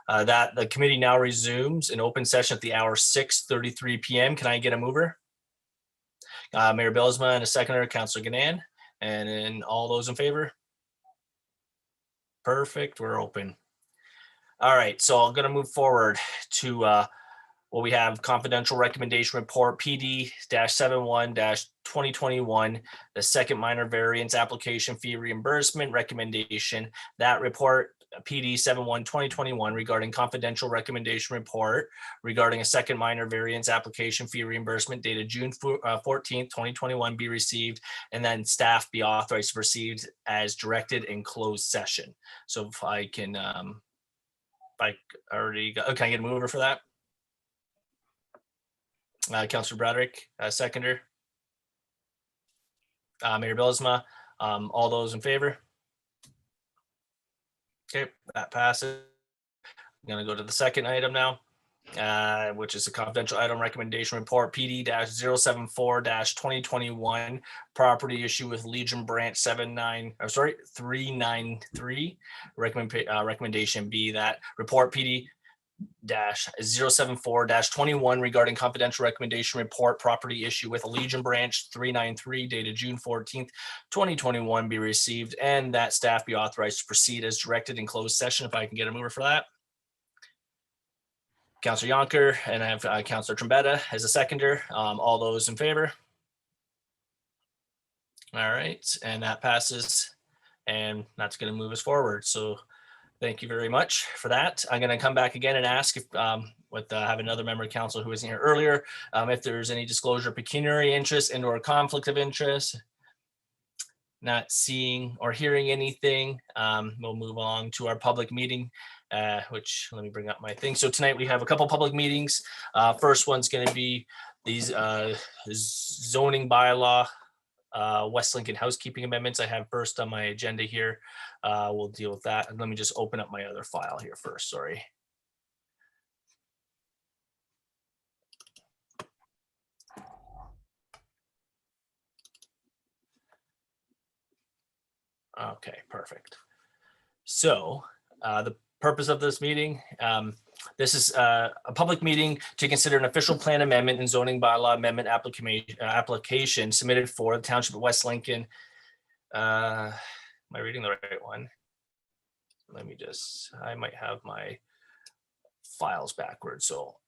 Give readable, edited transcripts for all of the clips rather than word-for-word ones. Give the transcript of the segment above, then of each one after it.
That the committee now resumes in open session at the hour 6:33 p.m. Can I get a mover? Mayor Bylsma and a seconder, Councillor Gannan. And then all those in favor? Perfect, we're open. All right, so I'm going to move forward to what we have, confidential recommendation report PD-71-2021, the second minor variance application fee reimbursement recommendation. That report, PD-71-2021, regarding confidential recommendation report regarding a second minor variance application fee reimbursement dated June 14th, 2021 be received, and then staff be authorized to proceed as directed in closed session. So if I can, can I get a mover for that? Councillor Broderick, seconder. Mayor Bylsma, all those in favor? Okay, that passes. I'm going to go to the second item now, which is a confidential item recommendation report PD-074-2021, property issue with Legion Branch 393. Recommendation B, that report PD-074-21 regarding confidential recommendation report property issue with Legion Branch 393 dated June 14th, 2021 be received, and that staff be authorized to proceed as directed in closed session. If I can get a mover for that. Councillor Yonker, and I have Councillor Trombetta as a seconder. All those in favor? All right, and that passes, and that's going to move us forward. So thank you very much for that. I'm going to come back again and ask if, have another member of council who wasn't here earlier, if there's any disclosure of pecuniary interest and or conflict of interest. Not seeing or hearing anything, we'll move on to our public meeting, which, let me bring up my thing. So tonight we have a couple public meetings. First one's going to be these zoning bylaw West Lincoln housekeeping amendments I have first on my agenda here. We'll deal with that. And let me just open up my other file here first, sorry. Okay, perfect. So the purpose of this meeting, this is a public meeting to consider an official plan amendment and zoning bylaw amendment application submitted for the Township of West Lincoln. Am I reading the right one? Let me just, I might have my files backwards, so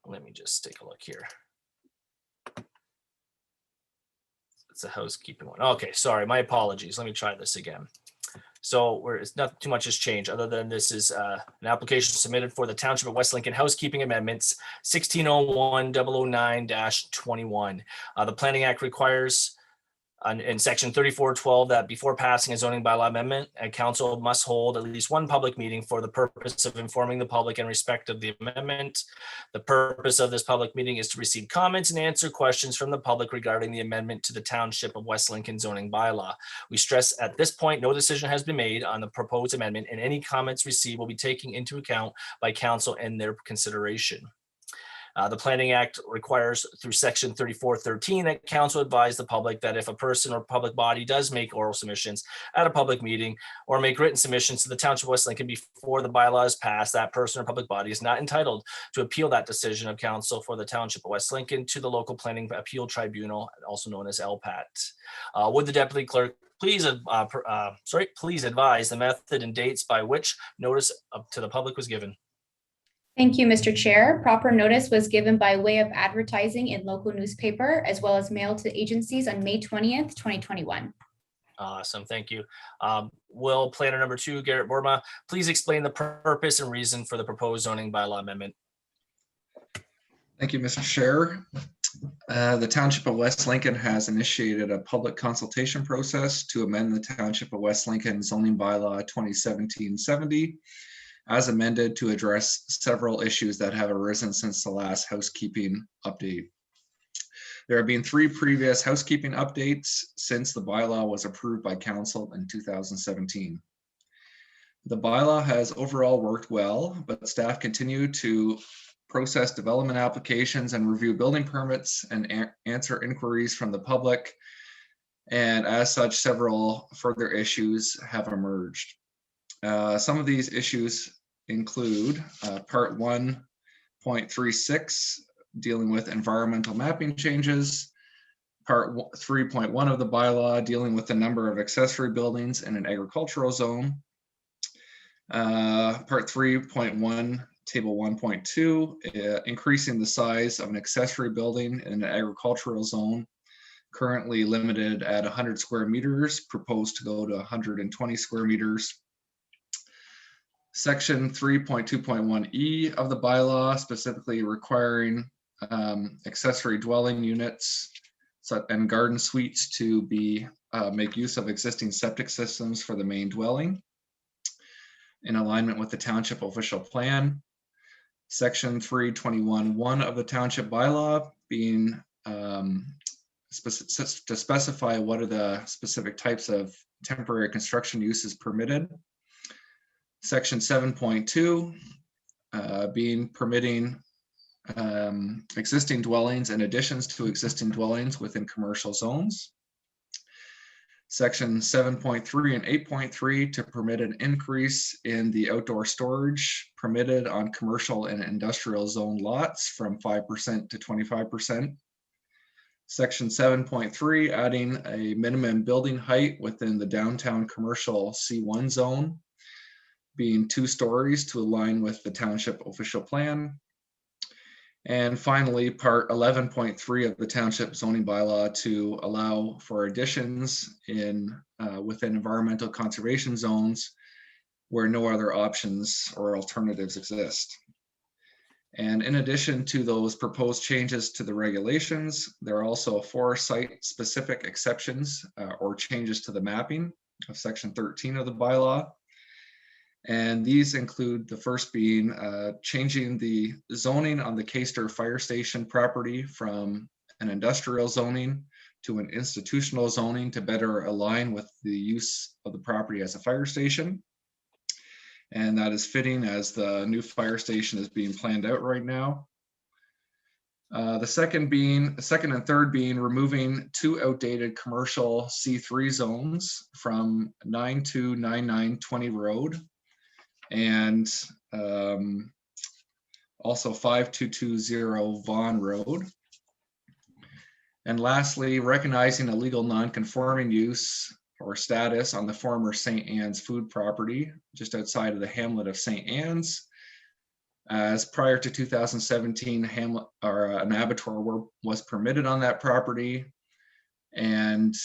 let me just take a look here. It's a housekeeping one. Okay, sorry, my apologies. Let me try this again. So it's not too much has changed other than this is an application submitted for the Township of West Lincoln housekeeping amendments 1601-009-21. The Planning Act requires in section 3412 that before passing a zoning bylaw amendment, a council must hold at least one public meeting for the purpose of informing the public in respect of the amendment. The purpose of this public meeting is to receive comments and answer questions from the public regarding the amendment to the Township of West Lincoln zoning bylaw. We stress at this point, no decision has been made on the proposed amendment, and any comments received will be taken into account by council in their consideration. The Planning Act requires through section 3413 that council advise the public that if a person or public body does make oral submissions at a public meeting or make written submissions to the Township of West Lincoln before the bylaw is passed, that person or public body is not entitled to appeal that decision of council for the Township of West Lincoln to the local planning appeal tribunal, also known as LPAT. Would the deputy clerk please advise the method and dates by which notice to the public was given? Thank you, Mr. Chair. Proper notice was given by way of advertising in local newspaper as well as mailed to agencies on May 20th, 2021. Awesome, thank you. Will planner number 2, Garrett Borma, please explain the purpose and reason for the proposed zoning bylaw amendment? Thank you, Mr. Chair. The Township of West Lincoln has initiated a public consultation process to amend the Township of West Lincoln zoning bylaw 2017-70 as amended to address several issues that have arisen since the last housekeeping update. There have been 3 previous housekeeping updates since the bylaw was approved by council in 2017. The bylaw has overall worked well, but staff continue to process development applications and review building permits and answer inquiries from the public. And as such, several further issues have emerged. Some of these issues include part 1.36, dealing with environmental mapping changes, part 3.1 of the bylaw, dealing with the number of accessory buildings in an agricultural zone, part 3.1, table 1.2, increasing the size of an accessory building in an agricultural zone, currently limited at 100 square meters, proposed to go to 120 square meters. Section 3.2.1E of the bylaw, specifically requiring accessory dwelling units and garden suites to be make use of existing septic systems for the main dwelling in alignment with the township official plan. Section 321.1 of the township bylaw being to specify what are the specific types of temporary construction uses permitted. Section 7.2 being permitting existing dwellings and additions to existing dwellings within commercial zones. Section 7.3 and 8.3 to permit an increase in the outdoor storage permitted on commercial and industrial zone lots from 5% to 25%. Section 7.3 adding a minimum building height within the downtown commercial C1 zone being 2 stories to align with the township official plan. And finally, part 11.3 of the township zoning bylaw to allow for additions in within environmental conservation zones where no other options or alternatives exist. And in addition to those proposed changes to the regulations, there are also 4 site-specific exceptions or changes to the mapping of section 13 of the bylaw. And these include the first being changing the zoning on the Caister Fire Station property from an industrial zoning to an institutional zoning to better align with the use of the property as a fire station. And that is fitting as the new fire station is being planned out right now. The second and third being removing 2 outdated commercial C3 zones from 929920 Road and also 5220 Vaughan Road. And lastly, recognizing a legal non-conforming use or status on the former St. Anne's food property just outside of the hamlet of St. Anne's. As prior to 2017, an abattoir was permitted on that property. And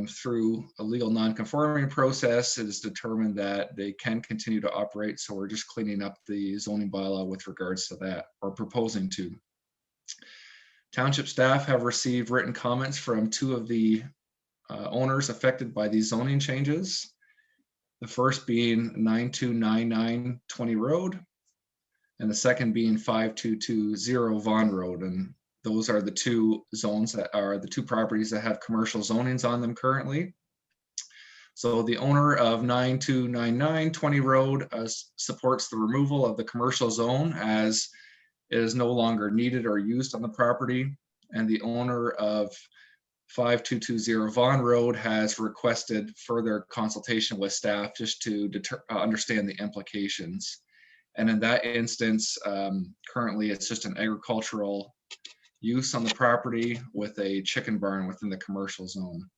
through a legal non-conforming process, it is determined that they can continue to operate. So we're just cleaning up the zoning bylaw with regards to that, or proposing to. Township staff have received written comments from 2 of the owners affected by these zoning changes. The first being 929920 Road, and the second being 5220 Vaughan Road. And those are the 2 zones that are the 2 properties that have commercial zonings on them currently. So the owner of 929920 Road supports the removal of the commercial zone as it is no longer needed or used on the property. And the owner of 5220 Vaughan Road has requested further consultation with staff just to understand the implications. And in that instance, currently it's just an agricultural use on the property with a chicken barn within the commercial zone.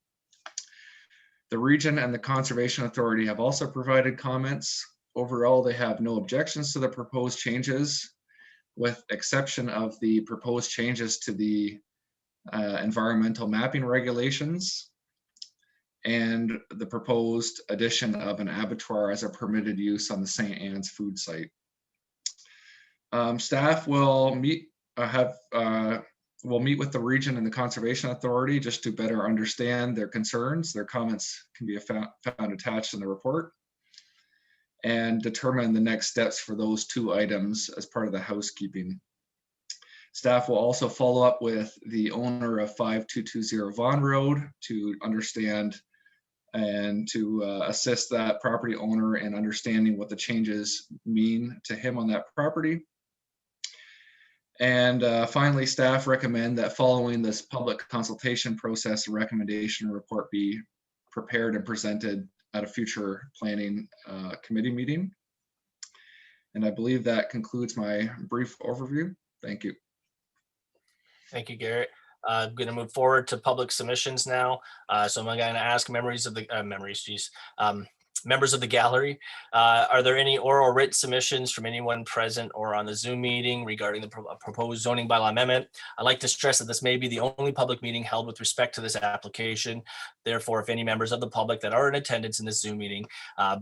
The region and the Conservation Authority have also provided comments. Overall, they have no objections to the proposed changes, with exception of the proposed changes to the environmental mapping regulations and the proposed addition of an abattoir as a permitted use on the St. Anne's food site. Staff will meet with the region and the Conservation Authority just to better understand their concerns. Their comments can be found attached in the report, and determine the next steps for those 2 items as part of the housekeeping. Staff will also follow up with the owner of 5220 Vaughan Road to understand and to assist that property owner in understanding what the changes mean to him on that property. And finally, staff recommend that following this public consultation process, a recommendation report be prepared and presented at a future planning committee meeting. And I believe that concludes my brief overview. Thank you. Thank you, Garrett. I'm going to move forward to public submissions now. So I'm going to ask members of the members of the gallery, are there any oral or written submissions from anyone present or on the Zoom meeting regarding the proposed zoning bylaw amendment? I'd like to stress that this may be the only public meeting held with respect to this application. Therefore, if any members of the public that are in attendance in this Zoom meeting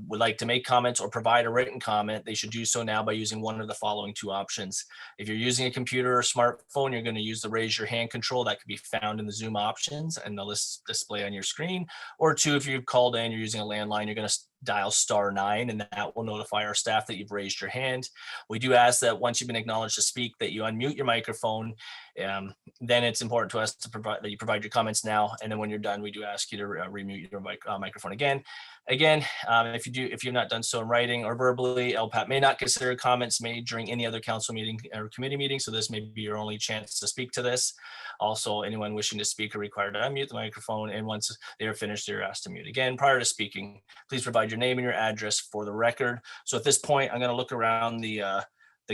would like to make comments or provide a written comment, they should do so now by using one of the following two options. If you're using a computer or smartphone, you're going to use the raise your hand control that can be found in the Zoom options and the list display on your screen. Or two, if you've called in, you're using a landline, you're going to dial *9 and that will notify our staff that you've raised your hand. We do ask that once you've been acknowledged to speak that you unmute your microphone. Then it's important to us to provide that you provide your comments now, and then when you're done we do ask you to remute your microphone again. If you've not done so in writing or verbally, LPAT may not consider comments made during any other council meeting or committee meeting, so this may be your only chance to speak to this. Also, anyone wishing to speak are required to unmute the microphone, and once they are finished, they're asked to mute again. Prior to speaking, please provide your name and your address for the record. So at this point, I'm going to look around the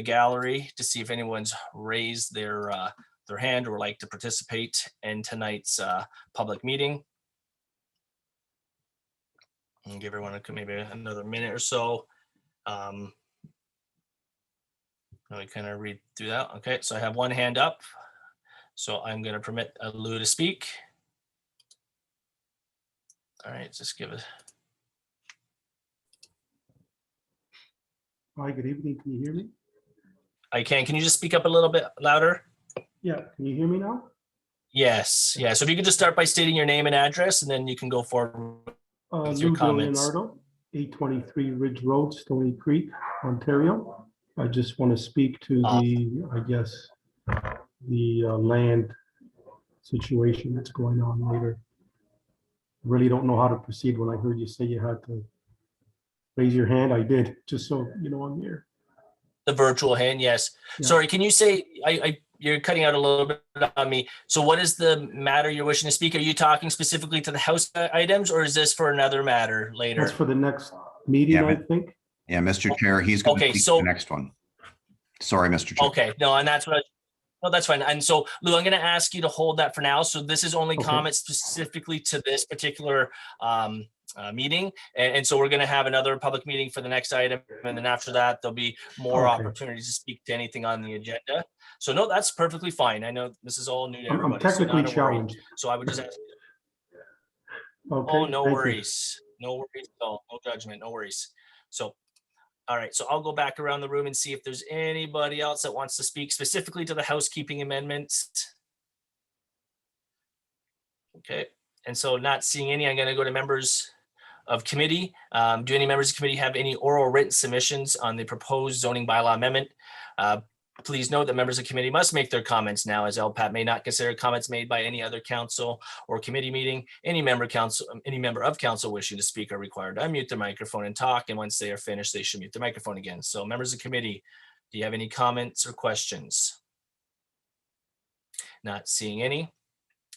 gallery to see if anyone's raised their hand or would like to participate in tonight's public meeting. And give everyone maybe another minute or so. Let me kind of read through that. Okay, so I have one hand up. So I'm going to permit Lou to speak. All right, just give it. Hi, good evening. Can you hear me? I can. Can you just speak up a little bit louder? Yeah, can you hear me now? Yes. Yeah. So if you could just start by stating your name and address, and then you can go forward with your Lou comments. Leonardo, 823 Ridge Road, Stony Creek, Ontario. I just want to speak to the land situation that's going on later. Really don't know how to proceed. When I heard you say you had to raise your hand, I did, just so you know I'm here. The virtual hand, yes. Yeah. Sorry, can you say, you're cutting out a little bit on me. So what is the matter you're wishing to speak? Are you talking specifically to the house items, or is this for another matter later? That's for the next meeting, Yeah, I think. Yeah, Mr. Chair, he's going to Okay, speak so- to the next one. Sorry, Mr. Chair. Okay, no, and that's what no, that's fine. And so, Lou, I'm going to ask you to hold that for now. So this is only Okay. comments specifically to this particular meeting. And so we're going to have another public meeting for the next item. And then after that, there'll be more Okay. opportunities to speak to anything on the agenda. So no, that's perfectly fine. I know this is all new to I'm everybody. so technically not a worry. challenged. So I would just ask, Okay. oh, no thank you. worries. No worries at all. No judgment. No worries. So, all right. So I'll go back around the room and see if there's anybody else that wants to speak specifically to the housekeeping amendments. Okay. And so not seeing any, I'm going to go to members of committee. Do any members of committee have any oral or written submissions on the proposed zoning bylaw amendment? Please note that members of committee must make their comments now, as LPAT may not consider comments made by any other council or committee meeting. Any member of council wishing to speak are required to unmute their microphone and talk. And once they are finished, they should mute their microphone again. So members of committee, do you have any comments or questions? Not seeing any.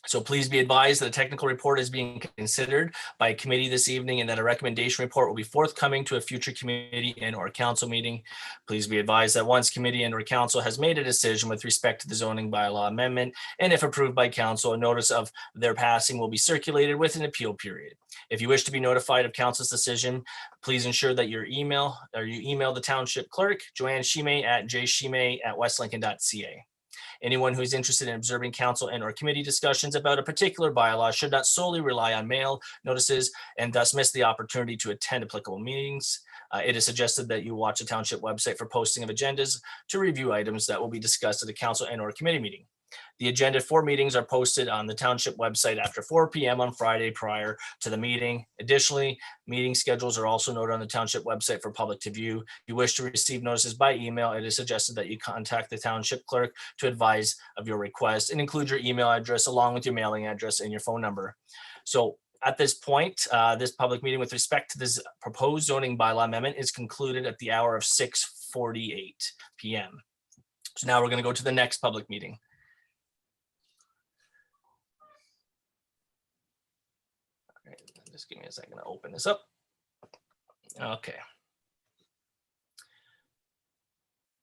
So please be advised that a technical report is being considered by a committee this evening and that a recommendation report will be forthcoming to a future committee and or council meeting. Please be advised that once committee and or council has made a decision with respect to the zoning bylaw amendment, and if approved by council, a notice of their passing will be circulated with an appeal period. If you wish to be notified of council's decision, please ensure that you email the township clerk, Joanne Shime at jshime@westlincoln.ca. Anyone who is interested in observing council and or committee discussions about a particular bylaw should not solely rely on mail notices and thus miss the opportunity to attend applicable meetings. It is suggested that you watch the township website for posting of agendas to review items that will be discussed at a council and or committee meeting. The agenda for meetings are posted on the township website after 4 p.m. on Friday prior to the meeting. Additionally, meeting schedules are also noted on the township website for public to view. If you wish to receive notices by email, it is suggested that you contact the township clerk to advise of your request and include your email address along with your mailing address and your phone number. So at this point, this public meeting with respect to this proposed zoning bylaw amendment is concluded at the hour of 6:48 p.m. So now we're going to go to the next public meeting. Just give me a second to open this up. Okay.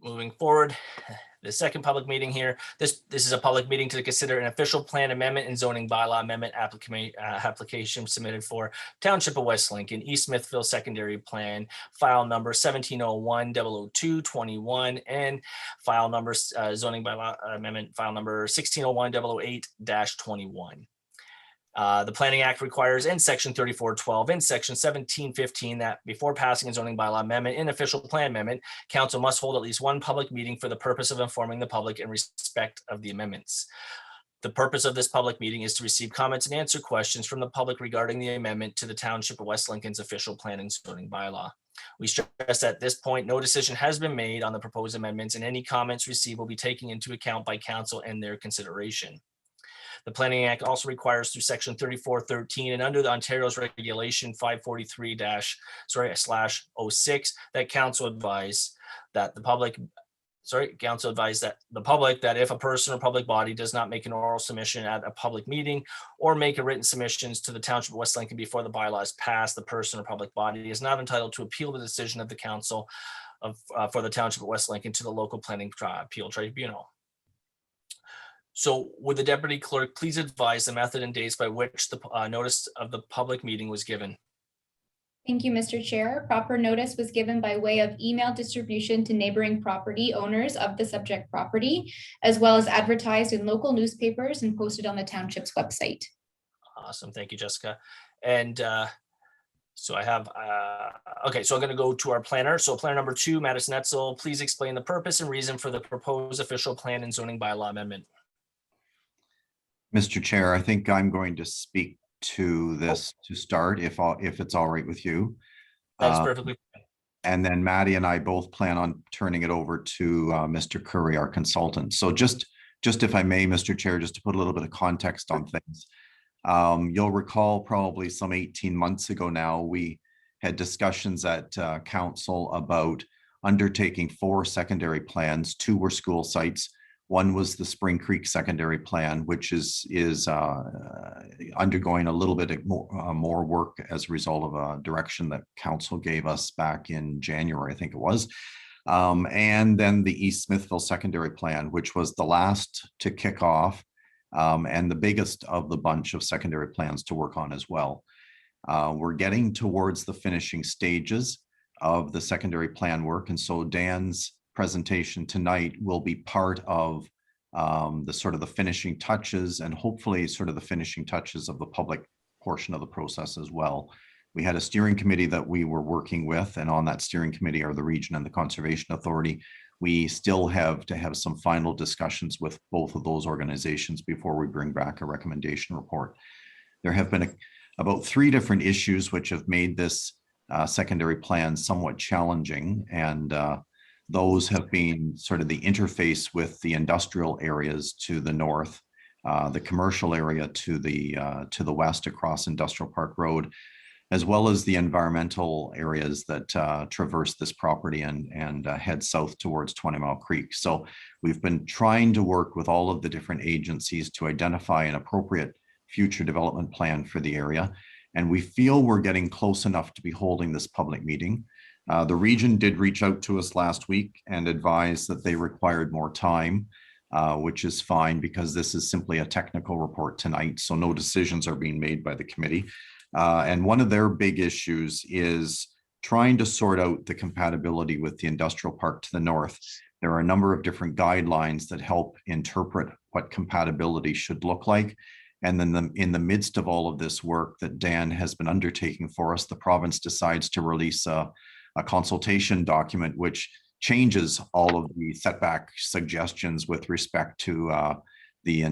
moving forward, the second public meeting here. This is a public meeting to consider an official plan amendment and zoning bylaw amendment application submitted for Township of West Lincoln, East Smithville Secondary Plan, file number 1701-00221, and file number zoning bylaw amendment, file number 1601-008-21. The Planning Act requires in section 3412 and section 1715 that before passing a zoning bylaw amendment and official plan amendment, council must hold at least one public meeting for the purpose of informing the public in respect of the amendments. The purpose of this public meeting is to receive comments and answer questions from the public regarding the amendment to the Township of West Lincoln's official plan and zoning bylaw. We stress at this point, no decision has been made on the proposed amendments, and any comments received will be taken into account by council and their consideration. The Planning Act also requires through section 3413 and under the Ontario's regulation 543-/06 that council advise that the public that if a person or public body does not make an oral submission at a public meeting or make a written submissions to the Township of West Lincoln before the bylaw is passed, the person or public body is not entitled to appeal the decision of the council for the Township of West Lincoln to the local planning appeal tribunal. So would the deputy clerk please advise the method and dates by which the notice of the public meeting was given? Thank you, Mr. Chair. Proper notice was given by way of email distribution to neighboring property owners of the subject property, as well as advertised in local newspapers and posted on the township's website. Awesome. Thank you, Jessica. And so I have, okay, so I'm going to go to our planner. So planner number 2, Madison Etzel, please explain the purpose and reason for the proposed official plan and zoning bylaw amendment. Mr. Chair, I think I'm going to speak to this to start, if it's all right with you. That's perfectly fine. And then Maddie and I both plan on turning it over to Mr. Curry, our consultant. So just if I may, Mr. Chair, just to put a little bit of context on things. You'll recall probably some 18 months ago now, we had discussions at council about undertaking 4 secondary plans. 2 were school sites. One was the Spring Creek secondary plan, which is undergoing a little bit more work as a result of a direction that council gave us back in January, I think it was. And then the East Smithville secondary plan, which was the last to kick off and the biggest of the bunch of secondary plans to work on as well. We're getting towards the finishing stages of the secondary plan work. And so Dan's presentation tonight will be part of the sort of the finishing touches and hopefully sort of the finishing touches of the public portion of the process as well. We had a steering committee that we were working with, and on that steering committee are the region and the Conservation Authority. We still have to have some final discussions with both of those organizations before we bring back a recommendation report. There have been about 3 different issues which have made this secondary plan somewhat challenging, and those have been sort of the interface with the industrial areas to the north, the commercial area to the west across Industrial Park Road, as well as the environmental areas that traverse this property and head south towards 20 Mile Creek. So we've been trying to work with all of the different agencies to identify an appropriate future development plan for the area. And we feel we're getting close enough to be holding this public meeting. The region did reach out to us last week and advised that they required more time, which is fine because this is simply a technical report tonight. So no decisions are being made by the committee. And one of their big issues is trying to sort out the compatibility with the industrial park to the north. There are a number of different guidelines that help interpret what compatibility should look like. And then in the midst of all of this work that Dan has been undertaking for us, the province decides to release a consultation document which changes all of the setback suggestions with respect to the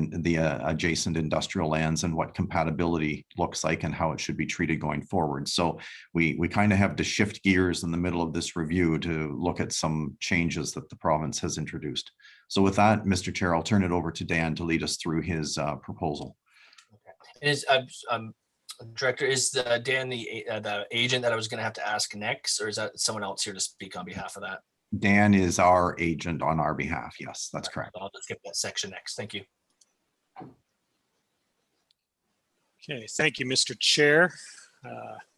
adjacent industrial lands and what compatibility looks like and how it should be treated going forward. So we kind of have to shift gears in the middle of this review to look at some changes that the province has introduced. So with that, Mr. Chair, I'll turn it over to Dan to lead us through his proposal. Director, is Dan the agent that I was going to have to ask next, or is that someone else here to speak on behalf of that? Dan is our agent on our behalf. Yes, that's correct. I'll just skip that section next. Thank you. Okay, thank you, Mr. Chair,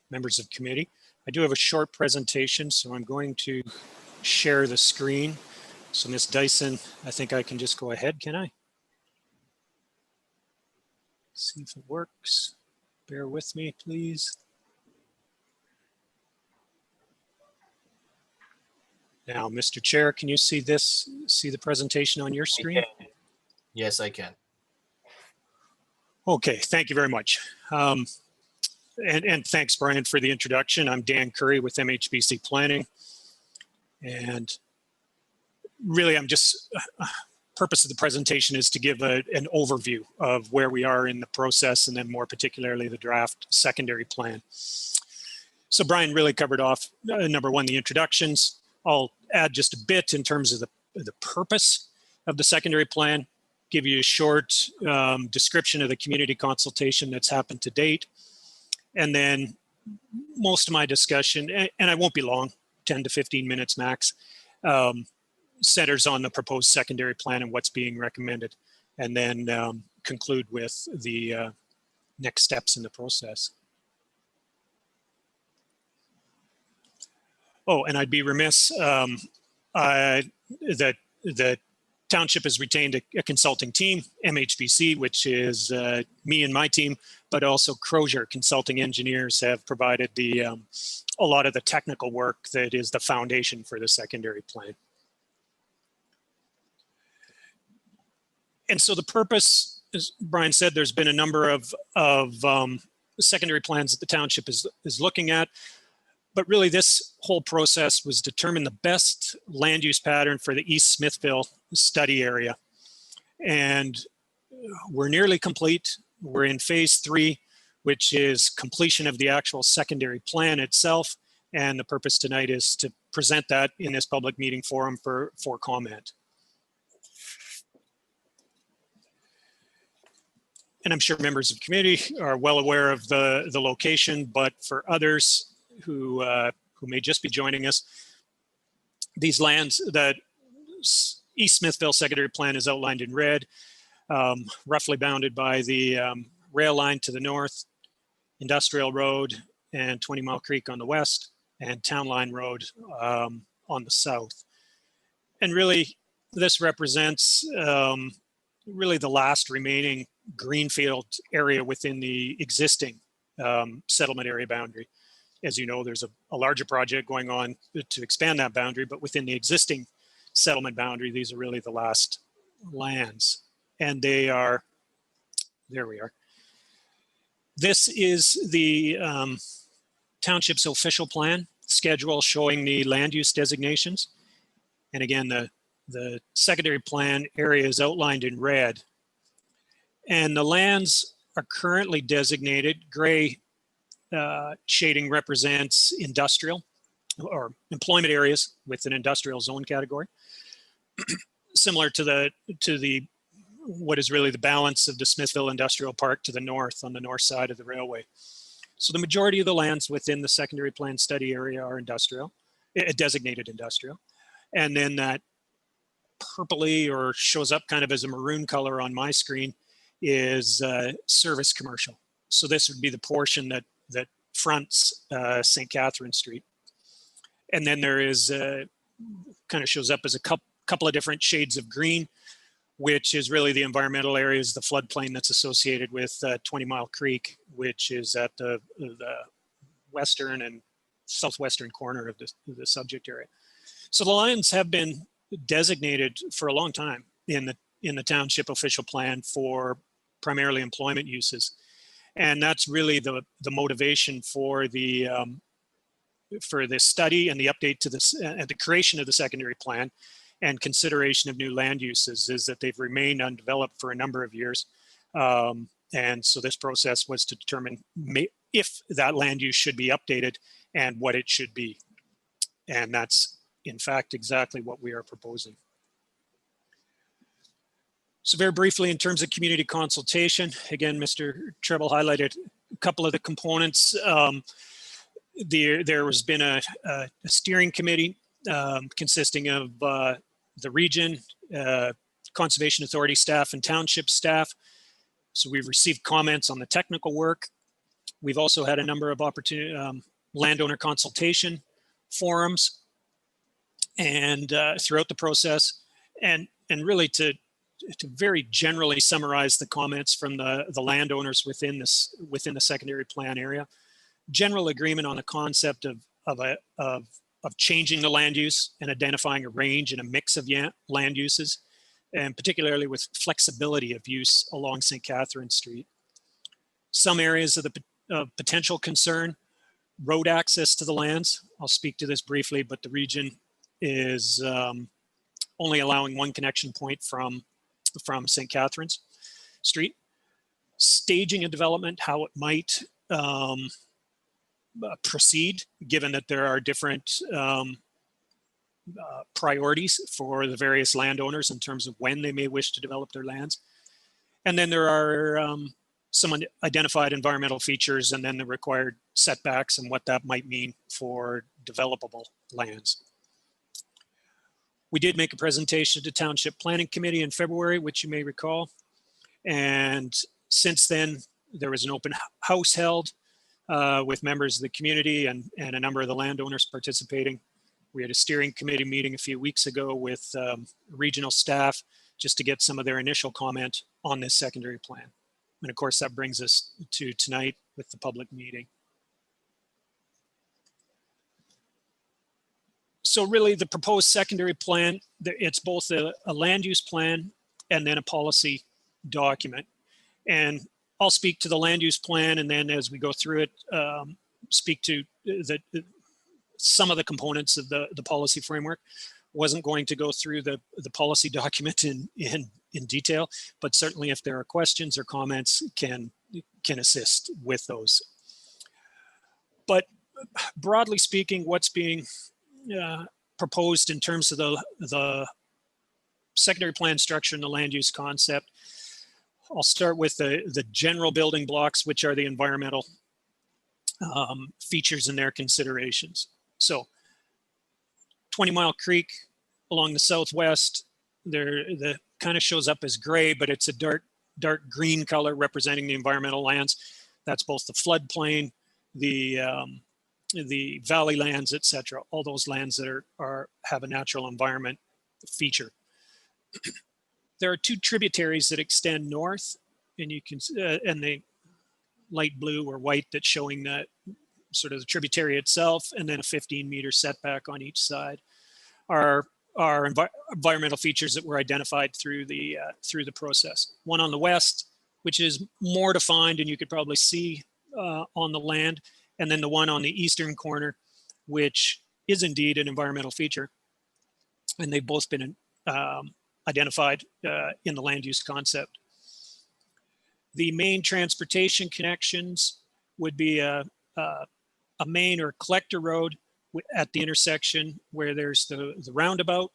members of committee. I do have a short presentation, so I'm going to share the screen. So Ms. Dyson, I think I can just go ahead, can I? See if it works. Bear with me, please. Now, Mr. Chair, can you see this, see the presentation on your screen? Yes, I can. Okay, thank you very much. And thanks, Brian, for the introduction. I'm Dan Curry with MHBC Planning. And really, I'm just, purpose of the presentation is to give an overview of where we are in the process, and then more particularly the draft secondary plan. So Brian really covered off number one, the introductions. I'll add just a bit in terms of the purpose of the secondary plan, give you a short description of the community consultation that's happened to date. And then most of my discussion, and I won't be long, 10 to 15 minutes max, centers on the proposed secondary plan and what's being recommended, and then conclude with the next steps in the process. Oh, and I'd be remiss, that the township has retained a consulting team, MHBC, which is me and my team, but also Crozier Consulting Engineers have provided a lot of the technical work that is the foundation for the secondary plan. And so the purpose, as Brian said, there's been a number of secondary plans that the township is looking at. But really, this whole process was determine the best land use pattern for the East Smithville study area. And we're nearly complete. We're in phase 3, which is completion of the actual secondary plan itself. And the purpose tonight is to present that in this public meeting forum for comment. And I'm sure members of the committee are well aware of the location, but for others who may just be joining us, these lands that East Smithville secondary plan is outlined in red, roughly bounded by the rail line to the north, Industrial Road and 20 Mile Creek on the west, and Town Line Road on the south. And really, this represents really the last remaining greenfield area within the existing settlement area boundary. As you know, there's a larger project going on to expand that boundary, but within the existing settlement boundary, these are really the last lands. And they are, there we are. This is the township's official plan schedule showing the land use designations. And again, the secondary plan area is outlined in red. And the lands are currently designated. Gray shading represents industrial or employment areas with an industrial zone category, similar to the what is really the balance of the Smithville Industrial Park to the north on the north side of the railway. So the majority of the lands within the secondary plan study area are industrial, designated industrial, and then that purpley or shows up kind of as a maroon color on my screen is service commercial. So this would be the portion that fronts St. Catherine Street. And then there is kind of shows up as a couple of different shades of green, which is really the environmental areas, the floodplain that's associated with 20 Mile Creek, which is at the western and southwestern corner of the subject area. So the lands have been designated for a long time in the township official plan for primarily employment uses. And that's really the motivation for the study and the update to this and the creation of the secondary plan and consideration of new land uses is that they've remained undeveloped for a number of years. And so this process was to determine if that land use should be updated and what it should be. And that's in fact exactly what we are proposing. So very briefly, in terms of community consultation, again, Mr. Treble highlighted a couple of the components. There has been a steering committee consisting of the region, Conservation Authority staff, and township staff. So we've received comments on the technical work. We've also had a number of landowner consultation forums. and throughout the process, and really to very generally summarize the comments from the landowners within the secondary plan area. General agreement on the concept of changing the land use and identifying a range and a mix of land uses, and particularly with flexibility of use along St. Catherine Street. Some areas of potential concern: road access to the lands. I'll speak to this briefly, but the region is only allowing one connection point from St. Catherine's Street. Staging a development, how it might proceed, given that there are different priorities for the various landowners in terms of when they may wish to develop their lands. And then there are some identified environmental features, and then the required setbacks and what that might mean for developable lands. We did make a presentation to Township Planning Committee in February, which you may recall. And since then, there was an open house held with members of the community and a number of the landowners participating. We had a steering committee meeting a few weeks ago with regional staff just to get some of their initial comment on this secondary plan. And of course, that brings us to tonight with the public meeting. So really the proposed secondary plan, it's both a land use plan and then a policy document. And I'll speak to the land use plan, and then as we go through it, speak to some of the components of the policy framework. Wasn't going to go through the policy document in detail, but certainly if there are questions or comments, can assist with those. But broadly speaking, what's being proposed in terms of the secondary plan structure and the land use concept. I'll start with the general building blocks, which are the environmental features and their considerations. So 20 Mile Creek along the southwest, the kind of shows up as gray, but it's a dark green color representing the environmental lands. That's both the floodplain, the valley lands, etc. All those lands that have a natural environment feature. There are two tributaries that extend north, and you can and the light blue or white that's showing that sort of the tributary itself, and then a 15-meter setback on each side are environmental features that were identified through the process. One on the west, which is more defined, and you could probably see on the land, and then the one on the eastern corner, which is indeed an environmental feature, and they've both been identified in the land use concept. The main transportation connections would be a main or collector road at the intersection where there's the roundabout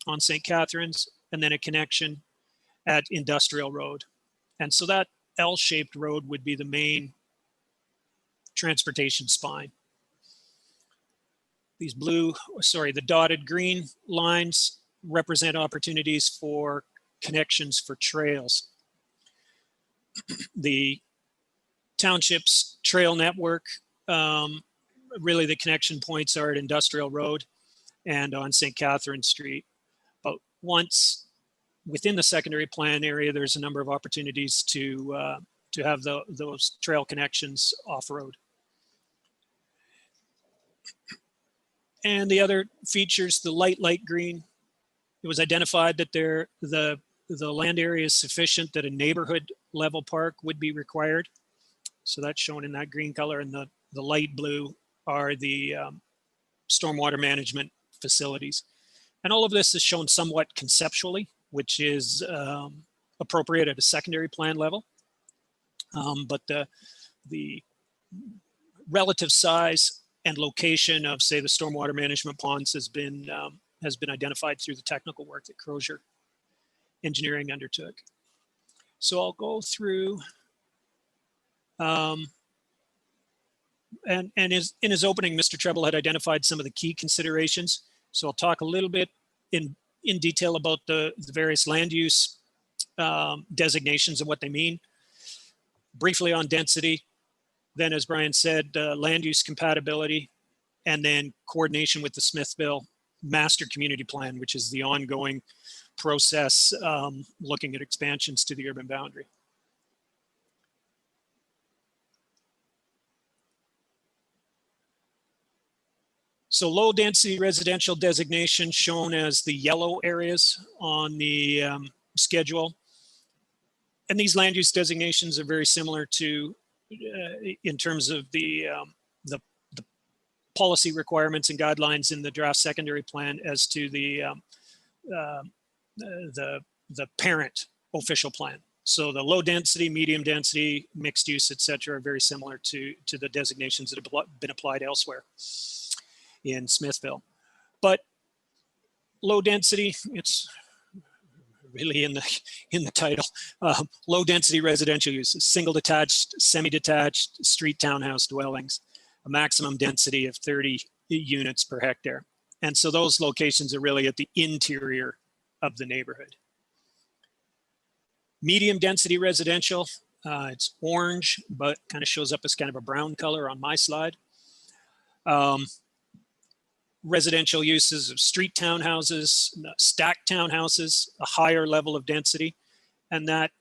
on St. Catherine's, and then a connection at Industrial Road. And so that L-shaped road would be the main transportation spine. These the dotted green lines represent opportunities for connections for trails. The township's trail network, really the connection points are at Industrial Road and on St. Catherine Street. But once within the secondary plan area, there's a number of opportunities to have those trail connections off-road. And the other features, the light green, it was identified that the land area is sufficient that a neighborhood level park would be required. So that's shown in that green color, and the light blue are the stormwater management facilities. And all of this is shown somewhat conceptually, which is appropriate at a secondary plan level. But the relative size and location of, say, the stormwater management ponds has been identified through the technical work that Crozier Engineering undertook. So I'll go through, and in his opening, Mr. Treble had identified some of the key considerations. So I'll talk a little bit in detail about the various land use designations and what they mean. Briefly on density, then as Brian said, land use compatibility, and then coordination with the Smithville master community plan, which is the ongoing process looking at expansions to the urban boundary. So low density residential designation shown as the yellow areas on the schedule. And these land use designations are very similar to, in terms of the policy requirements and guidelines in the draft secondary plan as to the parent official plan. So the low density, medium density, mixed use, et cetera, are very similar to the designations that have been applied elsewhere in Smithville. But low density, it's really in the title. Low density residential uses, single detached, semi-detached, street townhouse dwellings, a maximum density of 30 units per hectare. And so those locations are really at the interior of the neighborhood. Medium density residential, it's orange, but kind of shows up as kind of a brown color on my slide. Residential uses of street townhouses, stacked townhouses, a higher level of density, and that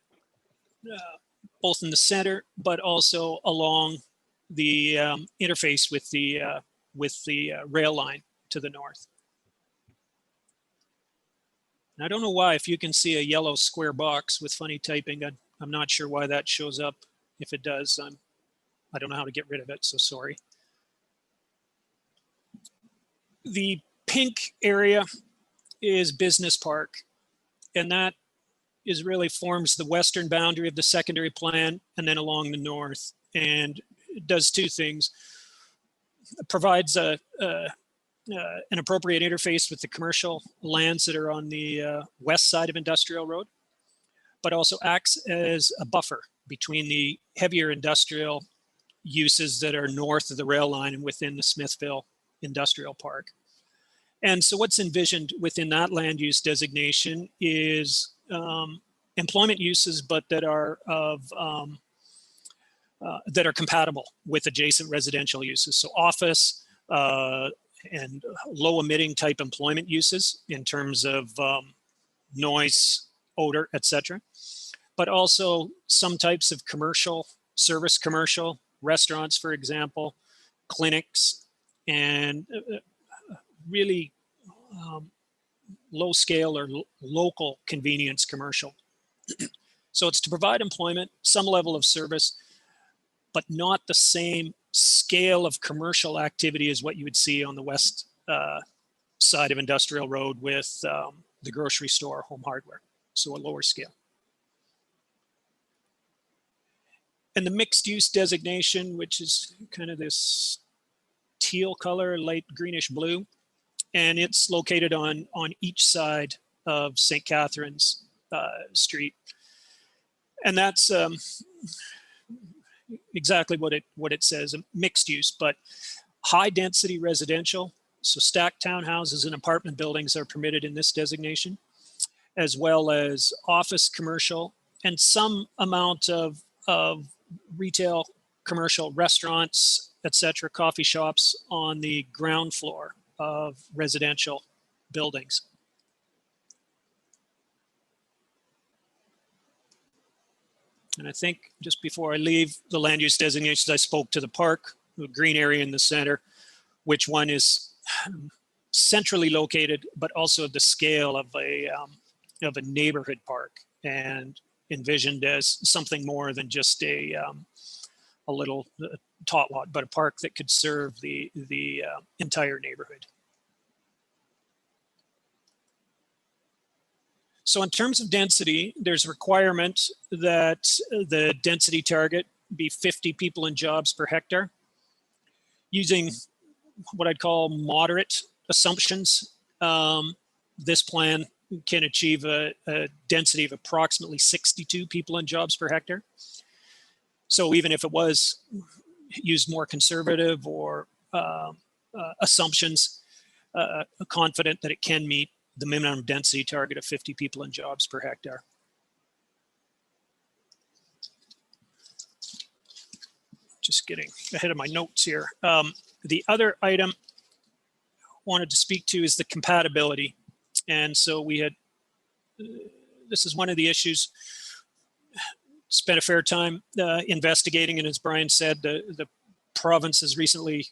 both in the center, but also along the interface with the rail line to the north. And I don't know why, if you can see a yellow square box with funny typing, I'm not sure why that shows up. If it does, I don't know how to get rid of it, so sorry. The pink area is Business Park, and that is really forms the western boundary of the secondary plan and then along the north, and it does two things. It provides an appropriate interface with the commercial lands that are on the west side of Industrial Road, but also acts as a buffer between the heavier industrial uses that are north of the rail line and within the Smithville Industrial Park. And so what's envisioned within that land use designation is employment uses, but that are compatible with adjacent residential uses. So office and low emitting type employment uses in terms of noise, odor, et cetera. But also some types of commercial, service commercial, restaurants, for example, clinics, and really low scale or local convenience commercial. So it's to provide employment, some level of service, but not the same scale of commercial activity as what you would see on the west side of Industrial Road with the grocery store, home hardware, so a lower scale. And the mixed use designation, which is kind of this teal color, light greenish blue, and it's located on each side of St. Catherine's Street. And that's exactly what it says, mixed use, but high density residential. So stacked townhouses and apartment buildings are permitted in this designation, as well as office, commercial, and some amount of retail, commercial, restaurants, etc., coffee shops on the ground floor of residential buildings. And I think just before I leave the land use designations, I spoke to the park, the green area in the center, which one is centrally located, but also the scale of a neighborhood park and envisioned as something more than just a little tot lot, but a park that could serve the entire neighborhood. So in terms of density, there's a requirement that the density target be 50 people and jobs per hectare, using what I'd call moderate assumptions. This plan can achieve a density of approximately 62 people and jobs per hectare. So even if it was used more conservative or assumptions, confident that it can meet the minimum density target of 50 people and jobs per hectare. Just getting ahead of my notes here. The other item wanted to speak to is the compatibility. And so we had, this is one of the issues, spent a fair time investigating, and as Brian said, the province has recently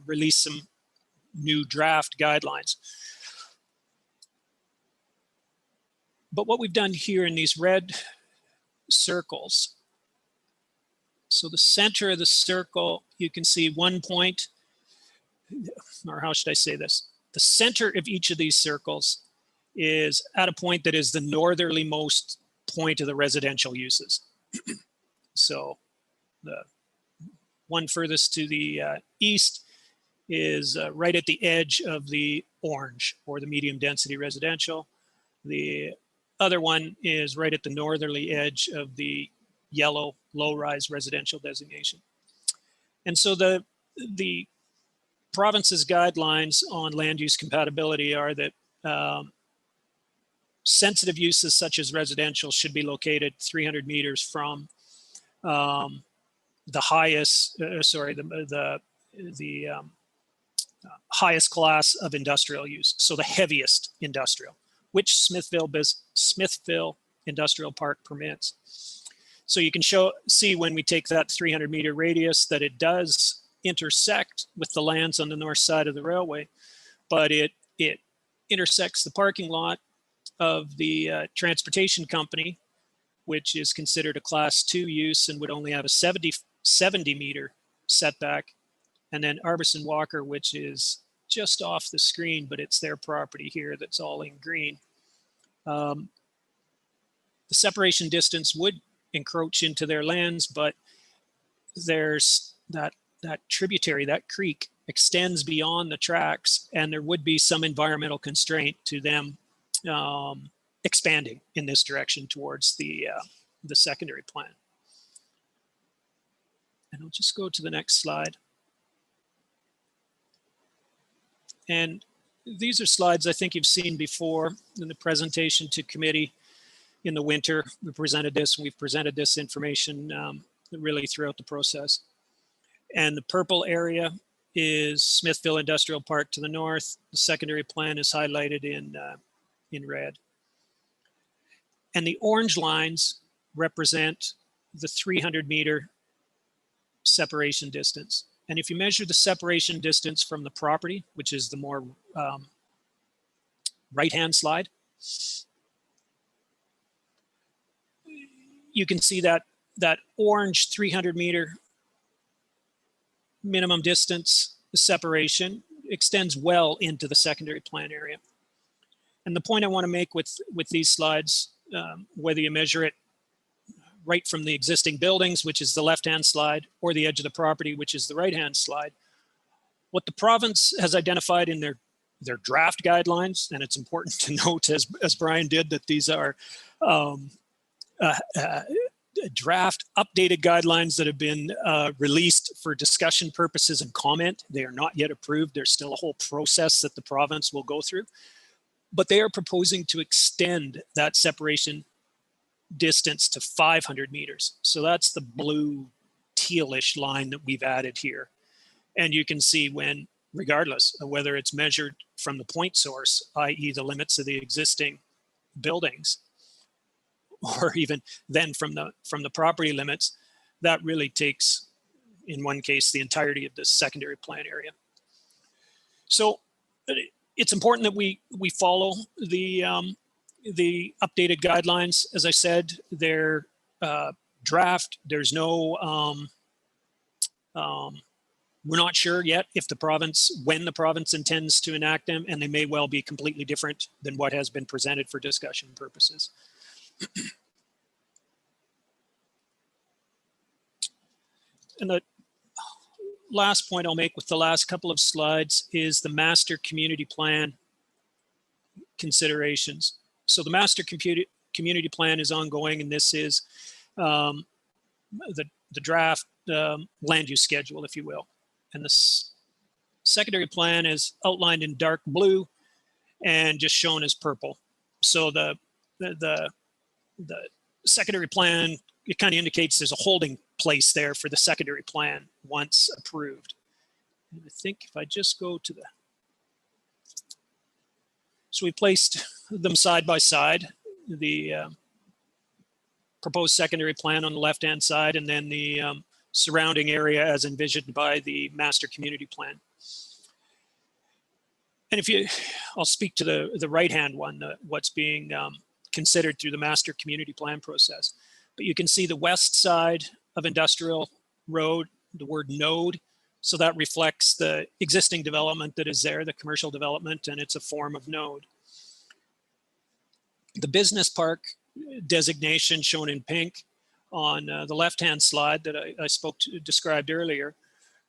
released some new draft guidelines. But what we've done here in these red circles, so the center of the circle, you can see 1 point, or how should I say this? The center of each of these circles is at a point that is the northerlymost point of the residential uses. So the one furthest to the east is right at the edge of the orange, or the medium density residential. The other one is right at the northerly edge of the yellow low-rise residential designation. And so the province's guidelines on land use compatibility are that sensitive uses such as residential should be located 300 meters from the highest, the highest class of industrial use. So the heaviest industrial, which Smithville Industrial Park permits. So you can see when we take that 300 meter radius that it does intersect with the lands on the north side of the railway, but it intersects the parking lot of the transportation company, which is considered a class 2 use and would only have a 70 meter setback. And then Arbison Walker, which is just off the screen, but it's their property here that's all in green. The separation distance would encroach into their lands, but there's that tributary, that creek extends beyond the tracks, and there would be some environmental constraint to them expanding in this direction towards the secondary plan. And I'll just go to the next slide. And these are slides I think you've seen before in the presentation to committee in the winter. We presented this, and we've presented this information really throughout the process. And the purple area is Smithville Industrial Park to the north. The secondary plan is highlighted in red. And the orange lines represent the 300 meter separation distance. And if you measure the separation distance from the property, which is the more right-hand slide, you can see that orange 300 meter minimum distance separation extends well into the secondary plan area. And the point I want to make with these slides, whether you measure it right from the existing buildings, which is the left-hand slide, or the edge of the property, which is the right-hand slide, what the province has identified in their draft guidelines, and it's important to note, as Brian did, that these are draft updated guidelines that have been released for discussion purposes and comment. They are not yet approved. There's still a whole process that the province will go through, but they are proposing to extend that separation distance to 500 meters. So that's the blue tealish line that we've added here. And you can see when, regardless of whether it's measured from the point source, i.e. the limits of the existing buildings, or even then from the property limits, that really takes, in one case, the entirety of the secondary plan area. So it's important that we follow the updated guidelines. As I said, they're draft. There's no, we're not sure yet if when the province intends to enact them, and they may well be completely different than what has been presented for discussion purposes. And the last point I'll make with the last couple of slides is the master community plan considerations. So the master community plan is ongoing, and this is the draft land use schedule, if you will. And the secondary plan is outlined in dark blue and just shown as purple. So the secondary plan, it kind of indicates there's a holding place there for the secondary plan once approved. And I think if I just go to the So we placed them side by side, the proposed secondary plan on the left-hand side, and then the surrounding area as envisioned by the master community plan. And I'll speak to the right-hand one, what's being considered through the master community plan process. But you can see the west side of Industrial Road, the word node. So that reflects the existing development that is there, the commercial development, and it's a form of node. The business park designation shown in pink on the left-hand slide that I described earlier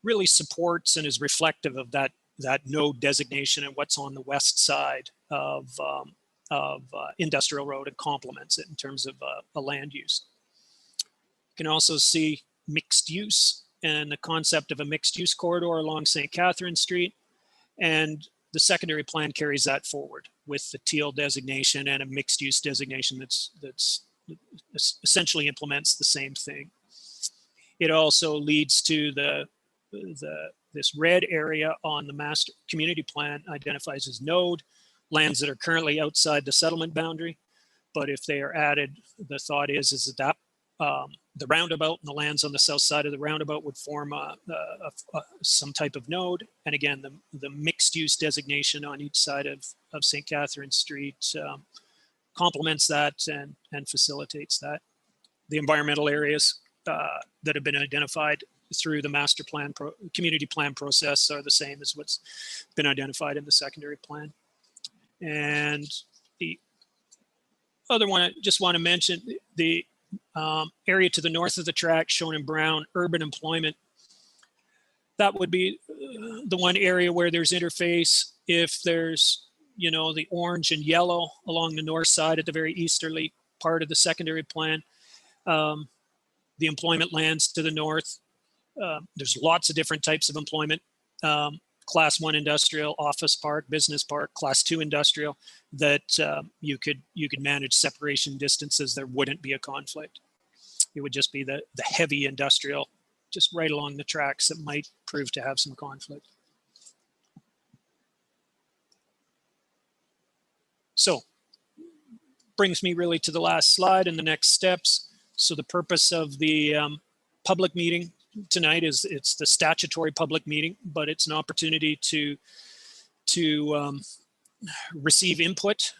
really supports and is reflective of that node designation and what's on the west side of Industrial Road, and complements it in terms of a land use. You can also see mixed use and the concept of a mixed use corridor along St. Catherine Street. And the secondary plan carries that forward with the teal designation and a mixed use designation that's essentially implements the same thing. It also leads to this red area on the master community plan identifies as node, lands that are currently outside the settlement boundary. But if they are added, the thought is that the roundabout and the lands on the south side of the roundabout would form some type of node. And again, the mixed use designation on each side of St. Catherine Street complements that and facilitates that. The environmental areas that have been identified through the master plan community plan process are the same as what's been identified in the secondary plan. And the other one I just want to mention, the area to the north of the track shown in brown, urban employment. That would be the one area where there's interface. If there's, the orange and yellow along the north side at the very easterly part of the secondary plan, the employment lands to the north. There's lots of different types of employment. Class 1 industrial, office park, business park, class 2 industrial, that you could manage separation distances. There wouldn't be a conflict. It would just be the heavy industrial just right along the tracks that might prove to have some conflict. So brings me really to the last slide and the next steps. So the purpose of the public meeting tonight is it's the statutory public meeting, but it's an opportunity to receive input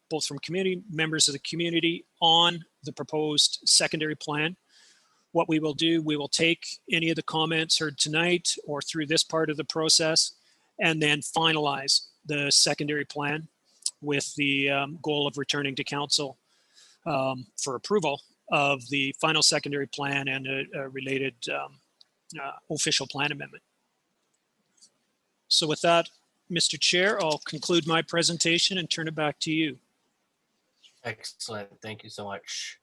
both from community members of the community on the proposed secondary plan. What we will do, we will take any of the comments heard tonight or through this part of the process and then finalize the secondary plan with the goal of returning to council for approval of the final secondary plan and a related official plan amendment. So with that, Mr. Chair, I'll conclude my presentation and turn it back to you. Excellent. Thank you so much.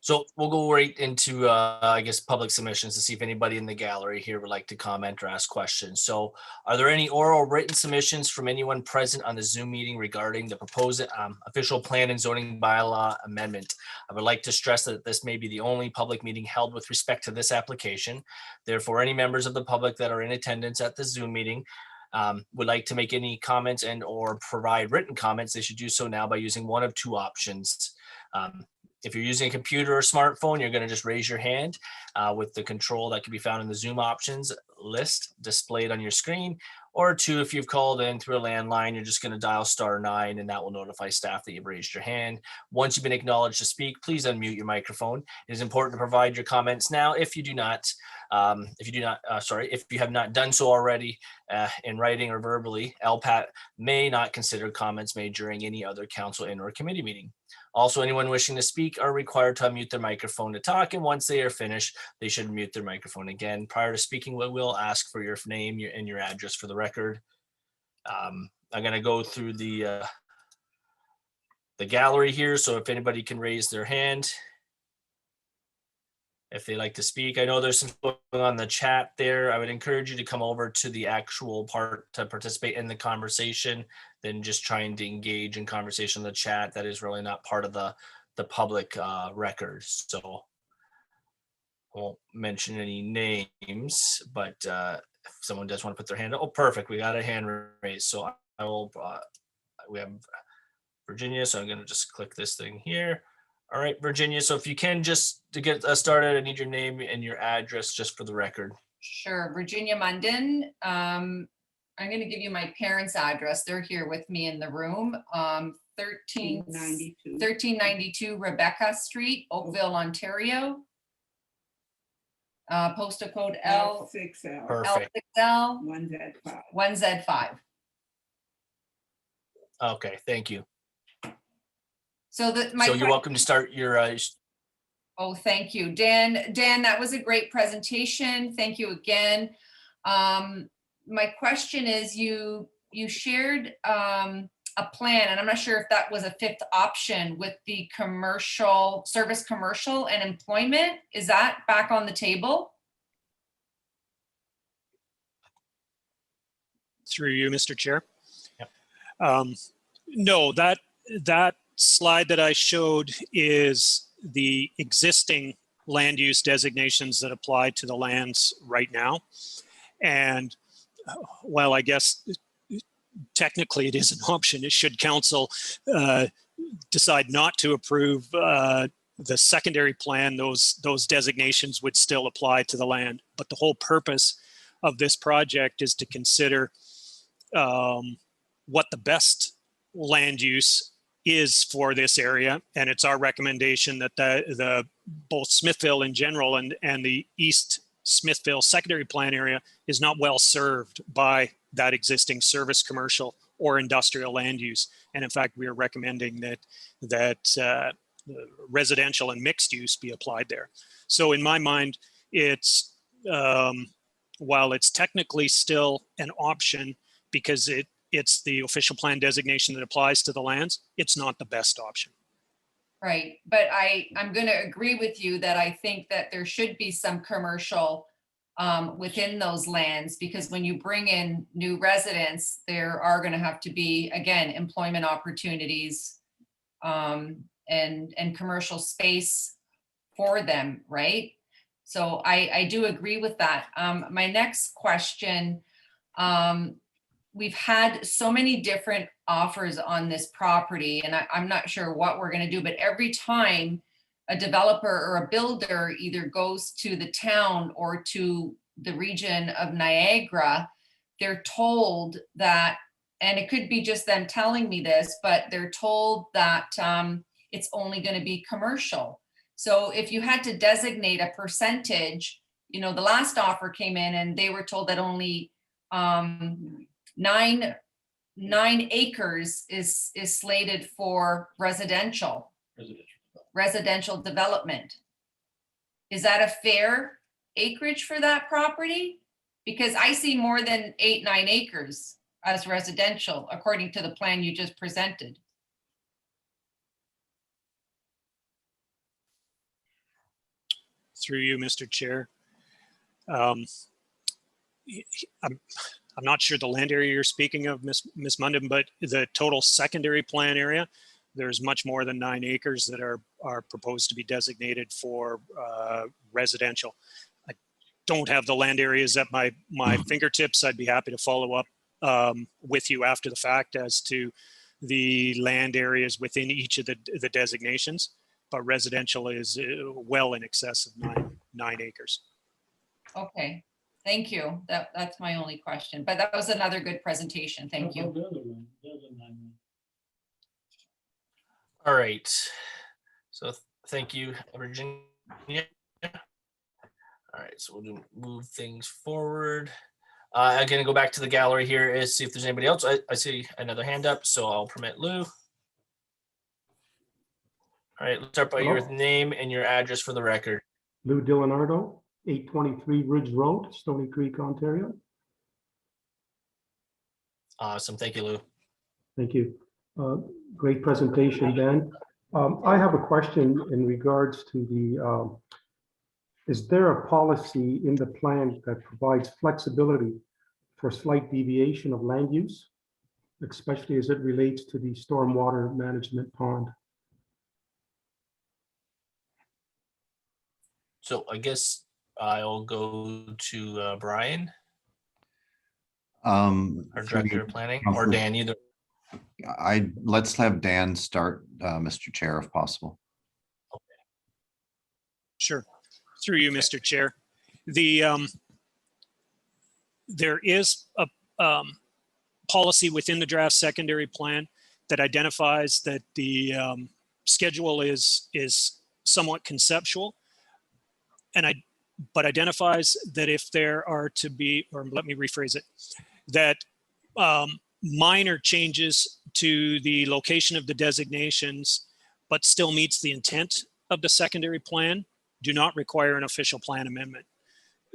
So we'll go right into, I guess, public submissions to see if anybody in the gallery here would like to comment or ask questions. So are there any oral written submissions from anyone present on the Zoom meeting regarding the proposed official plan and zoning bylaw amendment? I would like to stress that this may be the only public meeting held with respect to this application. Therefore, any members of the public that are in attendance at the Zoom meeting would like to make any comments and or provide written comments, they should do so now by using one of two options. If you're using a computer or smartphone, you're going to just raise your hand with the control that can be found in the Zoom options list displayed on your screen. Or two, if you've called in through a landline, you're just going to dial *9 and that will notify staff that you've raised your hand. Once you've been acknowledged to speak, please unmute your microphone. It is important to provide your comments now. If you have not done so already in writing or verbally, LPAT may not consider comments made during any other council and or committee meeting. Also, anyone wishing to speak are required to unmute their microphone to talk, and once they are finished, they should mute their microphone again. Prior to speaking, we will ask for your name and your address for the record. I'm going to go through the gallery here, so if anybody can raise their hand if they like to speak. I know there's some going on the chat there. I would encourage you to come over to the actual part to participate in the conversation than just trying to engage in conversation in the chat. That is really not part of the public record. So I won't mention any names, but if someone does want to put their hand up, oh, perfect. We got a hand raised. So I will we have Virginia, so I'm gonna just click this thing here. All right, Virginia, so if you can just to get us started, I need your name and your address just for the record. Sure, Virginia Munden. I'm gonna give you my parents' address. They're here with me in the room. 1392 Rebecca Street, Oakville, Ontario. Postal code L6L, Perfect. L6L 1Z5. 1Z5. Okay, thank you. So that my So you're welcome to start your, Oh, thank you, Dan. Dan, that was a great presentation. Thank you again. My question is, you shared a plan, and I'm not sure if that was a fifth option with the commercial, service commercial and employment. Is that back on the table? Through you, Mr. Chair. Yep. No, that slide that I showed is the existing land use designations that apply to the lands right now. And while I guess technically it is an option, it should council decide not to approve the secondary plan, those designations would still apply to the land. But the whole purpose of this project is to consider what the best land use is for this area. And it's our recommendation that the both Smithville in general and the East Smithville secondary plan area is not well served by that existing service commercial or industrial land use. And in fact, we are recommending that residential and mixed use be applied there. So in my mind, it's while it's technically still an option because it's the official plan designation that applies to the lands, it's not the best option. Right, but I'm going to agree with you that I think that there should be some commercial within those lands, because when you bring in new residents, there are going to have to be, again, employment opportunities and commercial space for them, right? So I do agree with that. My next question, we've had so many different offers on this property, and I'm not sure what we're going to do, but every time a developer or a builder either goes to the town or to the region of Niagara, they're told that, and it could be just them telling me this, but they're told that it's only going to be commercial. So if you had to designate a percentage, the last offer came in and they were told that only 9 acres is slated for residential development. Is that a fair acreage for that property? Because I see more than 8-9 acres as residential, according to the plan you just presented. Through you, Mr. Chair. I'm not sure the land area you're speaking of, Ms. Munden, but the total secondary plan area, there's much more than 9 acres that are proposed to be designated for residential. I don't have the land areas at my fingertips. I'd be happy to follow up with you after the fact as to the land areas within each of the designations, but residential is well in excess of 9 acres. Okay, thank you. That's my only question, but that was another good presentation. Thank you. all right. So thank you, Virginia. All right, so we'll move things forward. Again, go back to the gallery here and see if there's anybody else. I see another hand up, so I'll permit Lou. All right, let's start by your Hello. name and your address for the record. Lou Dillonardo, 823 Ridge Road, Stony Creek, Ontario. Awesome, thank you, Lou. Thank you. Great presentation, Dan. I have a question in regards to the, is there a policy in the plan that provides flexibility for slight deviation of land use, especially as it relates to the stormwater management pond? So I guess I'll go to Brian, our Through Director you, of Planning, or Councillor- Dan, either. Let's have Dan start, Mr. Chair, if possible. Sure. Through you, Mr. Chair. There is a policy within the draft secondary plan that identifies that the schedule is somewhat conceptual, but identifies that if there are to be, or let me rephrase it, that minor changes to the location of the designations, but still meets the intent of the secondary plan, do not require an official plan amendment.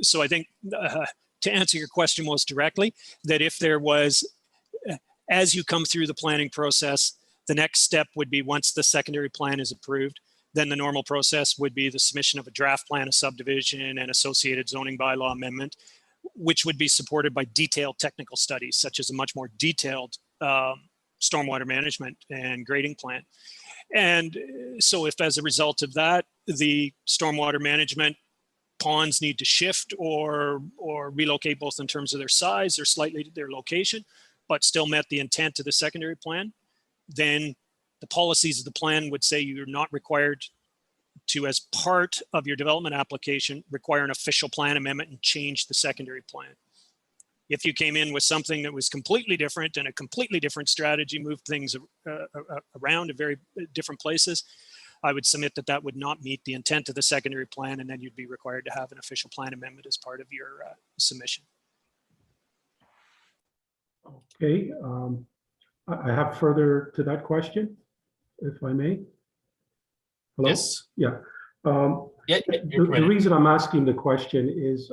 So I think to answer your question most directly, that if there was, as you come through the planning process, the next step would be, once the secondary plan is approved, then the normal process would be the submission of a draft plan of subdivision and associated zoning bylaw amendment, which would be supported by detailed technical studies, such as a much more detailed stormwater management and grading plan. And so if, as a result of that, the stormwater management ponds need to shift or relocate, both in terms of their size or slightly their location, but still met the intent of the secondary plan, then the policies of the plan would say you're not required to, as part of your development application, require an official plan amendment and change the secondary plan. If you came in with something that was completely different and a completely different strategy, moved things around to very different places, I would submit that that would not meet the intent of the secondary plan, and then you'd be required to have an official plan amendment as part of your submission. Okay, I have further to that question, if I may. Hello? Yes. Yeah. Yeah, The reason I'm asking the question is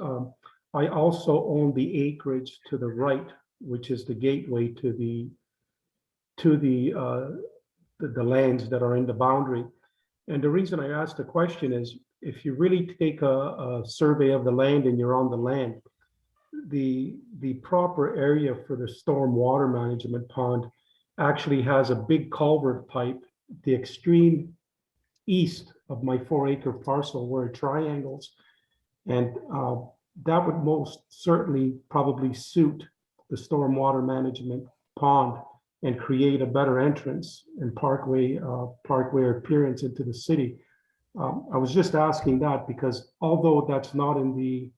I also own the acreage to the right, which is the gateway to the lands that are in the boundary. And the reason I ask the question is, if you really take a survey of the land and you're on the land, the proper area for the storm water management pond actually has a big culvert pipe, the extreme east of my 4-acre parcel where it triangles. And that would most certainly probably suit the storm water management pond and create a better entrance and parkway appearance into the city. I was just asking that because although that's not in the,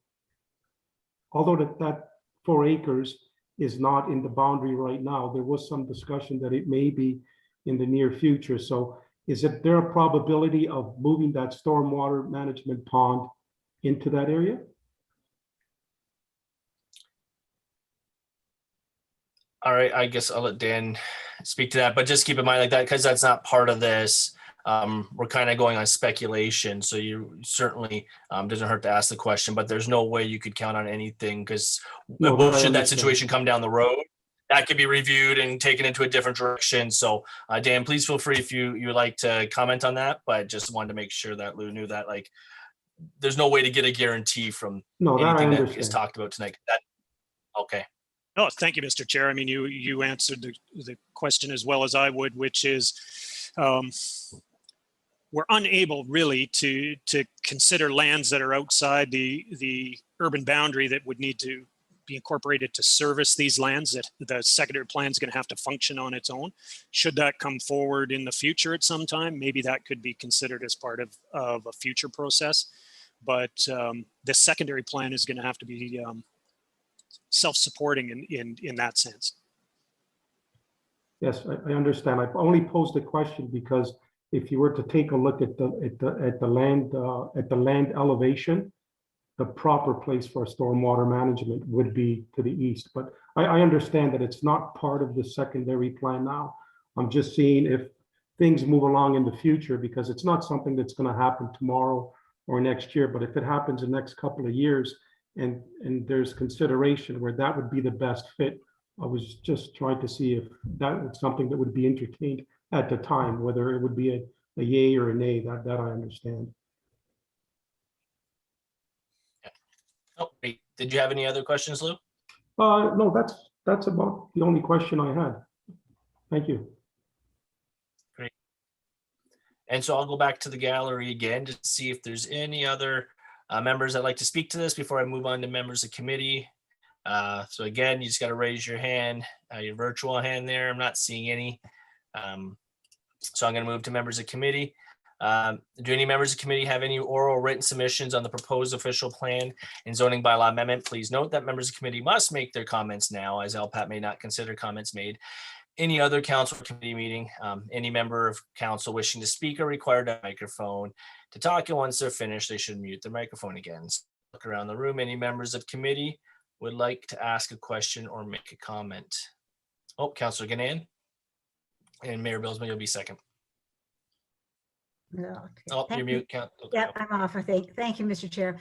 although that 4 acres is not in the boundary right now, there was some discussion that it may be in the near future. So is there a probability of moving that stormwater management pond into that area? All right, I guess I'll let Dan speak to that, but just keep in mind like that, because that's not part of this. We're kind of going on speculation, so you certainly doesn't hurt to ask the question, but there's no way you could count on anything, because should that situation come down the road, that could be reviewed and taken into a different direction. So Dan, please feel free if you would like to comment on that, but just wanted to make sure that Lou knew that, like, there's no way to get a guarantee from anything that is talked about tonight. Okay. Oh, thank you, Mr. Chair. I mean, you answered the question as well as I would, which is we're unable really to consider lands that are outside the urban boundary that would need to be incorporated to service these lands, that the secondary plan is going to have to function on its own. Should that come forward in the future at some time, maybe that could be considered as part of a future process. But the secondary plan is going to have to be self-supporting in that sense. Yes, I understand. I only posed the question because if you were to take a look at the land elevation, the proper place for stormwater management would be to the east. But I understand that it's not part of the secondary plan now. I'm just seeing if things move along in the future, because it's not something that's going to happen tomorrow or next year. But if it happens in the next couple of years, and there's consideration where that would be the best fit, I was just trying to see if that was something that would be entertained at the time, whether it would be a yay or a nay. That I understand. Oh, wait. Did you have any other questions, Lou? No, that's about the only question I had. Thank you. Great. And so I'll go back to the gallery again to see if there's any other members that'd like to speak to this before I move on to members of committee. So again, you just got to raise your hand, your virtual hand there. I'm not seeing any. So I'm going to move to members of committee. Do any members of committee have any oral or written submissions on the proposed official plan and zoning bylaw amendment? Please note that members of committee must make their comments now, as LPAT may not consider comments made any other council committee meeting. Any member of council wishing to speak are required a microphone to talk, and once they're finished, they should mute their microphone again. So look around the room. Any members of committee would like to ask a question or make a comment? Oh, Councillor Ganan. And Mayor Billsman, you'll be second. Okay, Oh, thank you're you. mute. Okay. Yep, I'm off. Thank you, Mr. Chair.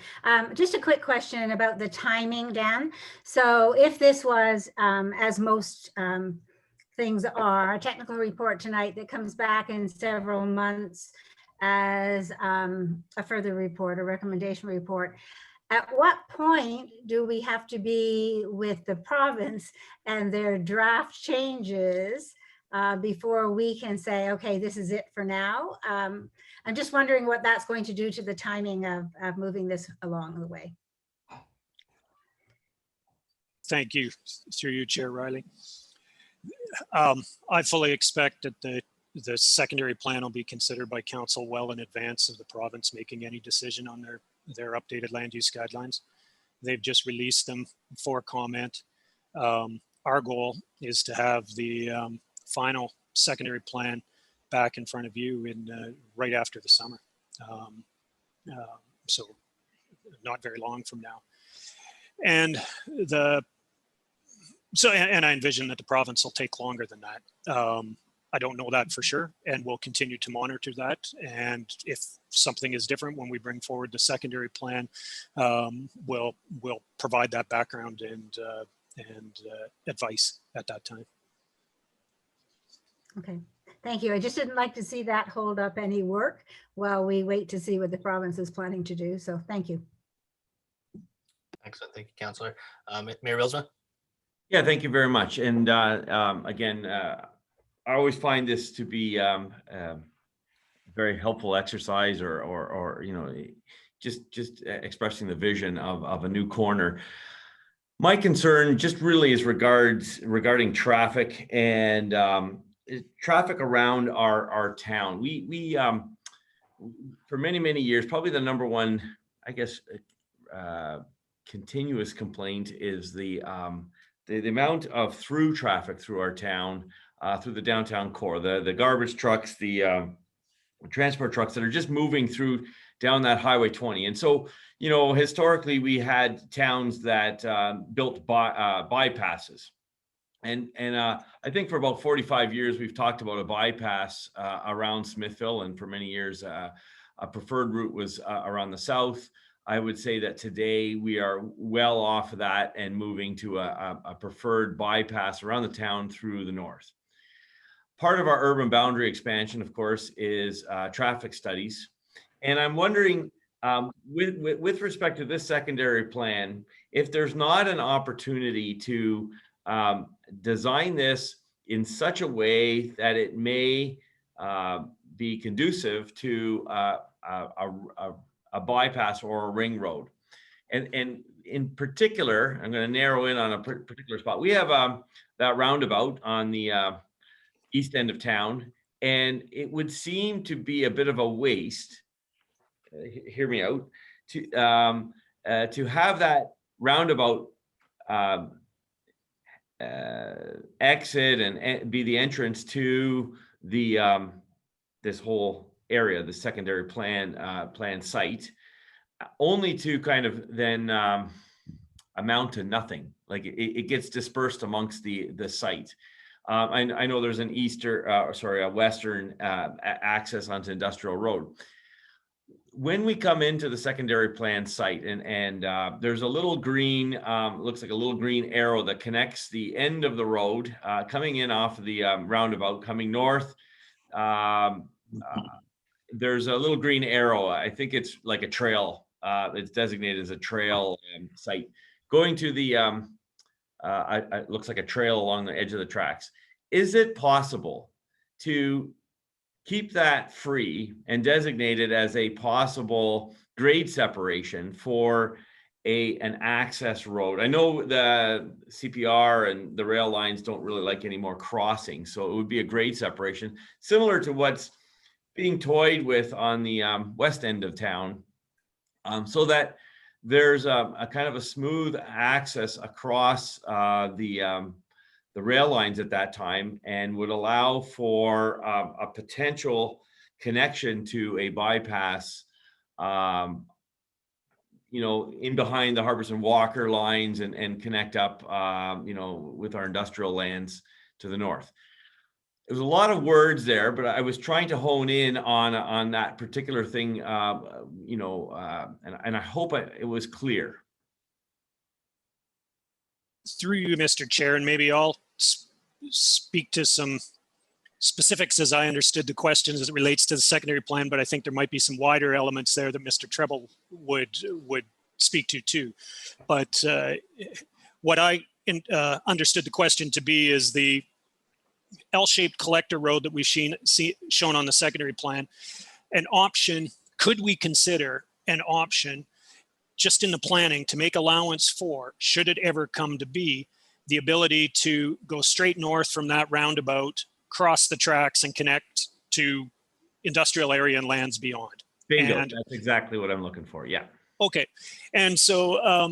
Just a quick question about the timing, Dan. So if this was, as most things are, a technical report tonight that comes back in several months as a further report, a recommendation report, at what point do we have to be with the province and their draft changes before we can say, okay, this is it for now? I'm just wondering what that's going to do to the timing of moving this along the way. Thank you, through you, Chair Riley. I fully expect that the secondary plan will be considered by council well in advance of the province making any decision on their updated land use guidelines. They've just released them for comment. Our goal is to have the final secondary plan back in front of you in right after the summer. So not very long from now. And I envision that the province will take longer than that. I don't know that for sure, and we'll continue to monitor that. And if something is different when we bring forward the secondary plan, we'll provide that background and advice at that time. Okay, thank you. I just didn't like to see that hold up any work while we wait to see what the province is planning to do. So thank you. Excellent. Thank you, Councillor. Mayor Billsman. Yeah, thank you very much. And again, I always find this to be very helpful exercise, or you know, just expressing the vision of a new corner. My concern just really is regarding traffic and traffic around our town. We for many years, probably the number one, I guess, continuous complaint is the amount of through traffic through our town, through the downtown core, the garbage trucks, the transport trucks that are just moving through down that Highway 20. And so, you know, historically we had towns that built bypasses. And I think for about 45 years, we've talked about a bypass around Smithville. And for many years, a preferred route was around the south. I would say that today we are well off of that and moving to a preferred bypass around the town through the north. Part of our urban boundary expansion, of course, is traffic studies. And I'm wondering, with respect to this secondary plan, if there's not an opportunity to design this in such a way that it may be conducive to a bypass or a ring road. And in particular, I'm going to narrow in on a particular spot. We have that roundabout on the east end of town, and it would seem to be a bit of a waste, hear me out, to have that roundabout exit and be the entrance to the this whole area, the secondary plan site, only to kind of then amount to nothing. Like it gets dispersed amongst the site. I know there's a western access onto Industrial Road. When we come into the secondary plan site and there's a little green, looks like a little green arrow that connects the end of the road coming in off of the roundabout coming north. There's a little green arrow. I think it's like a trail. It's designated as a trail site going to the, it looks like a trail along the edge of the tracks. Is it possible to keep that free and designate it as a possible grade separation for an access road. I know the CPR and the rail lines don't really like any more crossing, so it would be a grade separation, similar to what's being toyed with on the west end of town, so that there's a kind of a smooth access across the rail lines at that time, and would allow for a potential connection to a bypass, in behind the Harbison Walker lines, and connect up, with our industrial lands to the north. There's a lot of words there, but I was trying to hone in on that particular thing, and I hope it was clear. Through you, Mr. Chair, and maybe I'll speak to some specifics as I understood the questions as it relates to the secondary plan, but I think there might be some wider elements there that Mr. Treble would speak to too. But what I understood the question to be is the L-shaped collector road that we've shown on the secondary plan. An option, could we consider an option just in the planning to make allowance for, should it ever come to be, the ability to go straight north from that roundabout, cross the tracks and connect to industrial area and lands beyond? Bingo, And that's exactly what I'm looking for, yeah. okay, and so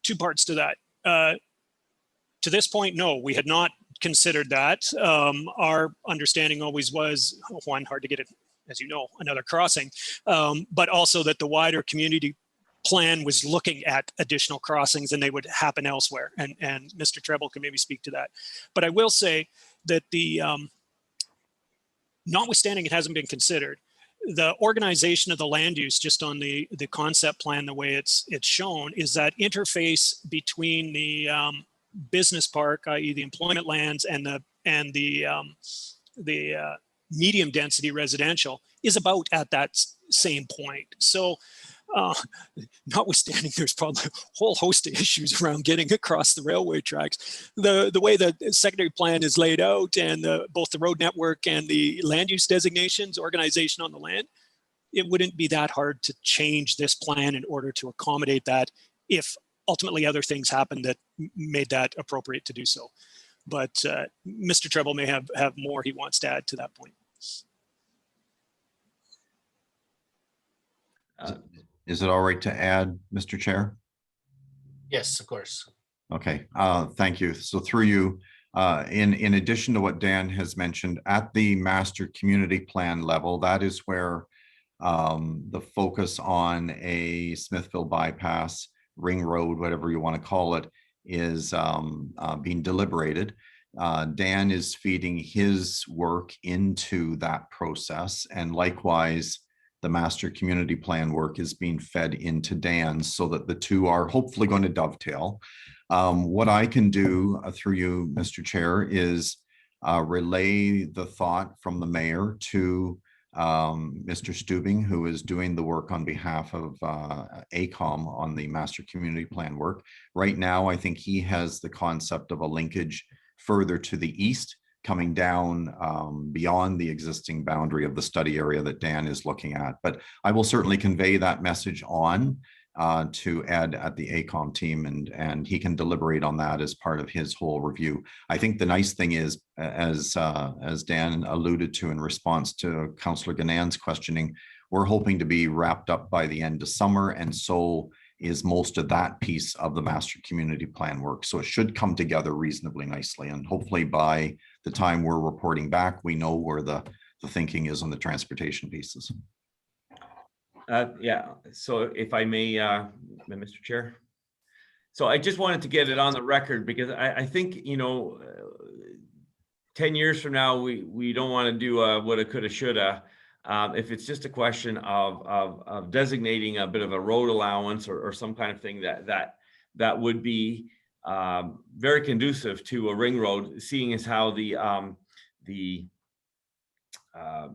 two parts to that. To this point, no, we had not considered that. Our understanding always was, one, hard to get it, as you know, another crossing, but also that the wider community plan was looking at additional crossings and they would happen elsewhere. And Mr. Treble can maybe speak to that. But I will say that the, notwithstanding it hasn't been considered, the organization of the land use just on the concept plan, the way it's shown, is that interface between the business park, i.e. the employment lands, and the medium density residential is about at that same point. So notwithstanding there's probably a whole host of issues around getting across the railway tracks, the way the secondary plan is laid out, and both the road network and the land use designations, organization on the land, it wouldn't be that hard to change this plan in order to accommodate that if ultimately other things happened that made that appropriate to do so. But Mr. Treble may have more he wants to add to that point. Is it all right to add, Mr. Chair? Yes, of course. Okay, thank you. So through you, in addition to what Dan has mentioned, at the master community plan level, that is where the focus on a Smithville bypass, ring road, whatever you want to call it, is being deliberated. Dan is feeding his work into that process, and likewise, the master community plan work is being fed into Dan's, so that the two are hopefully going to dovetail. What I can do through you, Mr. Chair, is relay the thought from the mayor to Mr. Stubing, who is doing the work on behalf of ACOM on the master community plan work. Right now, I think he has the concept of a linkage further to the east, coming down beyond the existing boundary of the study area that Dan is looking at. But I will certainly convey that message on to Ed at the ACOM team, and he can deliberate on that as part of his whole review. I think the nice thing is, as Dan alluded to in response to Councillor Ganan's questioning, we're hoping to be wrapped up by the end of summer, and so is most of that piece of the master community plan work. So it should come together reasonably nicely, and hopefully by the time we're reporting back, we know where the thinking is on the transportation pieces. Yeah, so if I may, Mr. Chair. So I just wanted to get it on the record, because I think, 10 years from now, we don't want to do woulda, coulda, shoulda. If it's just a question of designating a bit of a road allowance or some kind of thing that would be very conducive to a ring road, seeing as how the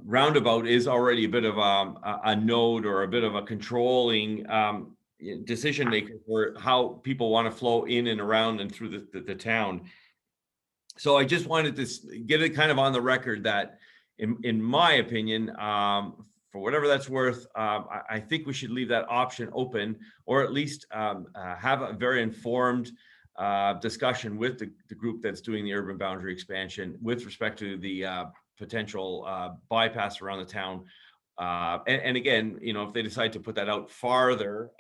roundabout is already a bit of a node or a bit of a controlling decision maker for how people want to flow in and around and through the town. So I just wanted to get it kind of on the record that in my opinion, for whatever that's worth, I think we should leave that option open, or at least have a very informed discussion with the group that's doing the urban boundary expansion with respect to the potential bypass around the town. And again, you know, if they decide to put that out farther,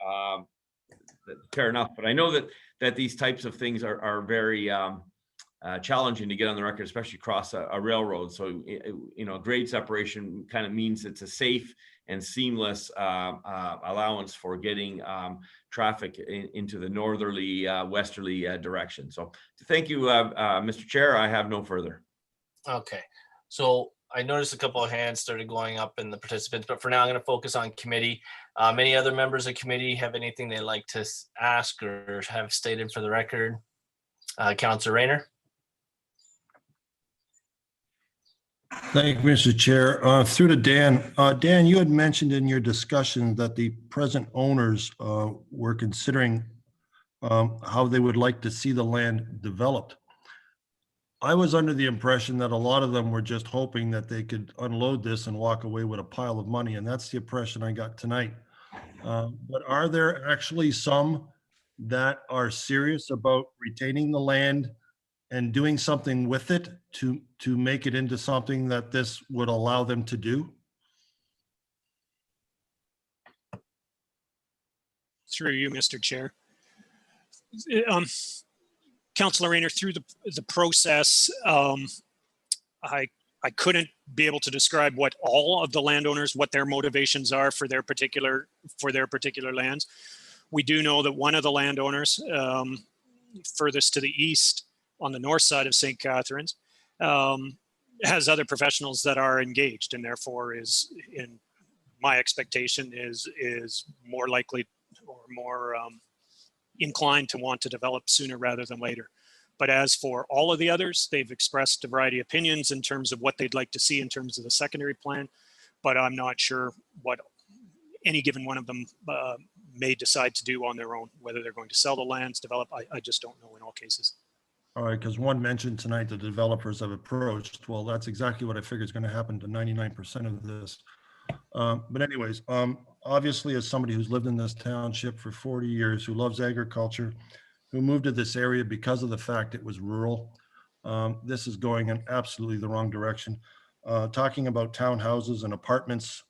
fair enough. But I know that these types of things are very challenging to get on the record, especially across a railroad. So, you know, grade separation kind of means it's a safe and seamless allowance for getting traffic into the northerly, westerly direction. So thank you, Mr. Chair. I have no further. Okay, so I noticed a couple of hands started going up in the participants, but for now I'm going to focus on committee. Many other members of committee have anything they'd like to ask or have stated for the record? Councilor Rayner. Thank you, Mr. Chair. Through to Dan. Dan, you had mentioned in your discussion that the present owners were considering how they would like to see the land developed. I was under the impression that a lot of them were just hoping that they could unload this and walk away with a pile of money, and that's the impression I got tonight. But are there actually some that are serious about retaining the land and doing something with it to make it into something that this would allow them to do? Through you, Mr. Chair. Councilor Rayner, through the process, I couldn't be able to describe what all of the landowners, what their motivations are for their particular lands. We do know that one of the landowners furthest to the east on the north side of St. Catharines has other professionals that are engaged, and therefore is, in my expectation, is more likely or more inclined to want to develop sooner rather than later. But as for all of the others, they've expressed a variety of opinions in terms of what they'd like to see in terms of the secondary plan, but I'm not sure what any given one of them may decide to do on their own, whether they're going to sell the lands, develop, I just don't know in all cases. All right, because one mentioned tonight the developers have approached. Well, that's exactly what I figured is going to happen to 99% of this. But anyways, obviously, as somebody who's lived in this township for 40 years, who loves agriculture, who moved to this area because of the fact it was rural, this is going in absolutely the wrong direction. Talking about townhouses and apartments,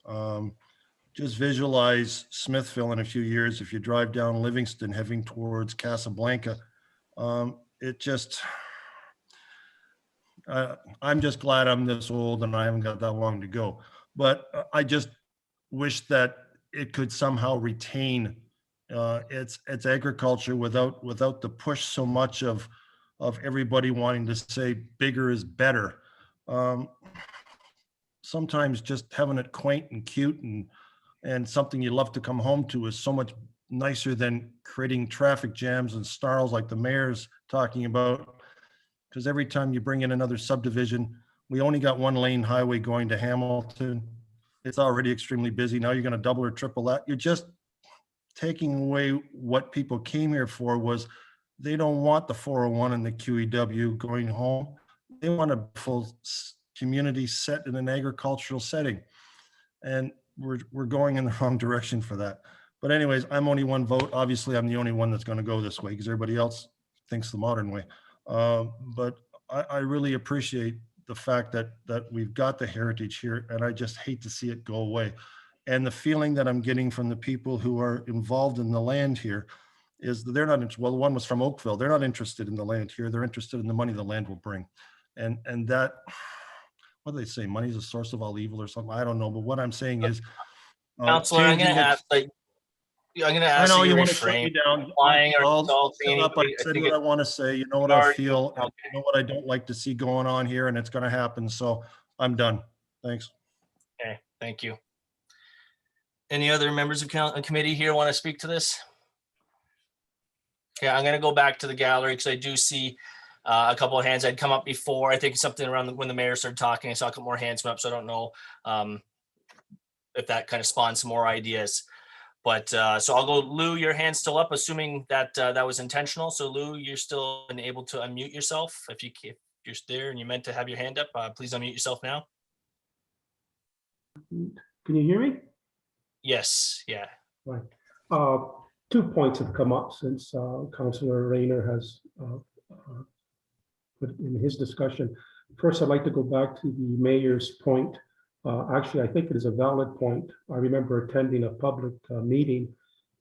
just visualize Smithville in a few years. If you drive down Livingston heading towards Casablanca, it just, I'm just glad I'm this old and I haven't got that long to go. But I just wish that it could somehow retain its agriculture without the push so much of everybody wanting to say bigger is better. Sometimes just having it quaint and cute and something you love to come home to is so much nicer than creating traffic jams and snarls like the mayor's talking about. Because every time you bring in another subdivision, we only got one lane highway going to Hamilton. It's already extremely busy. Now you're going to double or triple that. You're just taking away what people came here for. Was they don't want the 401 and the QEW going home. They want a full community set in an agricultural setting. And we're going in the wrong direction for that. But anyways, I'm only one vote. Obviously, I'm the only one that's going to go this way because everybody else thinks the modern way. But I really appreciate the fact that we've got the heritage here, and I just hate to see it go away. And the feeling that I'm getting from the people who are involved in the land here is that they're not interested. Well, one was from Oakville. They're not interested in the land here. They're interested in the money the land will bring. And that, what do they say? Money is a source of all evil or something. I don't know. But what I'm saying is, Counselor, I'm going to ask, I'm going to ask you to want to shut me refrain. down. Lying or I'll insulting shut up. I anybody. I said think what I it- want to say. You know what I feel. And you know what I don't like to see going on here, and it's going to happen. So I'm done. Thanks. Okay, thank you. Any other members of committee here want to speak to this? Okay, I'm going to go back to the gallery because I do see a couple of hands that had come up before. I think something around when the mayor started talking, I saw a couple more hands come up, so I don't know if that kind of spawned some more ideas. But so I'll go, Lou, your hand's still up, assuming that that was intentional. So Lou, you're still able to unmute yourself. If you're there and you meant to have your hand up, please unmute yourself now. Can you hear me? Yes, yeah. Right. 2 points have come up since Councillor Rayner has put in his discussion. First, I'd like to go back to the mayor's point. Actually, I think it is a valid point. I remember attending a public meeting,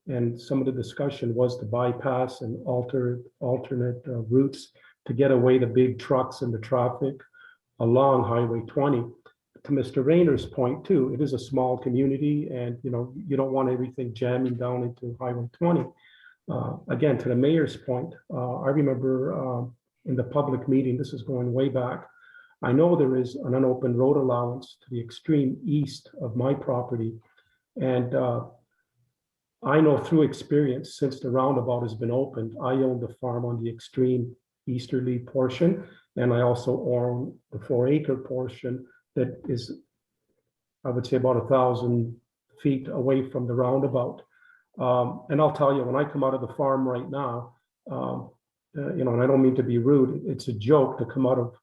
and some of the discussion was to bypass and alternate routes to get away the big trucks and the traffic along Highway 20. To Mr. Rayner's point too, it is a small community, and you don't want everything jamming down into Highway 20. Again, to the mayor's point, I remember in the public meeting, this is going way back, I know there is an unopened road allowance to the extreme east of my property. And I know through experience, since the roundabout has been opened, I own the farm on the extreme easterly portion. And I also own the 4-acre portion that is, I would say, about 1,000 feet away from the roundabout. And I'll tell you, when I come out of the farm right now, and I don't mean to be rude, it's a joke to come out of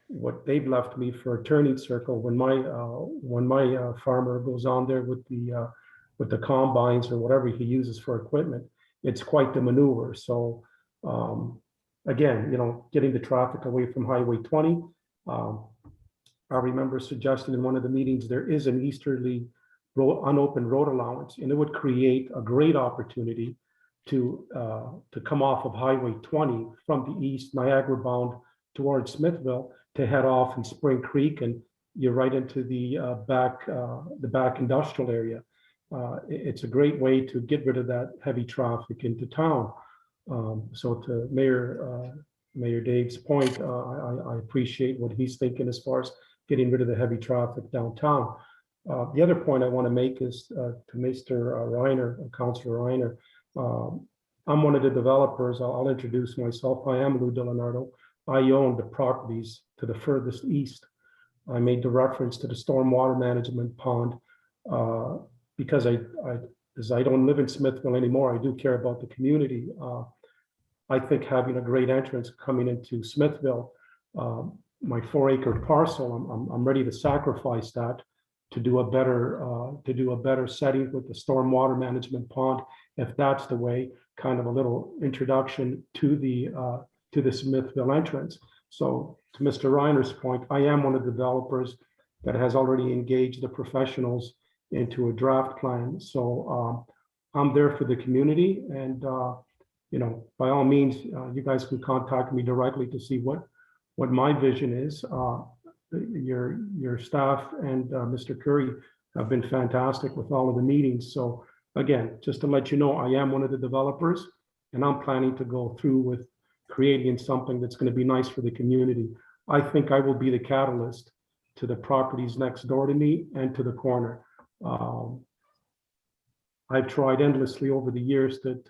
what they've left me for a turning circle when my farmer goes on there with the combines or whatever he uses for equipment. It's quite the maneuver. So again, getting the traffic away from Highway 20. I remember suggesting in one of the meetings there is an easterly unopened road allowance, and it would create a great opportunity to come off of Highway 20 from the east, Niagara bound towards Smithville, to head off in Spring Creek, and you're right into the back industrial area. It's a great way to get rid of that heavy traffic into town. So to Mayor Dave's point, I appreciate what he's thinking as far as getting rid of the heavy traffic downtown. The other point I want to make is to Mr. Reiner, Councillor Reiner. I'm one of the developers. I'll introduce myself. I am Lou DiLeonardo. I own the properties to the furthest east. I made the reference to the stormwater management pond because as I don't live in Smithville anymore, I do care about the community. I think having a great entrance coming into Smithville, my 4-acre parcel, I'm ready to sacrifice that to do a better setting with the stormwater management pond, if that's the way, kind of a little introduction to the Smithville entrance. So to Mr. Reiner's point, I am one of the developers that has already engaged the professionals into a draft plan. So I'm there for the community, and by all means, you guys can contact me directly to see what my vision is. Your staff and Mr. Curry have been fantastic with all of the meetings. So again, just to let you know, I am one of the developers, and I'm planning to go through with creating something that's going to be nice for the community. I think I will be the catalyst to the properties next door to me and to the corner. I've tried endlessly over the years to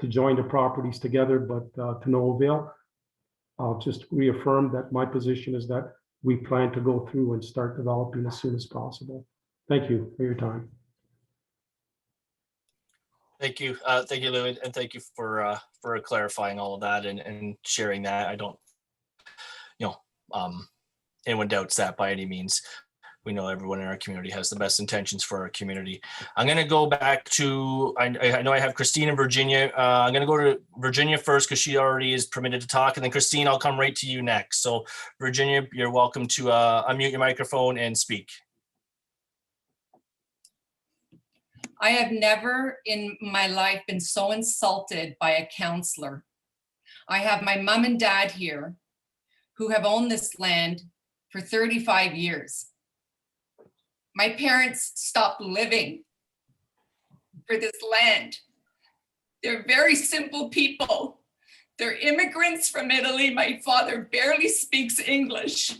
join the properties together, but to no avail. I'll just reaffirm that my position is that we plan to go through and start developing as soon as possible. Thank you for your time. Thank you, Lou, and thank you for clarifying all of that and sharing that. I don't, anyone doubts that by any means. We know everyone in our community has the best intentions for our community. I'm going to go back to, I know I have Christine and Virginia. I'm going to go to Virginia first because she already is permitted to talk. And then Christine, I'll come right to you next. So Virginia, you're welcome to unmute your microphone and speak. I have never in my life been so insulted by a counselor. I have my mom and dad here who have owned this land for 35 years. My parents stopped living for this land. They're very simple people. They're immigrants from Italy. My father barely speaks English.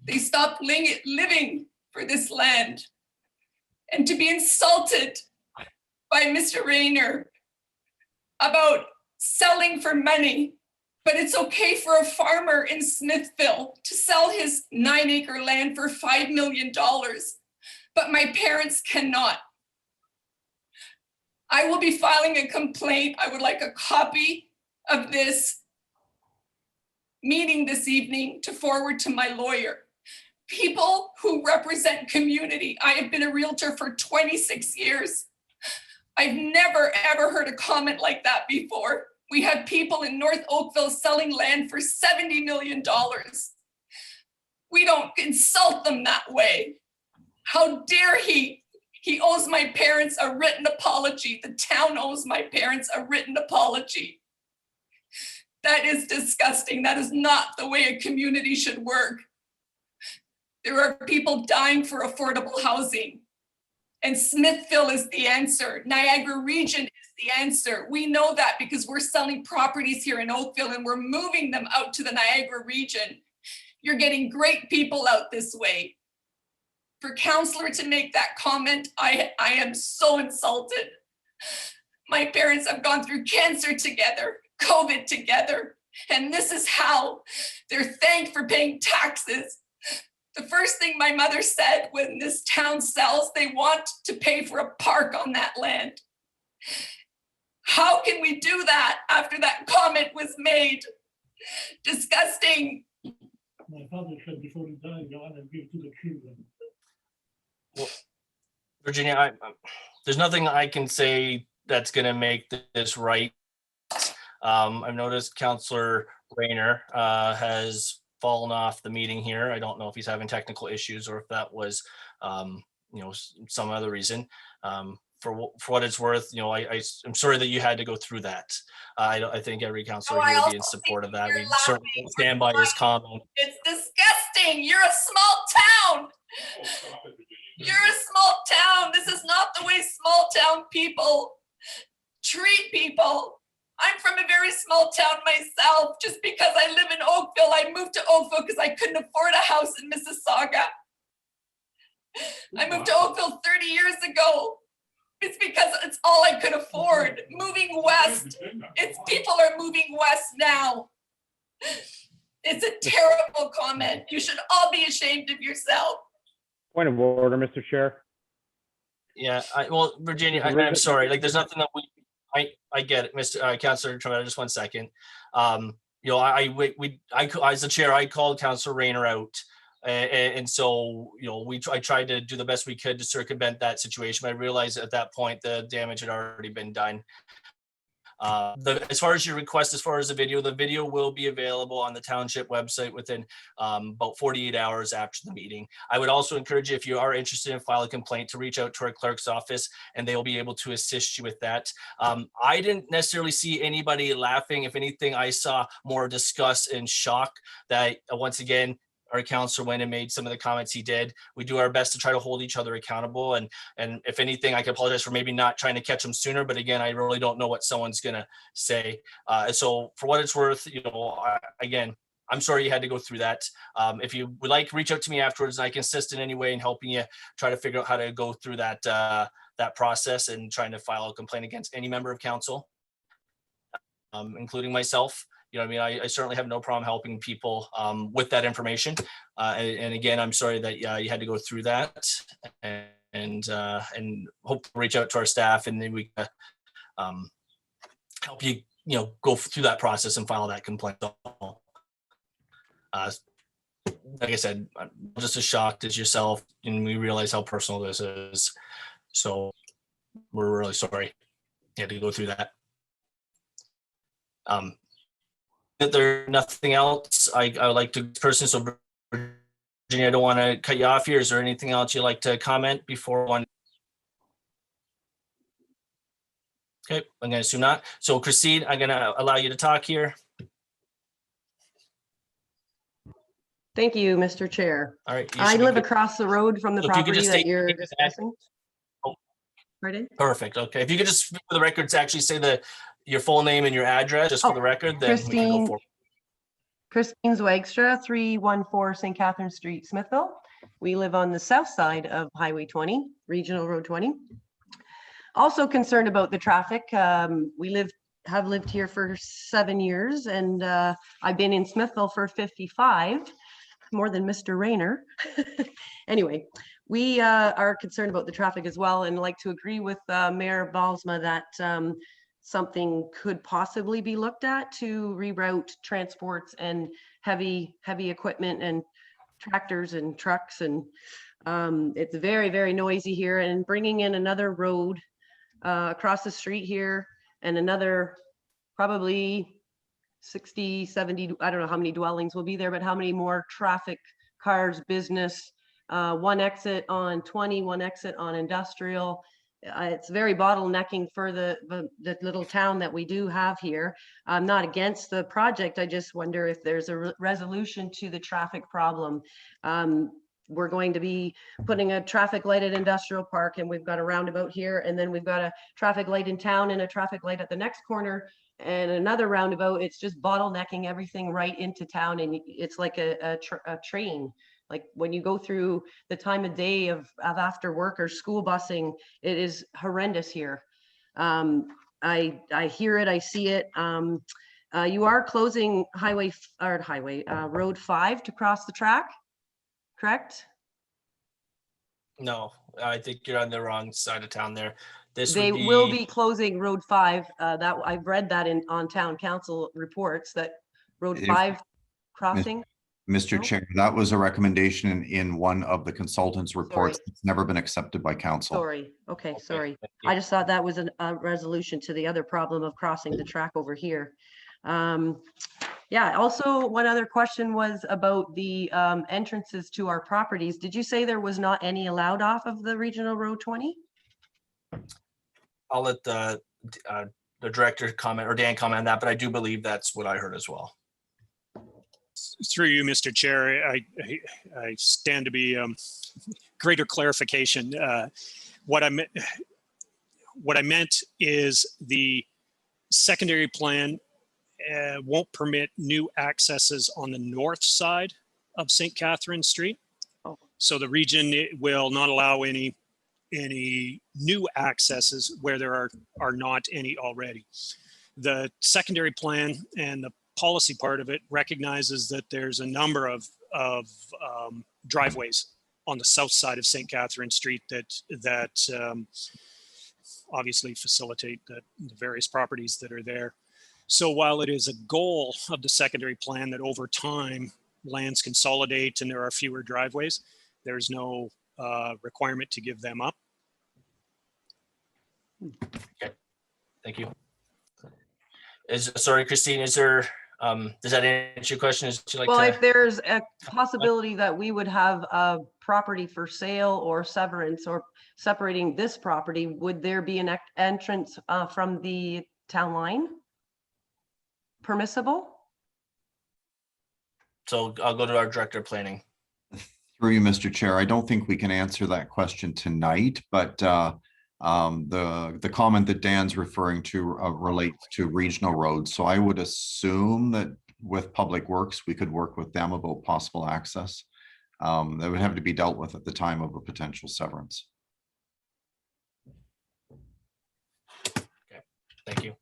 They stopped living for this land. And to be insulted by Mr. Rayner about selling for money, but it's okay for a farmer in Smithville to sell his 9-acre land for $5 million, but my parents cannot. I will be filing a complaint. I would like a copy of this meeting this evening to forward to my lawyer, people who represent community. I have been a realtor for 26 years. I've never, ever heard a comment like that before. We have people in North Oakville selling land for $70 million. We don't insult them that way. How dare he? He owes my parents a written apology. The town owes my parents a written apology. That is disgusting. That is not the way a community should work. There are people dying for affordable housing. And Smithville is the answer. Niagara region is the answer. We know that because we're selling properties here in Oakville and we're moving them out to the Niagara region. You're getting great people out this way. For Counselor to make that comment, I am so insulted. My parents have gone through cancer together, COVID together, and this is how they're thanked for paying taxes. The first thing my mother said when this town sells, they want to pay for a park on that land. How can we do that after that comment was made? Disgusting. My father said before he died, go on and give to the children. Well, Virginia, there's nothing I can say that's going to make this right. I've noticed Councillor Rayner has fallen off the meeting here. I don't know if he's having technical issues or if that was, some other reason. For what it's worth, I'm sorry that you had to go through that. I think every councillor here would be in support of that. We certainly stand by his comment. It's disgusting. You're a small town. You're a small town. This is not the way small town people treat people. I'm from a very small town myself. Just because I live in Oakville, I moved to Oakville because I couldn't afford a house in Mississauga. I moved to Oakville 30 years ago. It's because it's all I could afford. Moving west, people are moving west now. It's a terrible comment. You should all be ashamed of yourself. Point of order, Mr. Chair. Yeah, Virginia, I'm sorry. Like, there's nothing that I get it, Mr. Councillor Tremetta, just 1 second. As the chair, I called Councillor Rayner out. And so, I tried to do the best we could to circumvent that situation. But I realized at that point, the damage had already been done. As far as your request, as far as the video will be available on the township website within about 48 hours after the meeting. I would also encourage you, if you are interested in file a complaint, to reach out to our clerk's office and they will be able to assist you with that. I didn't necessarily see anybody laughing. If anything, I saw more disgust and shock that once again, our counselor went and made some of the comments he did. We do our best to try to hold each other accountable. And if anything, I can apologize for maybe not trying to catch them sooner, but again, I really don't know what someone's gonna say. So for what it's worth, again, I'm sorry you had to go through that. If you would like, reach out to me afterwards and I can assist in any way in helping you try to figure out how to go through that process and trying to file a complaint against any member of council, including myself. I certainly have no problem helping people with that information. And again, I'm sorry that you had to go through that, and hope to reach out to our staff and then we can help you, go through that process and file that complaint. Like I said, I'm just as shocked as yourself, and we realize how personal this is. So we're really sorry you had to go through that. If there's nothing else, I would like to person. So Virginia, I don't want to cut you off here. Is there anything else you'd like to comment before one? Okay, I'm going to assume not. So Christine, I'm going to allow you to talk here. Thank you, Mr. Chair. All right. I live across the road from the So if you could property just that state- you're discussing. Oh. Pardon? Perfect. Okay. If you could just, for the records, actually say your full name and your address, just for the record, then we can go forward. Christine Zwagstra, 314 St. Catherine Street, Smithville. We live on the south side of Highway 20, Regional Road 20. Also concerned about the traffic. We have lived here for 7 years, and I've been in Smithville for 55, more than Mr. Rayner. Anyway, we are concerned about the traffic as well, and like to agree with Mayor Balsma that something could possibly be looked at to reroute transports and heavy equipment and tractors and trucks, and it's very, very noisy here, and bringing in another road across the street here and another probably 60, 70, I don't know how many dwellings will be there, but how many more traffic, cars, business, one exit on 20, one exit on industrial. It's very bottlenecking for the little town that we do have here. I'm not against the project. I just wonder if there's a resolution to the traffic problem. We're going to be putting a traffic light at Industrial Park, and we've got a roundabout here, and then we've got a traffic light in town and a traffic light at the next corner and another roundabout. It's just bottlenecking everything right into town, and it's like a train. Like when you go through the time of day of after work or school busing, it is horrendous here. I hear it, I see it. You are closing Road 5 to cross the track, correct? No, I think you're on the wrong side of town there. They will be closing Road 5. That I've read that on town council reports that Road 5 crossing. Mr. No? Chair, that was a recommendation in one of the consultants' reports. Sorry. It's never been accepted by council. Sorry. Okay, sorry. thank you. I just thought that was a resolution to the other problem of crossing the track over here. Yeah, also one other question was about the entrances to our properties. Did you say there was not any allowed off of the Regional Road 20? I'll let the director comment, or Dan comment on that, but I do believe that's what I heard as well. Through you, Mr. Chair, I stand to be greater clarification. What I meant is the secondary plan won't permit new accesses on the north side of St. Catherine Street. Oh. So the region will not allow any new accesses where there are not any already. The secondary plan and the policy part of it recognizes that there's a number of driveways on the south side of St. Catherine Street that obviously facilitate the various properties that are there. So while it is a goal of the secondary plan that over time lands consolidate and there are fewer driveways, there's no requirement to give them up. Okay, thank you. Sorry, Christine, is there, does that answer your question? Well, if there's a possibility that we would have a property for sale or severance or separating this property, would there be an entrance from the town line permissible? So I'll go to our director of planning. Through you, Mr. Chair, I don't think we can answer that question tonight, but the comment that Dan's referring to relates to regional roads. So I would assume that with Public Works, we could work with them about possible access. That would have to be dealt with at the time of a potential severance. Okay, thank you.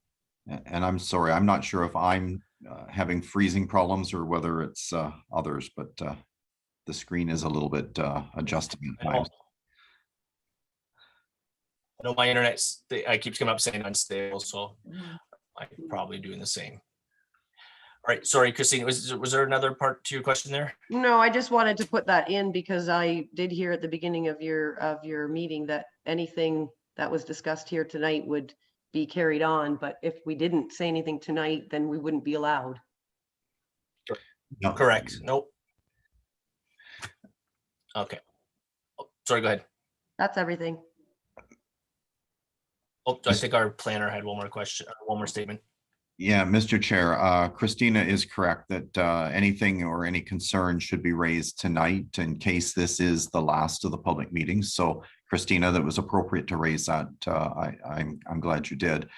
And I'm sorry, I'm not sure if I'm having freezing problems or whether it's others, but the screen is a little bit adjusting at times. I know my internet keeps coming up saying unstable, so I'm probably doing the same. All right, sorry, Christine, was there another part to your question there? No, I just wanted to put that in because I did hear at the beginning of your meeting that anything that was discussed here tonight would be carried on, but if we didn't say anything tonight, then we wouldn't be allowed. No. Correct, nope. Okay, oh, sorry, go ahead. That's everything. Oh, I think our planner had one more question, one more statement. Yeah, Mr. Chair, Christina is correct that anything or any concern should be raised tonight in case this is the last of the public meetings. So Christina, that was appropriate to raise that. I'm glad you did.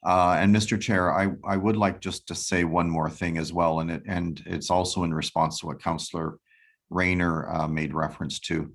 And Mr. Chair, I would like just to say one more thing as well, and it's also in response to what Councillor Rayner made reference to.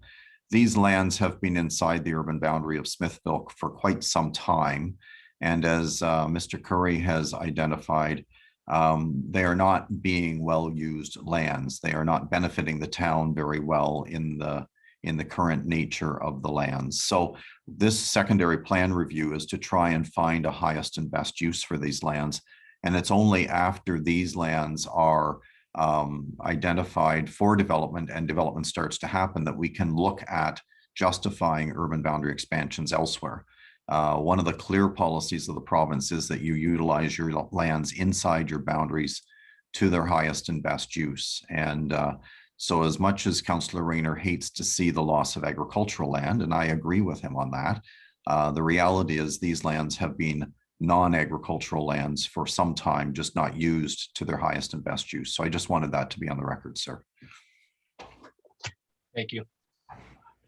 These lands have been inside the urban boundary of Smithville for quite some time. And as Mr. Curry has identified, they are not being well-used lands. They are not benefiting the town very well in the current nature of the lands. So this secondary plan review is to try and find a highest and best use for these lands. And it's only after these lands are identified for development and development starts to happen, that we can look at justifying urban boundary expansions elsewhere. One of the clear policies of the province is that you utilize your lands inside your boundaries to their highest and best use. And so as much as Councillor Rayner hates to see the loss of agricultural land, and I agree with him on that, the reality is these lands have been non-agricultural lands for some time, just not used to their highest and best use. So I just wanted that to be on the record, sir. Thank you.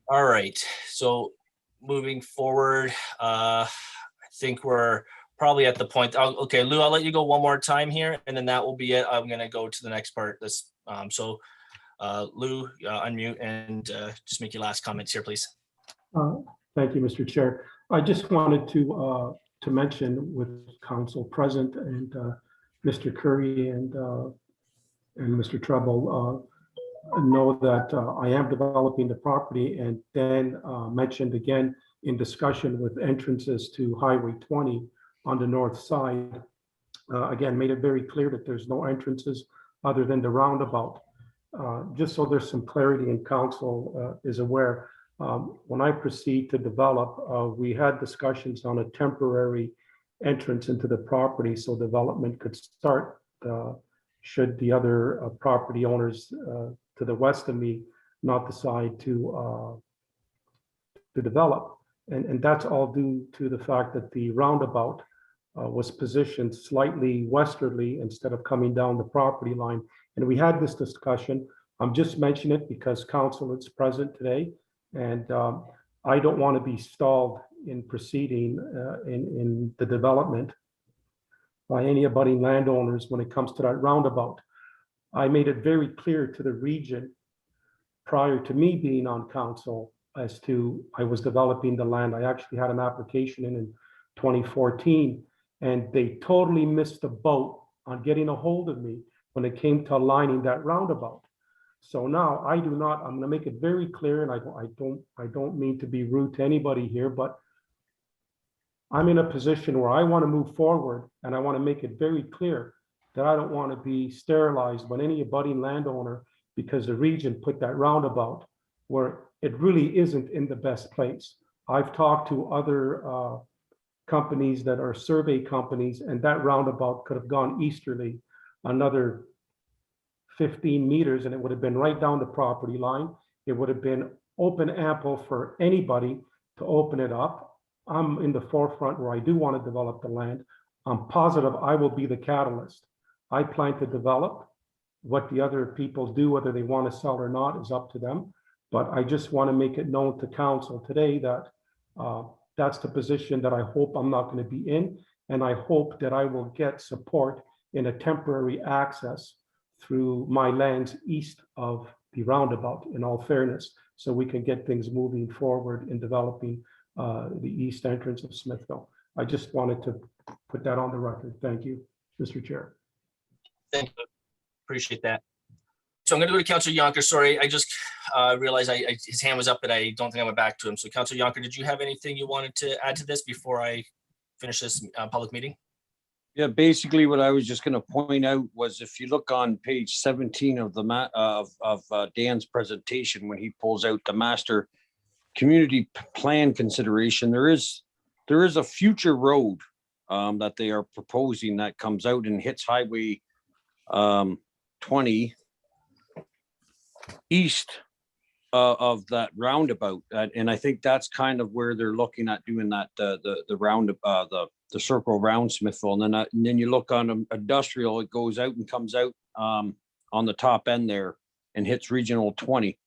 All right, so moving forward, I think we're probably at the point. Okay, Lou, I'll let you go one more time here, and then that will be it. I'm gonna go to the next part. This, Lou, unmute and just make your last comments here, please. Thank you, Mr. Chair. I just wanted to mention with council present and Mr. Curry and Mr. Treble, know that I am developing the property, and then mentioned again in discussion with entrances to Highway 20 on the north side. Again, made it very clear that there's no entrances other than the roundabout. Just so there's some clarity and council is aware, when I proceed to develop, we had discussions on a temporary entrance into the property so development could start should the other property owners to the west of me not decide to develop. And that's all due to the fact that the roundabout was positioned slightly westerly instead of coming down the property line. And we had this discussion. I'm just mentioning it because council is present today, and I don't want to be stalled in proceeding in the development by any abutting landowners when it comes to that roundabout. I made it very clear to the region prior to me being on council as to I was developing the land. I actually had an application in 2014, and they totally missed the boat on getting a hold of me when it came to aligning that roundabout. So now I do not, I'm gonna make it very clear, and I don't mean to be rude to anybody here, but I'm in a position where I wanna move forward, and I wanna make it very clear that I don't wanna be sterilized by any abutting landowner because the region put that roundabout where it really isn't in the best place. I've talked to other companies that are survey companies, and that roundabout could have gone easterly another 15 meters, and it would have been right down the property line. It would have been open ample for anybody to open it up. I'm in the forefront where I do want to develop the land. I'm positive I will be the catalyst. I plan to develop. What the other people do, whether they want to sell or not, is up to them. But I just want to make it known to council today that that's the position that I hope I'm not going to be in. And I hope that I will get support in a temporary access through my lands east of the roundabout, in all fairness, so we can get things moving forward in developing the east entrance of Smithville. I just wanted to put that on the record. Thank you, Mr. Chair. Thank you. Appreciate that. So I'm going to go to Councillor Yonker. Sorry, I just realized his hand was up, but I don't think I went back to him. So Councillor Yonker, did you have anything you wanted to add to this before I finish this public meeting? Yeah, basically what I was just going to point out was if you look on page 17 of the Dan's presentation, when he pulls out the master community plan consideration, there is a future road that they are proposing that comes out and hits Highway 20 east of that roundabout, and I think that's kind of where they're looking at doing that the circle around Smithville, and then you look on industrial, it goes out and comes out on the top end there and hits Regional 20,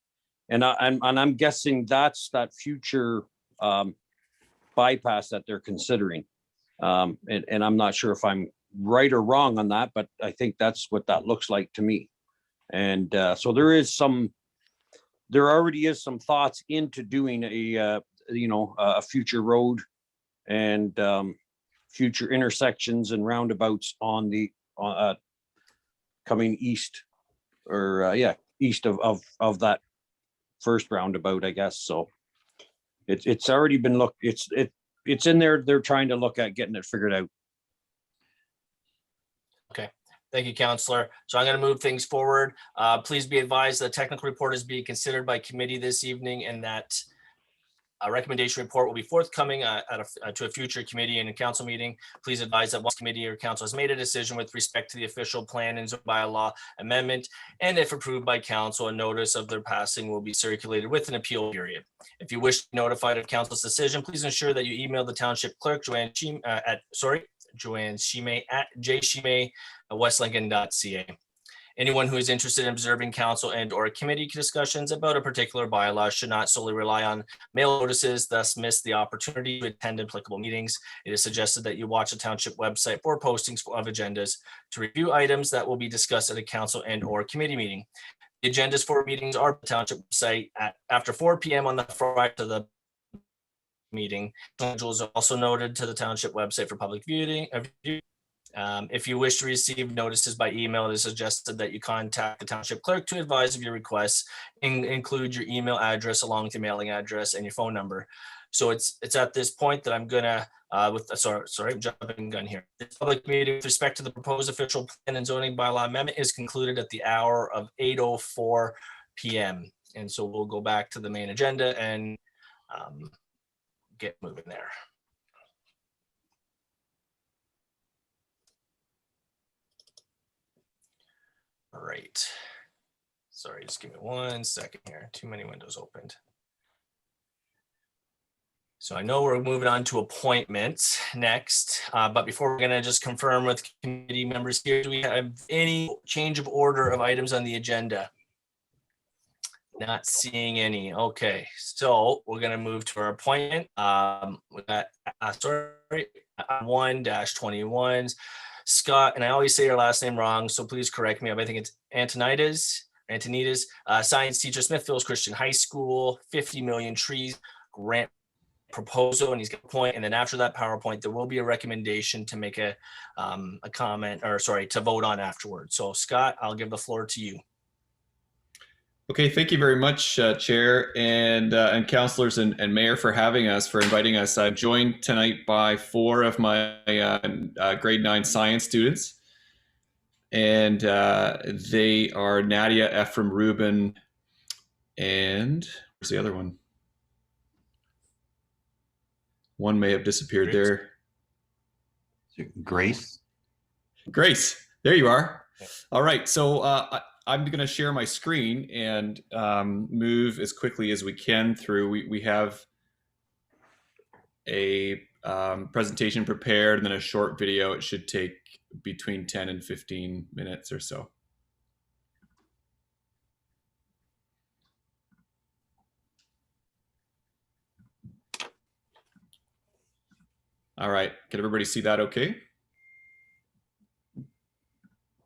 and I'm guessing that's that future bypass that they're considering, and I'm not sure if I'm right or wrong on that, but I think that's what that looks like to me. And so there already is some thoughts into doing a future road and future intersections and roundabouts on the coming east, or east of that first roundabout, I guess. So it's already been looked. It's in there. They're trying to look at getting it figured out. Okay, Thank you, Counselor. So I'm going to move things forward. Please be advised the technical report is being considered by committee this evening, and that a recommendation report will be forthcoming to a future committee and a council meeting. Please advise that once committee or council has made a decision with respect to the official plan and zone bylaw amendment, and if approved by council, a notice of their passing will be circulated with an appeal period. If you wish to be notified of council's decision, please ensure that you email the township clerk, Joanne Shime at westlincoln.ca. Anyone who is interested in observing council and or committee discussions about a particular bylaw should not solely rely on mail notices, thus miss the opportunity to attend applicable meetings. It is suggested that you watch the township website for postings of agendas to review items that will be discussed at a council and or committee meeting. The agendas for meetings are on the township website after 4 p.m. on the Friday to the meeting. Schedules are also noted to the township website for public viewing. If you wish to receive notices by email, it is suggested that you contact the township clerk to advise of your requests and include your email address along with your mailing address and your phone number. So it's at this point that I'm gonna I'm jumping gun here. This public meeting with respect to the proposed official plan and zoning bylaw amendment is concluded at the hour of 8:04 p.m. And so we'll go back to the main agenda and get moving there. All right. Sorry, just give me 1 second here. Too many windows opened. So I know we're moving on to appointments next, but before we're gonna just confirm with committee members here, do we have any change of order of items on the agenda? Not seeing any. Okay, so we're gonna move to our appointment. With that, 1-21s. Scott, and I always say your last name wrong, so please correct me. I think it's Antonides, science teacher, Smithville's Christian High School, 50 million trees grant proposal, and he's got a point. And then after that PowerPoint, there will be a recommendation to make a comment, or sorry, to vote on afterwards. So Scott, I'll give the floor to you. Okay, thank you very much, Chair and councillors and Mayor for having us, for inviting us. I'm joined tonight by 4 of my grade 9 science students, and they are Nadia, Ephraim, Ruben, and where's the other one? One may have disappeared there. Grace. Grace, there you are. All right, so I'm going to share my screen and move as quickly as we can through. We have a presentation prepared and then a short video. It should take between 10 and 15 minutes or so. All right, can everybody see that okay?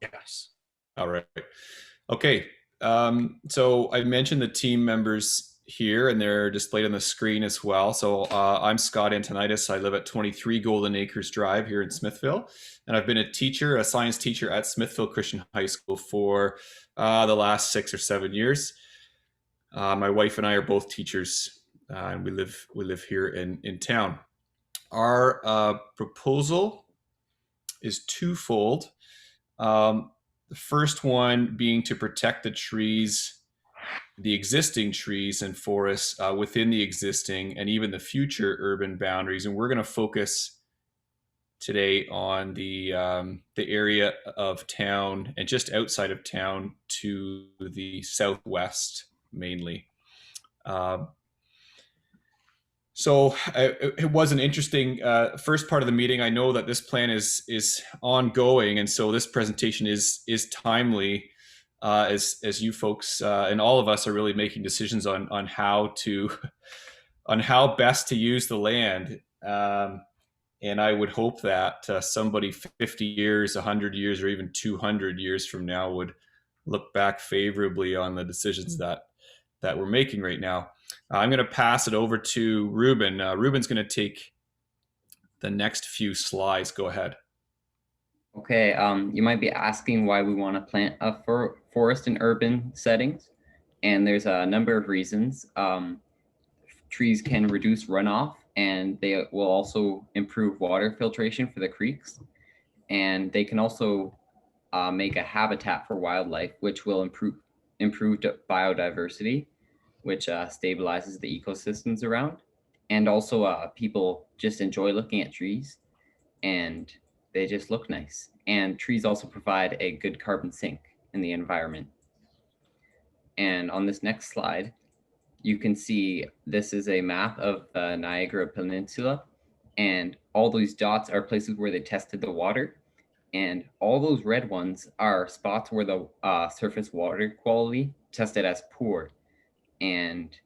Yes. All right. Okay, so I mentioned the team members here, and they're displayed on the screen as well. So I'm Scott Antonides. I live at 23 Golden Acres Drive here in Smithville, and I've been a science teacher at Smithville Christian High School for the last 6 or 7 years. My wife and I are both teachers, and we live here in town. Our proposal is twofold. The first one being to protect the trees, the existing trees and forests within the existing and even the future urban boundaries. And we're going to focus today on the area of town and just outside of town to the southwest mainly. So it was an interesting first part of the meeting. I know that this plan is ongoing, and so this presentation is timely as you folks and all of us are really making decisions on how best to use the land. And I would hope that somebody 50 years, 100 years, or even 200 years from now would look back favorably on the decisions that we're making right now. I'm going to pass it over to Ruben. Ruben's going to take the next few slides. Go ahead. Okay, you might be asking why we want to plant a forest in urban settings, and there's a number of reasons. Trees can reduce runoff, and they will also improve water filtration for the creeks, and they can also make a habitat for wildlife, which will improve biodiversity, which stabilizes the ecosystems around. And also people just enjoy looking at trees and they just look nice. And trees also provide a good carbon sink in the environment. And on this next slide, you can see this is a map of the Niagara Peninsula, and all these dots are places where they tested the water. And all those red ones are spots where the surface water quality tested as poor. And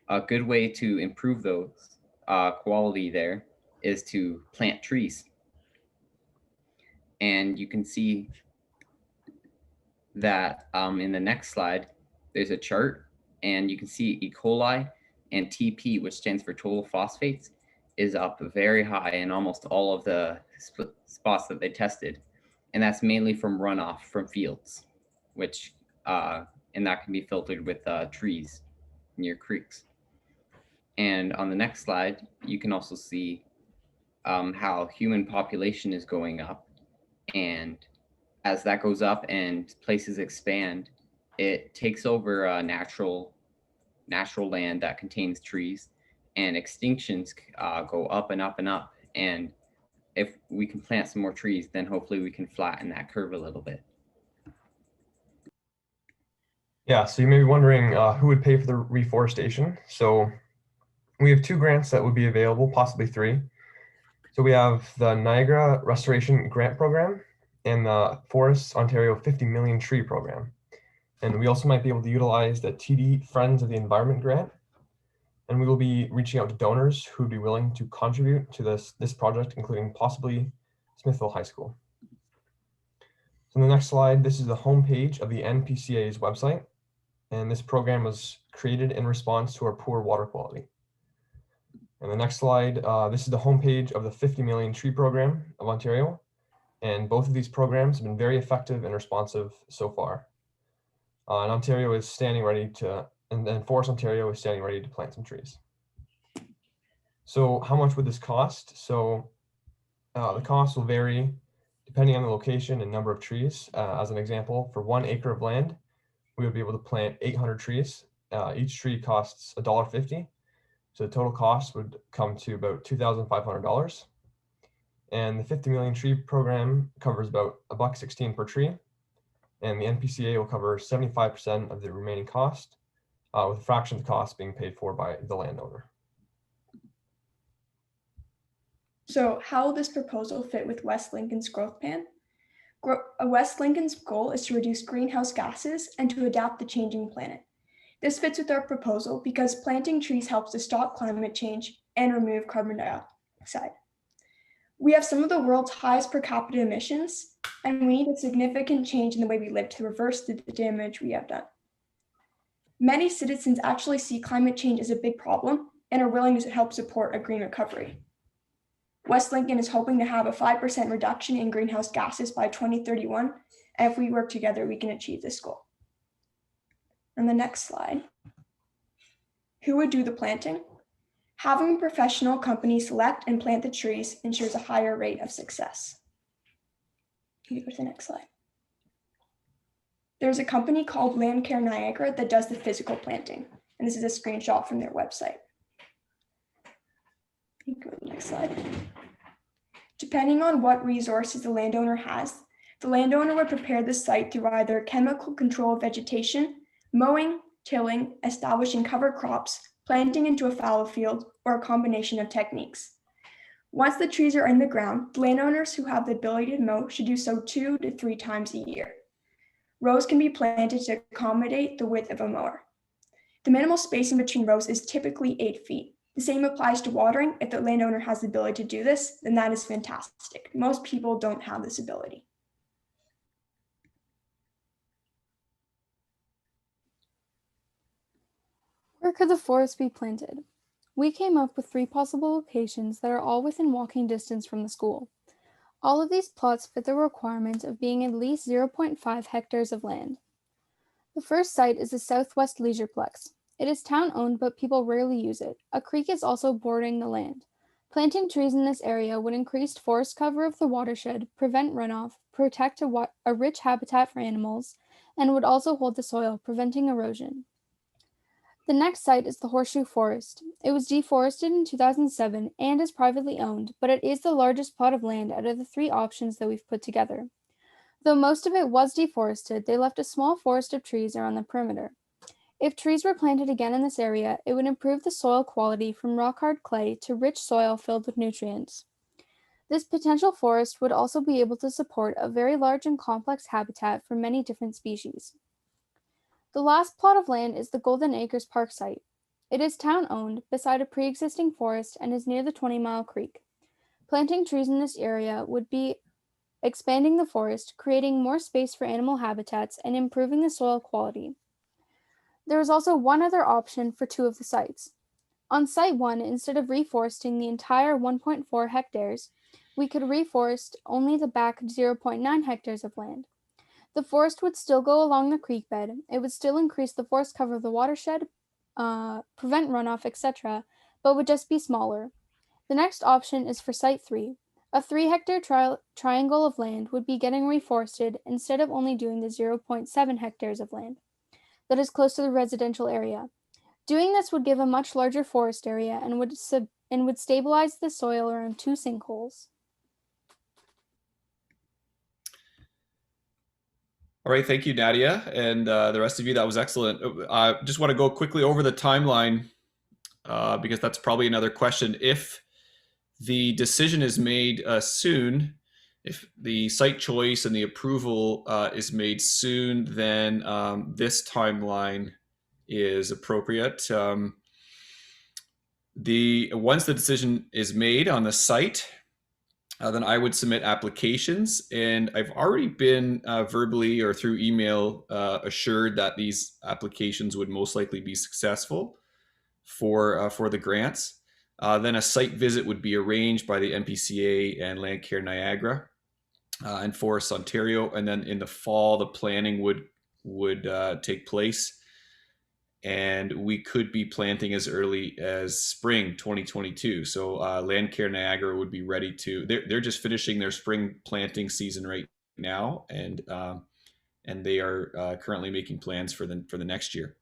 a good way to improve those quality there is to plant trees. And you can see that in the next slide, there's a chart, and you can see E. coli and TP, which stands for total phosphates, is up very high in almost all of the spots that they tested. And that's mainly from runoff from fields, which, and that can be filtered with trees near creeks. And on the next slide, you can also see how human population is going up. And as that goes up and places expand, it takes over natural land that contains trees, and extinctions go up and up and up. And if we can plant some more trees, then hopefully we can flatten that curve a little bit. Yeah, so you may be wondering who would pay for the reforestation. So we have 2 grants that would be available, possibly 3. So we have the Niagara Restoration Grant Program and the Forests Ontario 50 Million Tree Program. And we also might be able to utilize the TD Friends of the Environment Grant. And we will be reaching out to donors who would be willing to contribute to this project, including possibly Smithville High School. So on the next slide, this is the homepage of the NPCA's website. And this program was created in response to our poor water quality. And the next slide, this is the homepage of the 50 Million Tree Program of Ontario. And both of these programs have been very effective and responsive so far. And Ontario is standing ready to, and Forest Ontario is standing ready to plant some trees. So how much would this cost? So the cost will vary depending on the location and number of trees. As an example, for 1 acre of land, we would be able to plant 800 trees. Each tree costs $1.50. So the total cost would come to about $2,500. And the 50 Million Tree Program covers about $1.16 per tree. And the NPCA will cover 75% of the remaining cost, with a fraction of the cost being paid for by the landowner. So how will this proposal fit with West Lincoln's growth plan? West Lincoln's goal is to reduce greenhouse gases and to adapt the changing planet. This fits with our proposal because planting trees helps to stop climate change and remove carbon dioxide. We have some of the world's highest per capita emissions, and we need a significant change in the way we live to reverse the damage we have done. Many citizens actually see climate change as a big problem and are willing to help support a green recovery. West Lincoln is hoping to have a 5% reduction in greenhouse gases by 2031, and if we work together, we can achieve this goal. On the next slide, who would do the planting? Having a professional company select and plant the trees ensures a higher rate of success. Can you go to the next slide? There's a company called Landcare Niagara that does the physical planting, and this is a screenshot from their website. You can go to the next slide. Depending on what resources the landowner has, the landowner would prepare the site through either chemical control of vegetation, mowing, tilling, establishing cover crops, planting into a fallow field, or a combination of techniques. Once the trees are in the ground, the landowners who have the ability to mow should do so 2 to 3 times a year. Rows can be planted to accommodate the width of a mower. The minimal spacing between rows is typically 8 feet. The same applies to watering. If the landowner has the ability to do this, then that is fantastic. Most people don't have this ability. Where could the forest be planted? We came up with 3 possible locations that are all within walking distance from the school. All of these plots fit the requirement of being at least 0.5 hectares of land. The first site is the Southwest Leisure Plex. It is town-owned, but people rarely use it. A creek is also bordering the land. Planting trees in this area would increase forest cover of the watershed, prevent runoff, protect a rich habitat for animals, and would also hold the soil, preventing erosion. The next site is the Horseshoe Forest. It was deforested in 2007 and is privately owned, but it is the largest plot of land out of the 3 options that we've put together. Though most of it was deforested, they left a small forest of trees around the perimeter. If trees were planted again in this area, it would improve the soil quality from rock-hard clay to rich soil filled with nutrients. This potential forest would also be able to support a very large and complex habitat for many different species. The last plot of land is the Golden Acres Park site. It is town-owned, beside a pre-existing forest, and is near the 20-Mile Creek. Planting trees in this area would be expanding the forest, creating more space for animal habitats, and improving the soil quality. There is also one other option for 2 of the sites. On Site 1, instead of reforesting the entire 1.4 hectares, we could reforest only the back 0.9 hectares of land. The forest would still go along the creek bed, it would still increase the forest cover of the watershed, prevent runoff, etc., but would just be smaller. The next option is for Site 3. A 3-hectare triangle of land would be getting reforested instead of only doing the 0.7 hectares of land that is close to the residential area. Doing this would give a much larger forest area and would stabilize the soil around 2 sinkholes. All right, thank you, Nadia, and the rest of you. That was excellent. I just want to go quickly over the timeline because that's probably another question. If the decision is made soon, if the site choice and the approval is made soon, then this timeline is appropriate. Once the decision is made on the site, then I would submit applications, and I've already been verbally or through email assured that these applications would most likely be successful for the grants. Then a site visit would be arranged by the MPCA and Landcare Niagara and Forests Ontario, and then in the fall the planning would take place. And we could be planting as early as spring 2022. So Landcare Niagara would be ready to. They're just finishing their spring planting season right now, and they are currently making plans for the next year.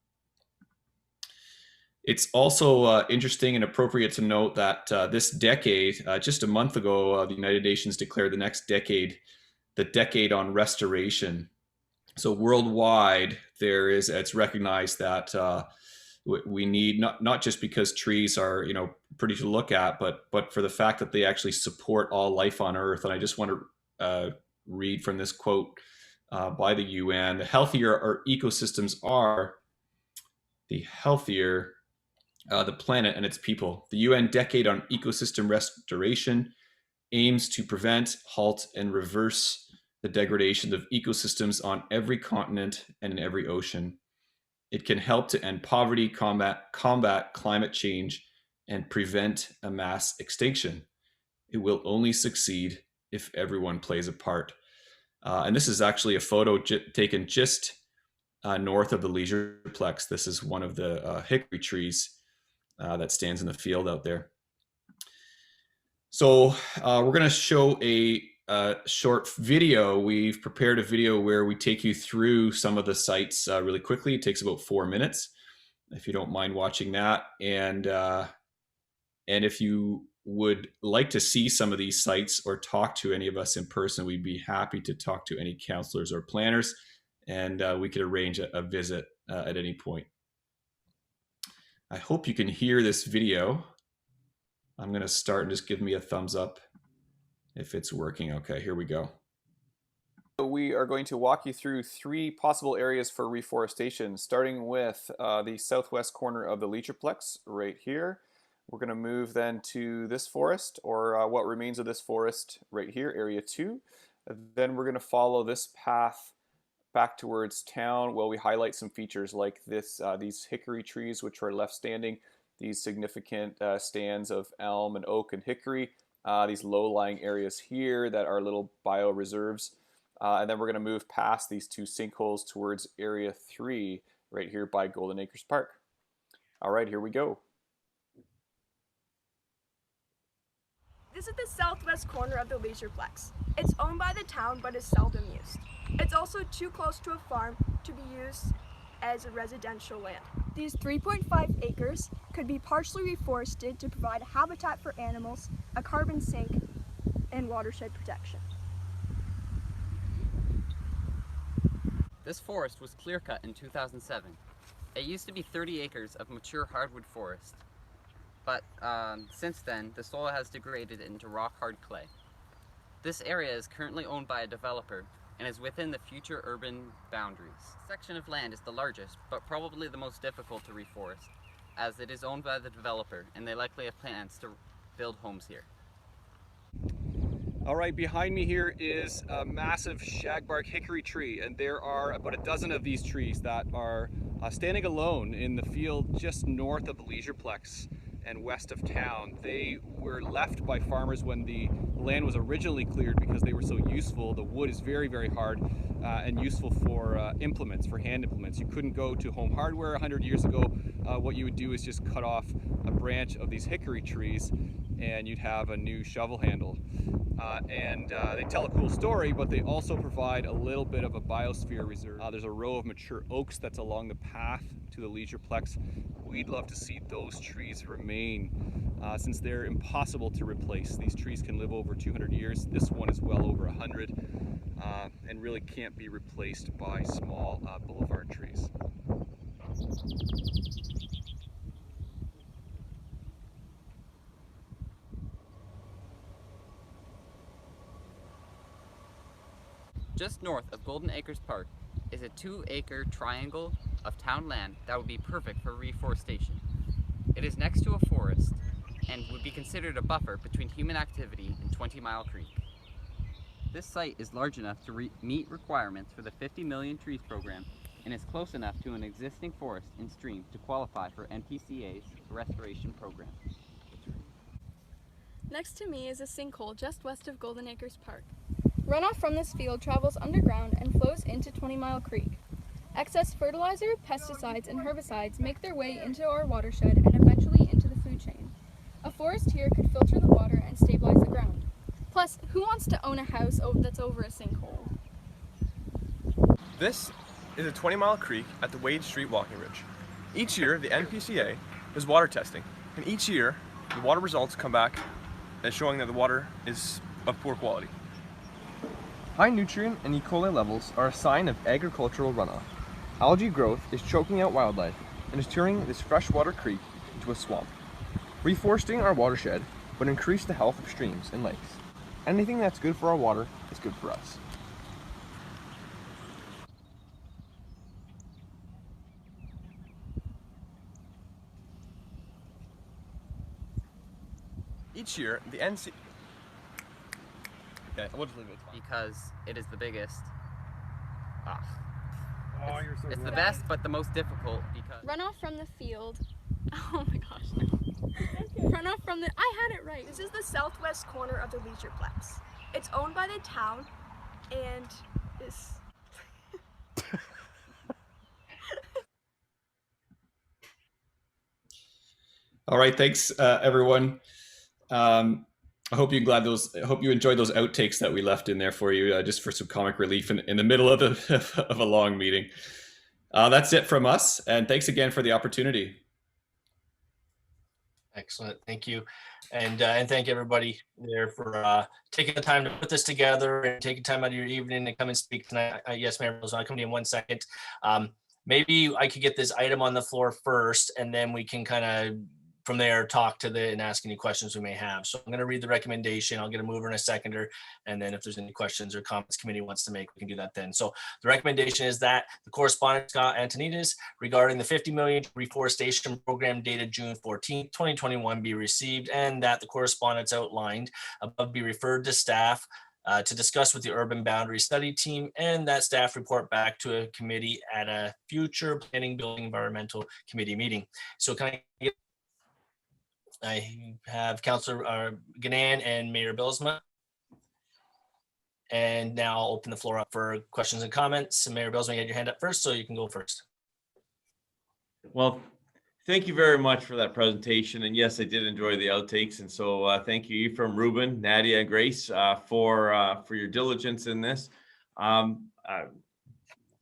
It's also interesting and appropriate to note that this decade, just a month ago, the United Nations declared the next decade the decade on restoration. So worldwide, it's recognized that we need not just because trees are pretty to look at, but for the fact that they actually support all life on Earth. And I just want to read from this quote by the UN: "The healthier our ecosystems are, the healthier the planet and its people. The UN Decade on Ecosystem Restoration aims to prevent, halt, and reverse the degradation of ecosystems on every continent and in every ocean. It can help to end poverty, combat climate change, and prevent a mass extinction. It will only succeed if everyone plays a part." And this is actually a photo taken just north of the Leisure Plex. This is one of the hickory trees that stands in the field out there. So we're going to show a short video. We've prepared a video where we take you through some of the sites really quickly. It takes about 4 minutes, if you don't mind watching that. And if you would like to see some of these sites or talk to any of us in person, we'd be happy to talk to any counselors or planners, and we could arrange a visit at any point. I hope you can hear this video. I'm going to start and just give me a thumbs up if it's working. Okay, here we go. We are going to walk you through 3 possible areas for reforestation, starting with the southwest corner of the Leisure-plex right here. We're going to move then to this forest, or what remains of this forest right here, area 2. Then we're going to follow this path back towards town, where we highlight some features like these hickory trees, which are left standing, these significant stands of elm and oak and hickory, these low-lying areas here that are little bioreserves. And then we're going to move past these 2 sinkholes towards area 3 right here by Golden Acres Park. All right, here we go. This is the southwest corner of the Leisureplex. It's owned by the town but is seldom used. It's also too close to a farm to be used as a residential land. These 3.5 acres could be partially reforested to provide habitat for animals, a carbon sink, and watershed protection. This forest was clear-cut in 2007. It used to be 30 acres of mature hardwood forest, but since then the soil has degraded into rock-hard clay. This area is currently owned by a developer and is within the future urban boundaries. This section of land is the largest, but probably the most difficult to reforest, as it is owned by the developer and they likely have plans to build homes here. All right, behind me here is a massive shagbark hickory tree, and there are about a dozen of these trees that are standing alone in the field just north of the Leisureplex and west of town. They were left by farmers when the land was originally cleared because they were so useful. The wood is very, very hard and useful for implements, for hand implements. You couldn't go to Home Hardware 100 years ago. What you would do is just cut off a branch of these hickory trees and you'd have a new shovel handle. They tell a cool story, but they also provide a little bit of a biosphere reserve. There's a row of mature oaks that's along the path to the Leisureplex. We'd love to see those trees remain since they're impossible to replace. These trees can live over 200 years. This one is well over 100 and really can't be replaced by small boulevard trees. Just north of Golden Acres Park is a 2-acre triangle of town land that would be perfect for reforestation. It is next to a forest and would be considered a buffer between human activity and 20 Mile Creek. This site is large enough to meet requirements for the 50 Million Trees program and is close enough to an existing forest and stream to qualify for NPCA's restoration program. Next to me is a sinkhole just west of Golden Acres Park. Runoff from this field travels underground and flows into 20 Mile Creek. Excess fertilizer, pesticides, and herbicides make their way into our watershed and eventually into the food chain. A forest here could filter the water and stabilize the ground. Plus, who wants to own a house that's over a sinkhole? This is a 20 Mile Creek at the Wade Street Walking Ridge. Each year, the NPCA does water testing, and each year, the water results come back as showing that the water is of poor quality. High nutrient and E. coli levels are a sign of agricultural runoff. Algae growth is choking out wildlife and is turning this freshwater creek into a swamp. Reforesting our watershed would increase the health of streams and lakes. Anything that's good for our water is good for us. Each year, the NC... Okay, we'll just leave it. Because it is the biggest. Oh, you're so It's the good. best, but the most difficult because... Runoff from the field. Oh my gosh, no. Runoff from the, I had it right. This is the southwest corner of the Leisureplex. It's owned by the town and is... All right, thanks everyone. I hope you enjoyed those outtakes that we left in there for you, just for some comic relief in the middle of a long meeting. That's it from us, and thanks again for the opportunity. Excellent, thank you, and thank everybody there for taking the time to put this together and taking time out of your evening to come and speak tonight. Yes, Mayor Mills, I'll come to you in 1 second. Maybe I could get this item on the floor first, and then we can kind of from there talk and ask any questions we may have. So I'm going to read the recommendation. I'll get a mover and a seconder, and then if there's any questions or comments committee wants to make, we can do that then. So the recommendation is that the correspondent Scott Antonides regarding the 50 million reforestation program dated June 14, 2021 be received, and that the correspondence outlined above be referred to staff to discuss with the urban boundary study team, and that staff report back to a committee at a future planning, building, environmental committee meeting. So can I have Councillor Ganan and Mayor Billsma. And now I'll open the floor up for questions and comments. And Mayor Billsma, you had your hand up first, so you can go first. Well, Thank you very much for that presentation. And yes, I did enjoy the outtakes. And so thank you, Ephraim, Ruben, Nadia, and Grace for your diligence in this.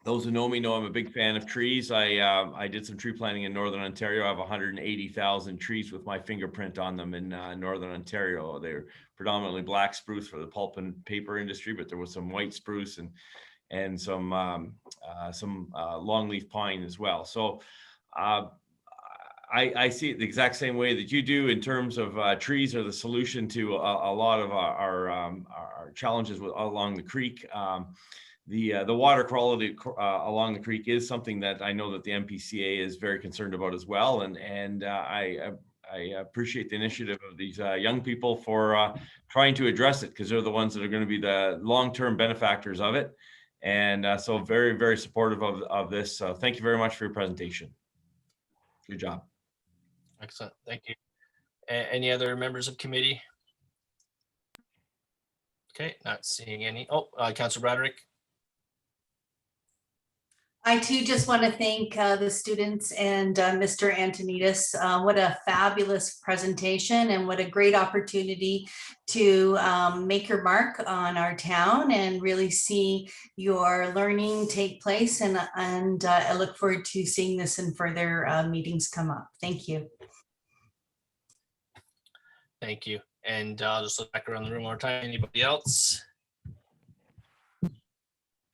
Those who know me know I'm a big fan of trees. I did some tree planting in Northern Ontario. I have 180,000 trees with my fingerprint on them in Northern Ontario. They're predominantly black spruce for the pulp and paper industry, but there was some white spruce and some longleaf pine as well. So I see it the exact same way that you do in terms of trees are the solution to a lot of our challenges along the creek. The water quality along the creek is something that I know that the MPCA is very concerned about as well, and I appreciate the initiative of these young people for trying to address it, because they're the ones that are going to be the long-term benefactors of it, and so very, very supportive of this. So thank you very much for your presentation. Good job. Excellent, thank you. Any other members of committee? Okay, not seeing any. Oh, Councillor Broderick. I too just want to thank the students and Mr. Antonides. What a fabulous presentation and what a great opportunity to make your mark on our town and really see your learning take place. And I look forward to seeing this in further meetings come up. Thank you. Thank you. And I'll just look back around the room one more time. Anybody else?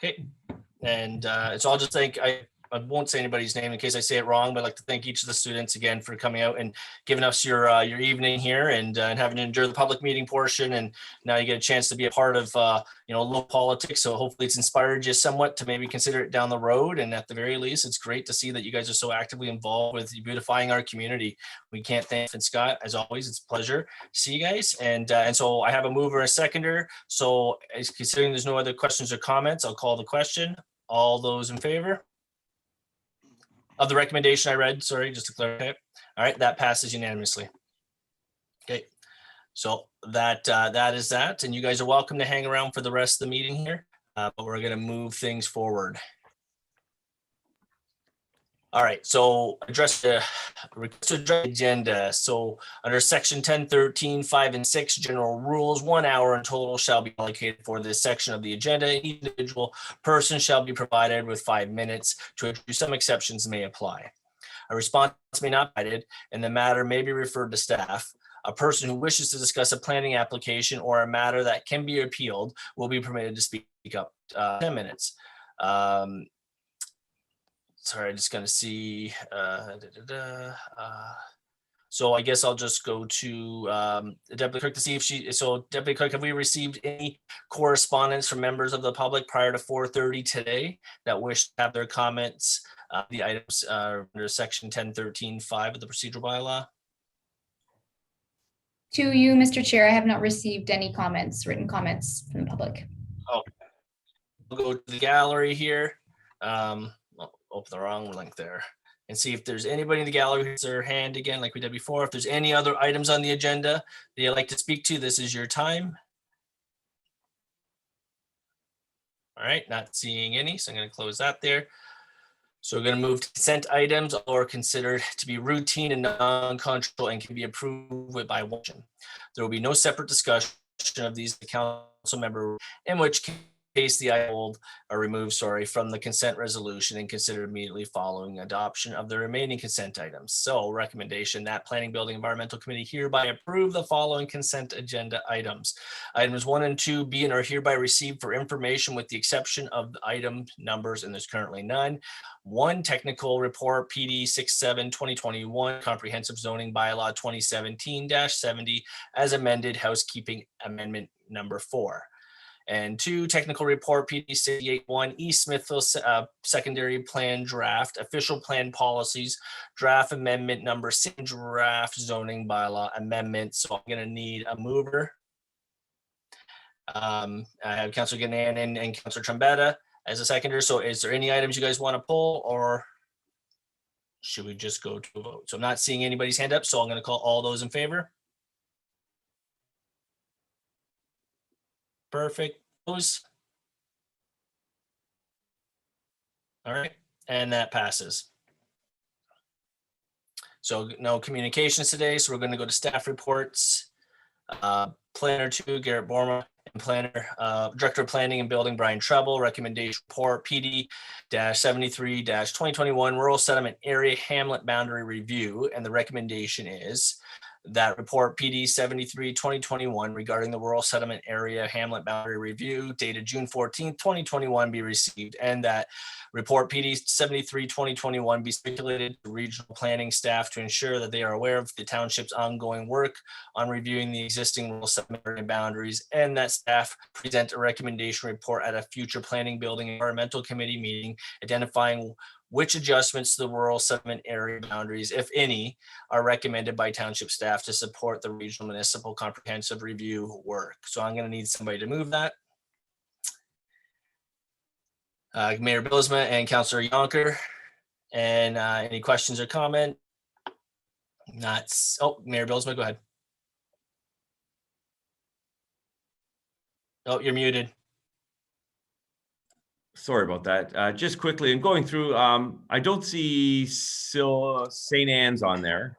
Okay. And so I'll just thank, I won't say anybody's name in case I say it wrong, but I'd like to thank each of the students again for coming out and giving us your evening here and having to endure the public meeting portion. And now you get a chance to be a part of, local politics. So hopefully it's inspired you somewhat to maybe consider it down the road. And at the very least, it's great to see that you guys are so actively involved with beautifying our community. We can't thank and Scott, as always. It's a pleasure to see you guys. And so I have a mover and a seconder. So considering there's no other questions or comments, I'll call the question. All those in favor of the recommendation I read, sorry, just to clarify. All right, that passes unanimously. Okay, so that is that, and you guys are welcome to hang around for the rest of the meeting here, but we're going to move things forward. All right, so address the agenda. So under section 1013, 5 and 6 general rules, 1 hour in total shall be allocated for this section of the agenda. Each individual person shall be provided with 5 minutes. To introduce some exceptions may apply. A response may not be provided, and the matter may be referred to staff. A person who wishes to discuss a planning application or a matter that can be appealed will be permitted to speak up 10 minutes. Sorry, I'm just going to see. So I guess I'll just go to Deputy Clerk to see if Deputy Clerk, have we received any correspondence from members of the public prior to 4:30 today that wish to have their comments, the items under section 1013(5) of the procedural bylaw? To you, Mr. Chair, I have not received any comments, written comments from the public. Oh, we'll go to the gallery here. Open the wrong link there and see if there's anybody in the gallery who has their hand again, like we did before. If there's any other items on the agenda that you'd like to speak to, this is your time. All right, not seeing any, so I'm going to close that there. So we're going to move to consent items or considered to be routine and non-controversial and can be approved by motion. There will be no separate discussion of these council member, in which case the item are removed, from the consent resolution and considered immediately following adoption of the remaining consent items. So recommendation that Planning, Building, Environmental Committee hereby approve the following consent agenda items. Items 1 and 2 be and are hereby received for information with the exception of the item numbers, and there's currently none. 1, technical report PD 67-2021, comprehensive zoning bylaw 2017-70 as amended, housekeeping amendment number 4. And 2, technical report PD 68-1, East Smithville secondary plan draft, official plan policies, draft amendment number 6, draft zoning bylaw amendment. So I'm going to need a mover. I have Councillor Gannon and Councillor Trombetta as a seconder. So is there any items you guys want to pull, or should we just go to a vote? So I'm not seeing anybody's hand up, so I'm going to call all those in favor. Perfect. All right, and that passes. So no communications today. So we're going to go to staff reports. Planner 2, Garrett Borma, and Planner, Director of Planning and Building, Brian Treble. Recommendation report PD-73-2021 Rural Settlement Area Hamlet Boundary Review. And the recommendation is that report PD 73-2021 regarding the Rural Settlement Area Hamlet Boundary Review dated June 14th, 2021 be received, and that report PD 73-2021 be circulated to regional planning staff to ensure that they are aware of the township's ongoing work on reviewing the existing rural settlement area boundaries, and that staff present a recommendation report at a future planning, building, and environmental committee meeting identifying which adjustments to the rural settlement area boundaries, if any, are recommended by township staff to support the regional municipal comprehensive review work. So I'm going to need somebody to move that. Mayor Billsma and Councillor Yonker. And any questions or comment? Not. Oh, Mayor Billsma, go ahead. Oh, you're muted. Sorry about that. Just quickly, and going through, I don't see St. Anne's on there.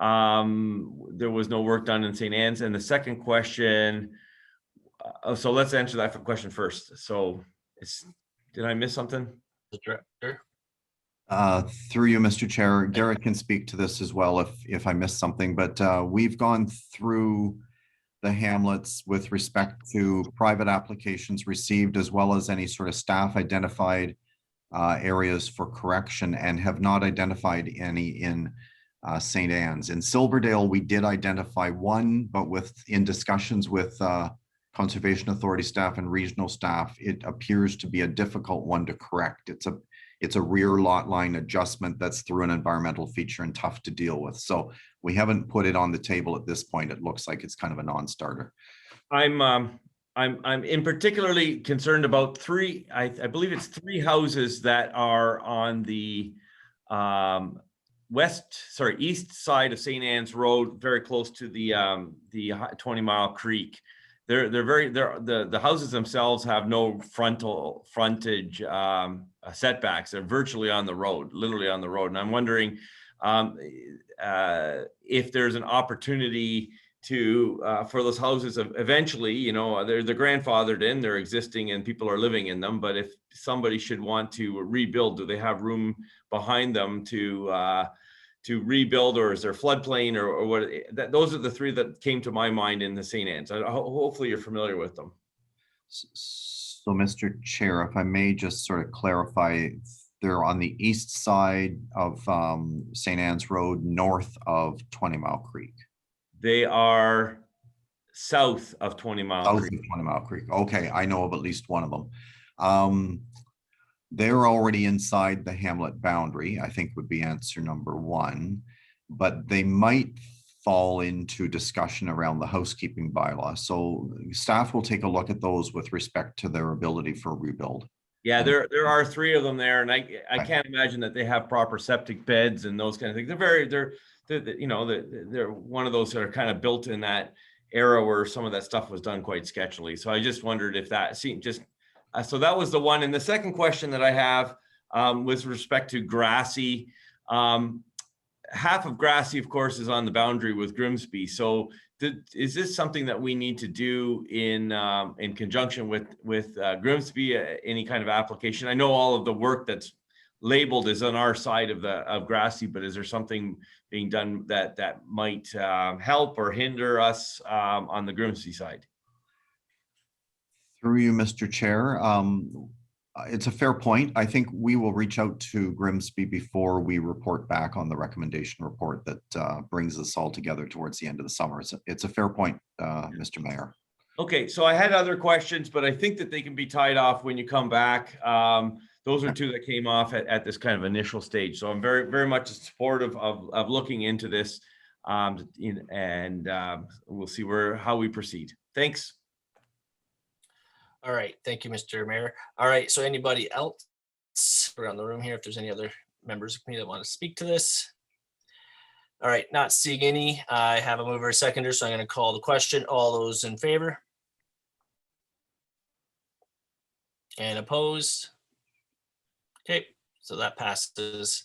There was no work done in St. Anne's. And the second question, so let's answer that question first. So did I miss something? The director. Through you, Mr. Chair, Garrett can speak to this as well if I missed something, but we've gone through the hamlets with respect to private applications received, as well as any sort of staff identified areas for correction, and have not identified any in St. Anne's. In Silverdale, we did identify one, but in discussions with Conservation Authority staff and regional staff, it appears to be a difficult one to correct. It's a rear lot line adjustment that's through an environmental feature and tough to deal with. So we haven't put it on the table at this point. It looks like it's kind of a non-starter. I'm in particularly concerned about I believe it's 3 houses that are on the east side of St. Anne's Road, very close to the 20 Mile Creek. The houses themselves have no frontage setbacks. They're virtually on the road, literally on the road. And I'm wondering if there's an opportunity to for those houses eventually, you know, they're grandfathered in, they're existing, and people are living in them. But if somebody should want to rebuild, do they have room behind them to rebuild, or is there floodplain, or what? Those are the 3 that came to my mind in the St. Anne's. Hopefully you're familiar with them. So, Mr. Chair, if I may just sort of clarify, they're on the east side of St. Anne's Road, north of 20 Mile Creek. They are south of 20 Mile Creek. South of 20 Mile Creek. Okay, I know of at least one of them. They're already inside the hamlet boundary, I think would be answer number 1, but they might fall into discussion around the housekeeping bylaw. So staff will take a look at those with respect to their ability for rebuild. Yeah, there are 3 of them there, and I can't imagine that they have proper septic beds and those kind of things. They're one of those that are kind of built in that era where some of that stuff was done quite sketchily. So I just wondered if that seemed just. So that was the one. And the second question that I have with respect to Grassy, half of Grassy, of course, is on the boundary with Grimsby. So is this something that we need to do in conjunction with Grimsby, any kind of application? I know all of the work that's labeled is on our side of Grassy, but is there something being done that might help or hinder us on the Grimsby side? Through you, Mr. Chair, it's a fair point. I think we will reach out to Grimsby before we report back on the recommendation report that brings us all together towards the end of the summer. It's a fair point, Mr. Mayor. Okay, so I had other questions, but I think that they can be tied off when you come back. Those are 2 that came off at this kind of initial stage. So I'm very, very much supportive of looking into this, and we'll see how we proceed. Thanks. All right, thank you, Mr. Mayor. All right, so anybody else around the room here, if there's any other members of me that want to speak to this? All right, not seeing any. I have a mover, a seconder, so I'm going to call the question. All those in favor? And opposed? Okay, so that passes,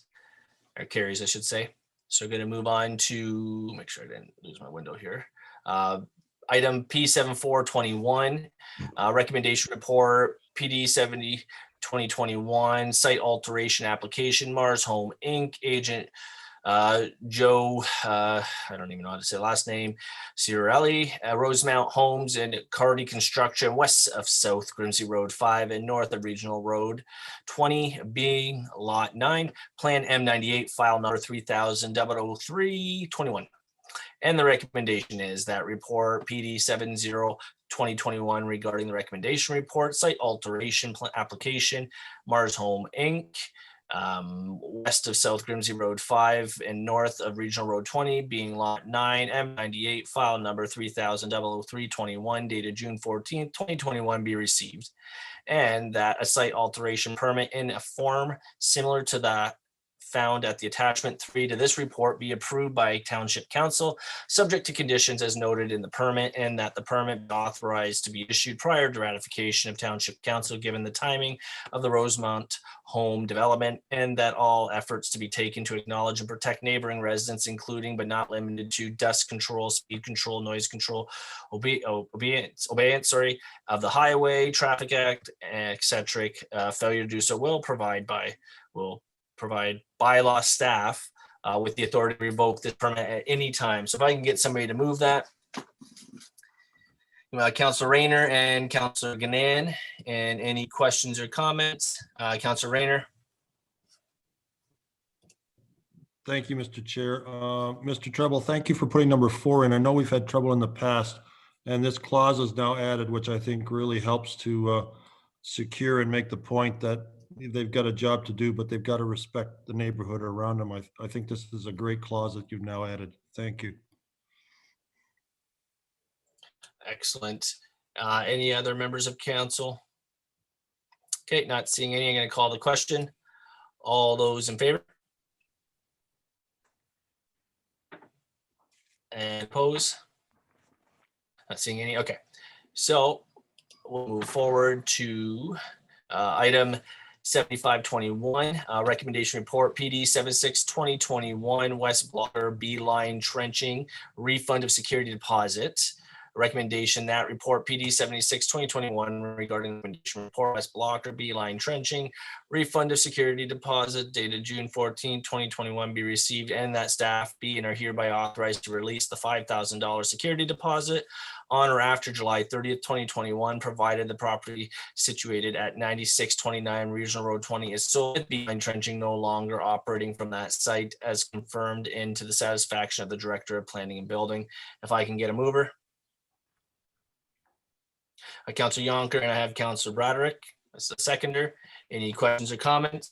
or carries, I should say. So going to move on to make sure I didn't lose my window here. Item P7421, recommendation report PD 70 2021 site alteration application, Mars Home Inc. Agent Joe, I don't even know how to say the last name, Cirelli, Rosemount Homes and Cardi Construction, west of South Grimsey Road 5 and north of Regional Road 20, being Lot 9, Plan M98, file number 3000-00321. And the recommendation is that report PD 70-2021 regarding the recommendation report, site alteration application, Mars Home Inc., west of South Grimsey Road 5 and north of Regional Road 20, being Lot 9, M98, file number 3000-00321, dated June 14th, 2021, be received. And that a site alteration permit in a form similar to that found at the attachment 3 to this report be approved by Township Council, subject to conditions as noted in the permit, and that the permit be authorized to be issued prior to ratification of Township Council, given the timing of the Rosemount home development, and that all efforts to be taken to acknowledge and protect neighboring residents, including but not limited to dust control, speed control, noise control, obedience of the Highway Traffic Act, etc. Failure to do so will provide bylaw staff with the authority to revoke this permit at any time. So if I can get somebody to move that. Councilor Rayner and Councilor Ganan, and any questions or comments? Councilor Rayner. Thank you, Mr. Chair. Mr. Treble, thank you for putting number 4 in. I know we've had trouble in the past, and this clause is now added, which I think really helps to secure and make the point that they've got a job to do, but they've got to respect the neighborhood around them. I think this is a great clause that you've now added. Thank you. Excellent. Any other members of council? Okay, not seeing any. I'm going to call the question. All those in favor? And oppose? Not seeing any. Okay, so we'll move forward to item 7521, recommendation report PD 76-2021 West Blocker B line trenching, refund of security deposit. Recommendation that report PD 76-2021 regarding the recommendation report West Blocker B line trenching, refund of security deposit dated June 14, 2021 be received, and that staff be and are hereby authorized to release the $5,000 security deposit on or after July 30th, 2021, provided the property situated at 9629 Regional Road 20 is sold, with B line trenching no longer operating from that site, as confirmed into the satisfaction of the Director of Planning and Building. If I can get a mover. Councilor Yonker, and I have Councilor Broderick as the seconder. Any questions or comments?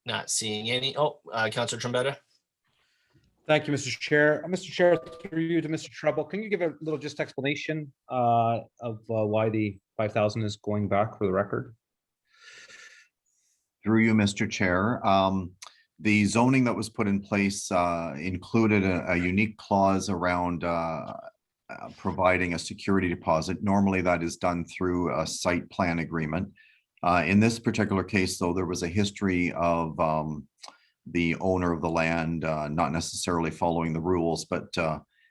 Not seeing any. Oh, Councilor Trombetta. Thank you, Mr. Chair. Mr. Chair, through you to Mr. Treble, can you give a little just explanation of why the 5,000 is going back for the record? Through you, Mr. Chair. The zoning that was put in place included a unique clause around providing a security deposit. Normally that is done through a site plan agreement. In this particular case, though, there was a history of the owner of the land not necessarily following the rules, but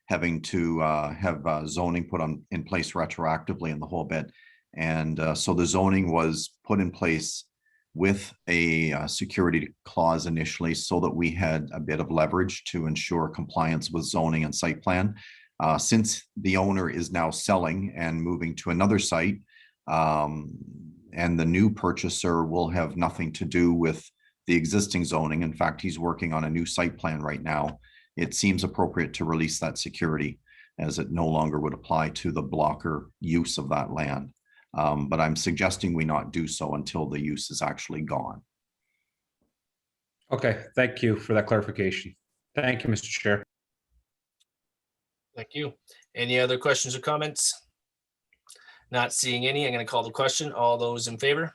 having to have zoning put in place retroactively in the whole bit. And so the zoning was put in place with a security clause initially, so that we had a bit of leverage to ensure compliance with zoning and site plan. Since the owner is now selling and moving to another site, and the new purchaser will have nothing to do with the existing zoning. In fact, he's working on a new site plan right now. It seems appropriate to release that security, as it no longer would apply to the blocker use of that land. But I'm suggesting we not do so until the use is actually gone. Okay, thank you for that clarification. Thank you, Mr. Chair. Thank you. Any other questions or comments? Not seeing any. I'm going to call the question. All those in favor?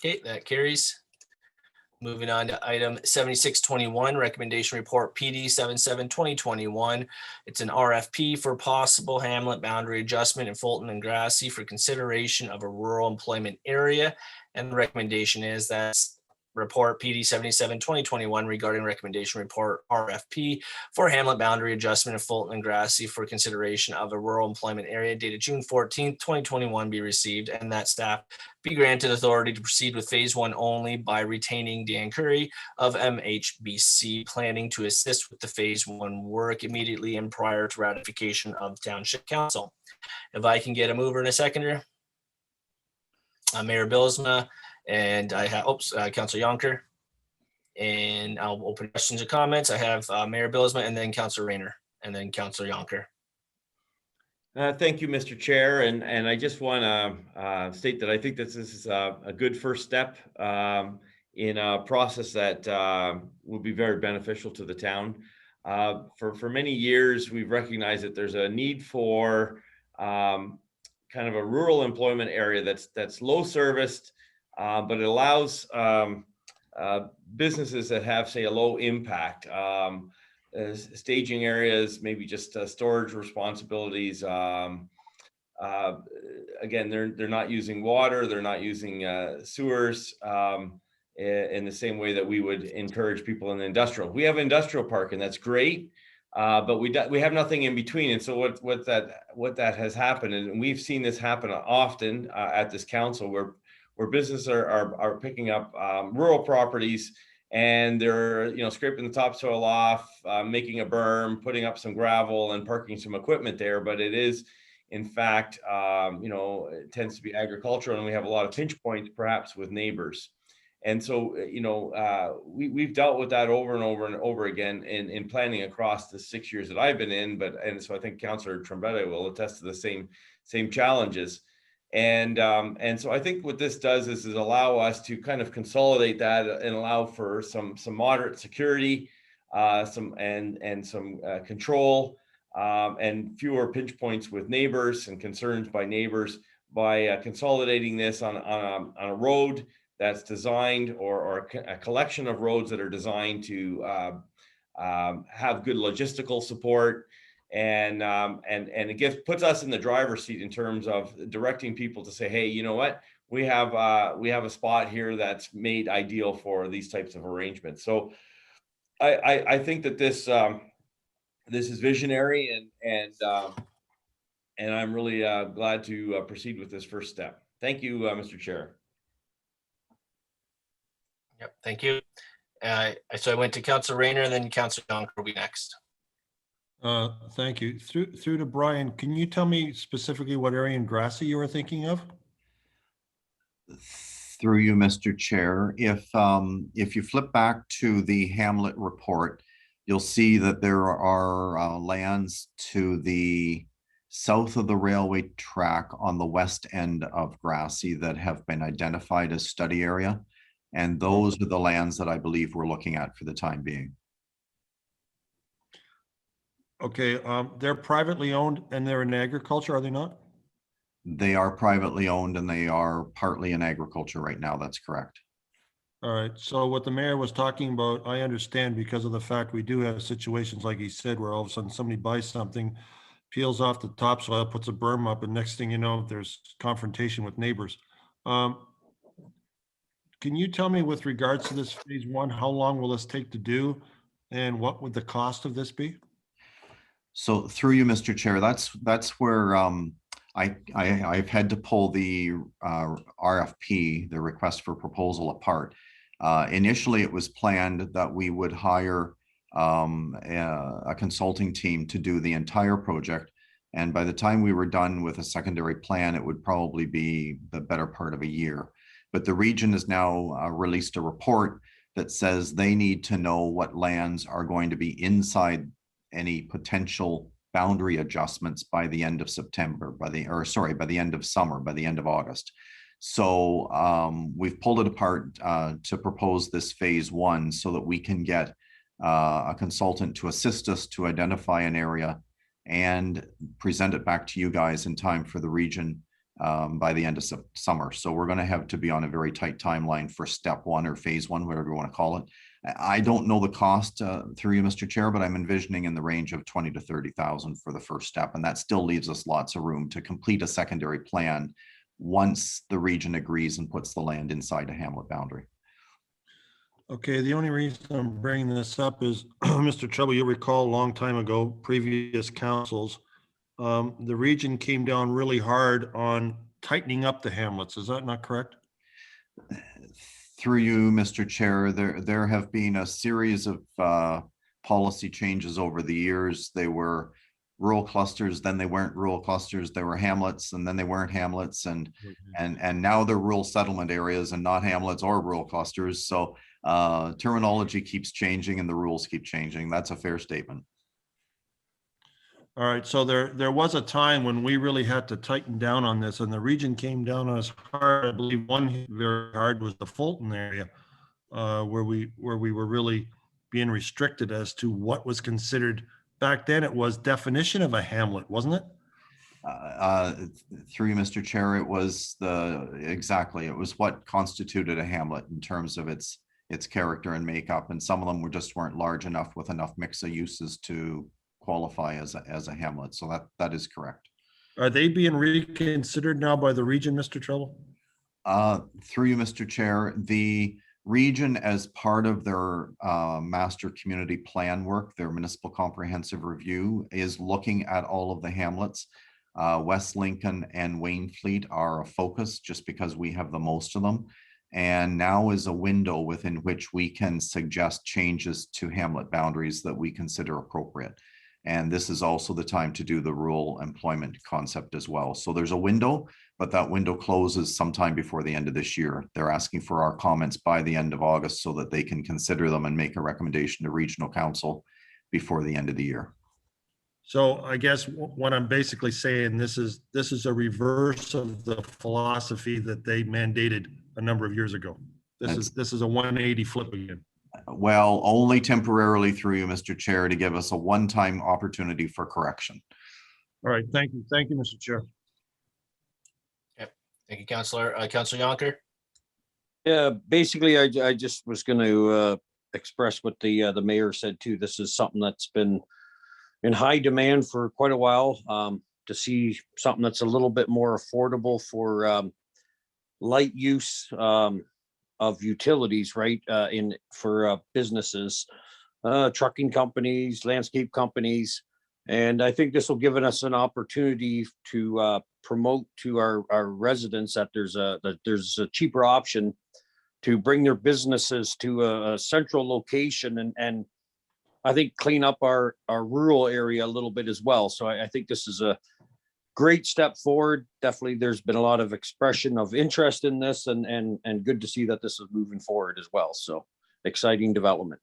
Okay, that carries. Moving on to item 7621, recommendation report PD 77-2021. It's an RFP for possible hamlet boundary adjustment in Fulton and Grassy for consideration of a rural employment area. And the recommendation is that report PD 77/2021 regarding recommendation report RFP for Hamlet boundary adjustment of Fulton and Grassy for consideration of a rural employment area dated June 14th, 2021 be received, and that staff be granted authority to proceed with phase 1 only by retaining Dan Curry of MHBC Planning to assist with the phase 1 work immediately and prior to ratification of Township Council. If I can get a mover and a seconder. Mayor Bylsma, and I have, Councilor Yonker. And I'll open questions or comments. I have Mayor Bylsma and then Councilor Rayner and then Councilor Yonker. Thank you, Mr. Chair. And I just want to state that I think this is a good first step in a process that will be very beneficial to the town. For many years, we've recognized that there's a need for kind of a rural employment area that's low serviced, but it allows businesses that have, say, a low impact, staging areas, maybe just storage responsibilities. Again, they're not using water, they're not using sewers in the same way that we would encourage people in the industrial. We have industrial park, and that's great. But we have nothing in between. And so what that has happened, and we've seen this happen often at this council, where businesses are picking up rural properties, and they're scraping the topsoil off, making a berm, putting up some gravel, and parking some equipment there. But it is, in fact, it tends to be agricultural, and we have a lot of pinch points, perhaps, with neighbors. And so, we've dealt with that over and over and over again in planning across the 6 years that I've been in. And so I think Councillor Trombetta will attest to the same challenges. And so I think what this does is allow us to kind of consolidate that and allow for some moderate security, some control, and fewer pinch points with neighbors and concerns by neighbors by consolidating this on a road that's designed, or a collection of roads that are designed to have good logistical support, and it puts us in the driver's seat in terms of directing people to say, hey, you know what, we have a spot here that's made ideal for these types of arrangements. So I think that this is visionary, and I'm really glad to proceed with this first step. Thank you, Mr. Chair. Yep, thank you. So I went to Councilor Rayner, and then Councilor Yonker will be next. Thank you. Through to Brian, can you tell me specifically what area in Grassy you were thinking of? Through you, Mr. Chair, if you flip back to the Hamlet report, you'll see that there are lands to the south of the railway track on the west end of Grassy that have been identified as study area. And those are the lands that I believe we're looking at for the time being. Okay, they're privately owned and they're in agriculture, are they not? They are privately owned and they are partly in agriculture right now. That's correct. All right, so what the mayor was talking about, I understand, because of the fact we do have situations like he said, where all of a sudden somebody buys something, peels off the topsoil, puts a berm up, and next thing you know, there's confrontation with neighbors. Can you tell me, with regards to this phase 1, how long will this take to do, and what would the cost of this be? So through you, Mr. Chair, that's where I've had to pull the RFP, the request for proposal, apart. Initially, it was planned that we would hire a consulting team to do the entire project. And by the time we were done with a secondary plan, it would probably be the better part of a year. But the region has now released a report that says they need to know what lands are going to be inside any potential boundary adjustments by the end of September, by the end of summer, by the end of August. So we've pulled it apart to propose this phase 1 so that we can get a consultant to assist us to identify an area and present it back to you guys in time for the region by the end of summer. So we're going to have to be on a very tight timeline for step 1 or phase 1, whatever you want to call it. I don't know the cost through you, Mr. Chair, but I'm envisioning in the range of 20 to 30,000 for the first step. And that still leaves us lots of room to complete a secondary plan once the region agrees and puts the land inside a hamlet boundary. Okay, the only reason I'm bringing this up is, Mr. Trouble, you'll recall a long time ago, previous councils, the region came down really hard on tightening up the hamlets. Is that not correct? Through you, Mr. Chair, there have been a series of policy changes over the years. They were rural clusters, then they weren't rural clusters, they were hamlets, and then they weren't hamlets, and now they're rural settlement areas and not hamlets or rural clusters. So terminology keeps changing and the rules keep changing. That's a fair statement. All right, so there was a time when we really had to tighten down on this, and the region came down on us hard. I believe one hit very hard was the Fulton area, where we were really being restricted as to what was considered. Back then, it was definition of a hamlet, wasn't it? Through you, Mr. Chair, it was it was what constituted a hamlet in terms of its character and makeup, and some of them weren't large enough with enough mix of uses to qualify as a hamlet. So that is correct. Are they being reconsidered now by the region, Mr. Trouble? Through you, Mr. Chair, the region, as part of their master community plan work, their municipal comprehensive review, is looking at all of the hamlets. West Lincoln and Wainfleet are a focus just because we have the most of them. And now is a window within which we can suggest changes to hamlet boundaries that we consider appropriate. And this is also the time to do the rural employment concept as well. So there's a window, but that window closes sometime before the end of this year. They're asking for our comments by the end of August so that they can consider them and make a recommendation to regional council before the end of the year. So I guess what I'm basically saying, this is a reverse of the philosophy that they mandated a number of years ago. This is a 180 flip again. Well, only temporarily, through you, Mr. Chair, to give us a one-time opportunity for correction. All right, thank you, Mr. Chair. Yep. Thank you, Councillor. Councillor Yonker. Yeah, basically, I just was going to express what the mayor said too. This is something that's been in high demand for quite a while. To see something that's a little bit more affordable for light use of utilities, right? For businesses, trucking companies, landscape companies. And I think this will give us an opportunity to promote to our residents that there's a cheaper option to bring their businesses to a central location and I think clean up our rural area a little bit as well. So I think this is a great step forward. Definitely, there's been a lot of expression of interest in this and good to see that this is moving forward as well. So exciting development.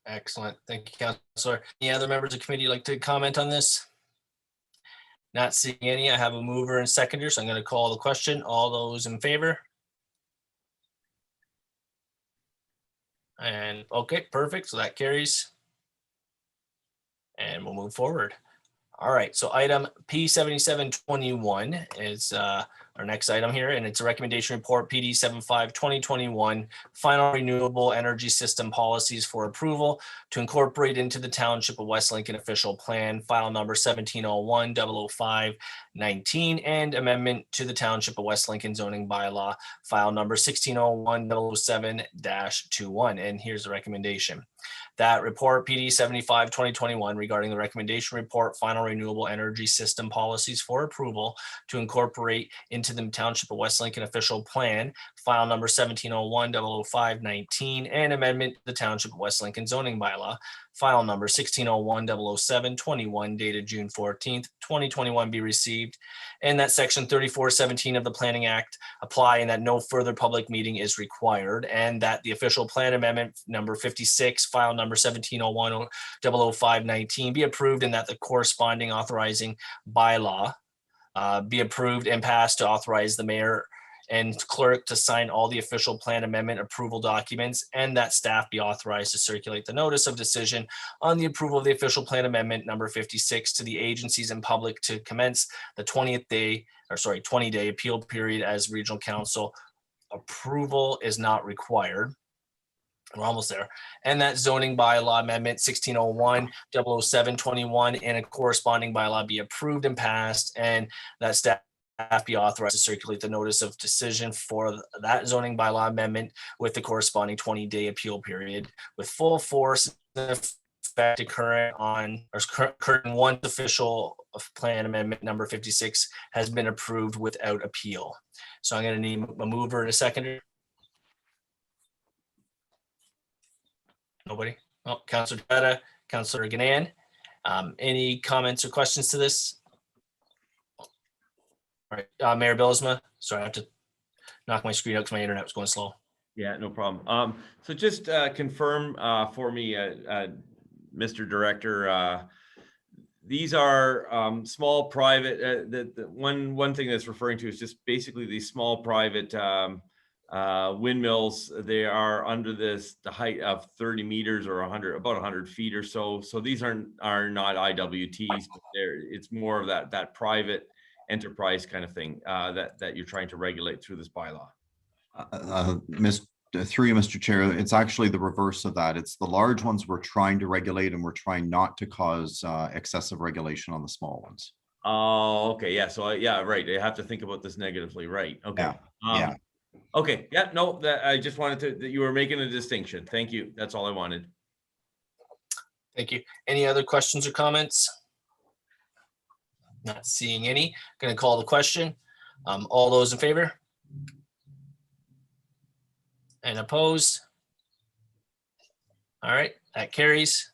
Excellent. Thank you, Councillor. Any other members of the committee like to comment on this? Not seeing any. I have a mover and seconder, so I'm going to call the question. All those in favor? And okay, perfect. So that carries. And we'll move forward. All right, so item P7721 is our next item here, and it's a recommendation report PD 75-2021, final renewable energy system policies for approval to incorporate into the Township of West Lincoln official plan, file number 1701-005-19, and amendment to the Township of West Lincoln zoning bylaw, file number 1601-007-21. And here's the recommendation. That report PD 75-2021 regarding the recommendation report final renewable energy system policies for approval to incorporate into the Township of West Lincoln official plan, file number 1701-005-19, and amendment to the Township of West Lincoln zoning bylaw, file number 1601-007-21, dated June 14th, 2021 be received, and that section 3417 of the Planning Act apply, and that no further public meeting is required, and that the official plan amendment number 56, file number 1701-005-19 be approved, and that the corresponding authorizing bylaw be approved and passed to authorize the mayor and clerk to sign all the official plan amendment approval documents, and that staff be authorized to circulate the notice of decision on the approval of the official plan amendment number 56 to the agencies and public to commence the 20-day appeal period as regional council. Approval is not required. We're almost there. And that zoning bylaw amendment 1601-007-21 and a corresponding bylaw be approved and passed, and that staff be authorized to circulate the notice of decision for that zoning bylaw amendment with the corresponding 20-day appeal period with full force and effect occurring on, or current one official plan amendment number 56 has been approved without appeal. So I'm going to need a mover and a seconder. Nobody? Oh, Councillor Betta, Councillor Ganan. Any comments or questions to this? All right, Mayor Bylsma. Sorry, I have to knock my screen out because my internet was going slow. Yeah, no problem. So just confirm for me, Mr. Director, these are small private, the one thing that's referring to is just basically these small private windmills. They are under the height of 30 meters or about 100 feet or so. So these are not IWTs, but it's more of that private enterprise kind of thing that you're trying to regulate through this bylaw. Through you, Mr. Chair, it's actually the reverse of that. It's the large ones we're trying to regulate, and we're trying not to cause excessive regulation on the small ones. Oh, okay. Yeah. So yeah, right. I have to think about this negatively. Right. Okay. Yeah. Okay. Yeah. No, I just wanted that you were making a distinction. Thank you. That's all I wanted. Thank you. Any other questions or comments? Not seeing any. Going to call the question. All those in favor? And opposed? All right, that carries.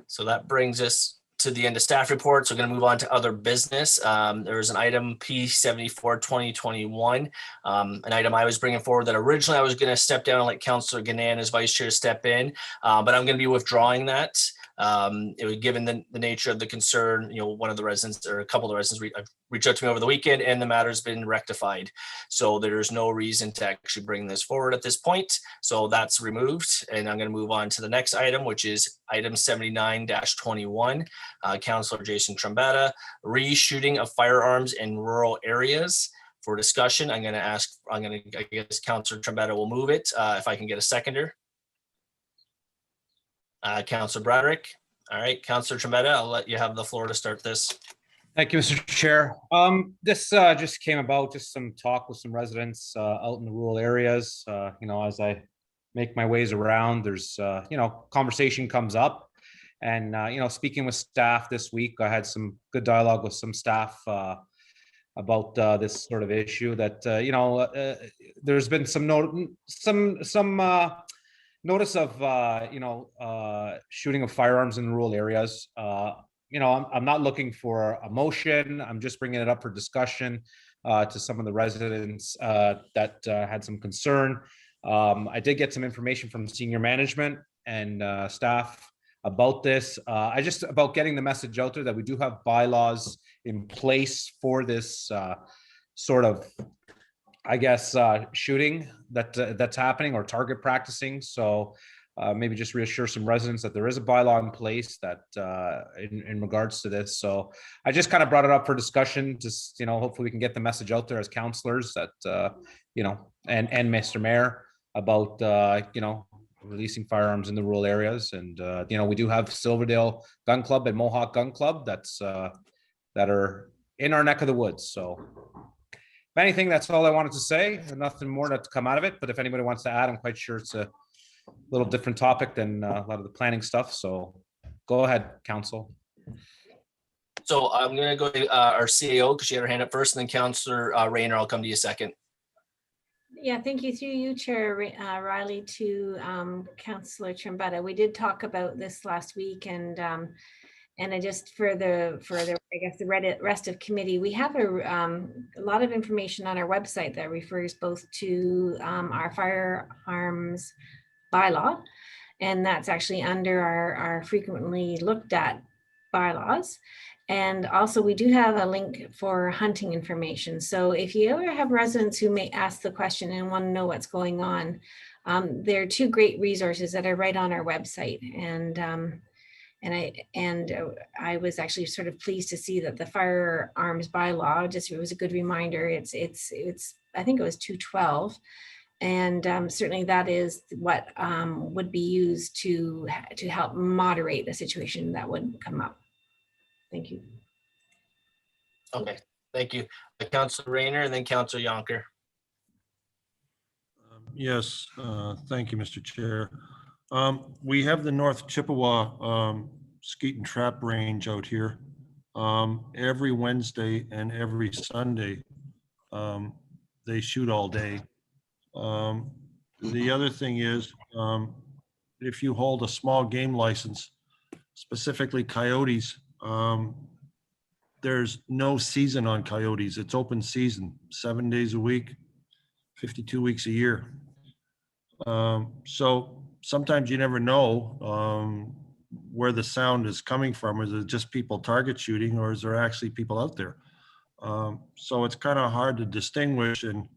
So that brings us to the end of staff reports. We're going to move on to other business. There was an item P74 2021, an item I was bringing forward that originally I was going to step down and let Councillor Ganan as vice chair step in, but I'm going to be withdrawing that. It was given the nature of the concern, one of the residents or a couple of the residents reached out to me over the weekend, and the matter's been rectified. So there's no reason to actually bring this forward at this point. So that's removed, and I'm going to move on to the next item, which is item 79-21. Councillor Jason Trombetta, reshooting of firearms in rural areas. For discussion, I guess Councillor Trombetta will move it. If I can get a seconder. Councillor Broderick. All right, Councillor Trombetta, I'll let you have the floor to start this. Thank you, Mr. Chair. This just came about, just some talk with some residents out in the rural areas. As I make my ways around, there's, conversation comes up. And, speaking with staff this week, I had some good dialogue with some staff about this sort of issue that, there's been some notice of shooting of firearms in rural areas. I'm not looking for a motion. I'm just bringing it up for discussion to some of the residents that had some concern. I did get some information from senior management and staff about this. About getting the message out there that we do have bylaws in place for this sort of, shooting that's happening or target practicing. So maybe just reassure some residents that there is a bylaw in place that in regards to this. So I just kind of brought it up for discussion. Just, hopefully we can get the message out there as counselors that, and Mr. Mayor about, releasing firearms in the rural areas. And, we do have Silverdale Gun Club and Mohawk Gun Club that are in our neck of the woods. So if anything, that's all I wanted to say. There's nothing more to come out of it, but if anybody wants to add, I'm quite sure it's a little different topic than a lot of the planning stuff. So go ahead, council. So I'm going to go to our CAO because she had her hand up first, and then Councillor Rayner, I'll come to you second. Yeah, thank you through you, Chair Riley, to Councillor Trombetta. We did talk about this last week, and I just for the rest of committee, we have a lot of information on our website that refers both to our firearms bylaw, and that's actually under our frequently looked at bylaws. And also we do have a link for hunting information. So if you ever have residents who may ask the question and want to know what's going on, there are two great resources that are right on our website. And I was actually sort of pleased to see that the firearms bylaw, it was a good reminder. It's I think it was 212. And certainly that is what would be used to help moderate a situation that would come up. Thank you. Okay, Thank you. Councilor Rayner and then Councilor Yonker. Yes, thank you, Mr. Chair. We have the North Chippewa Skeet and Trap Range out here. Every Wednesday and every Sunday, they shoot all day. The other thing is, if you hold a small game license, specifically coyotes, there's no season on coyotes. It's open season, 7 days a week, 52 weeks a year. So sometimes you never know where the sound is coming from. Is it just people target shooting, or is there actually people out there? So it's kind of hard to distinguish. And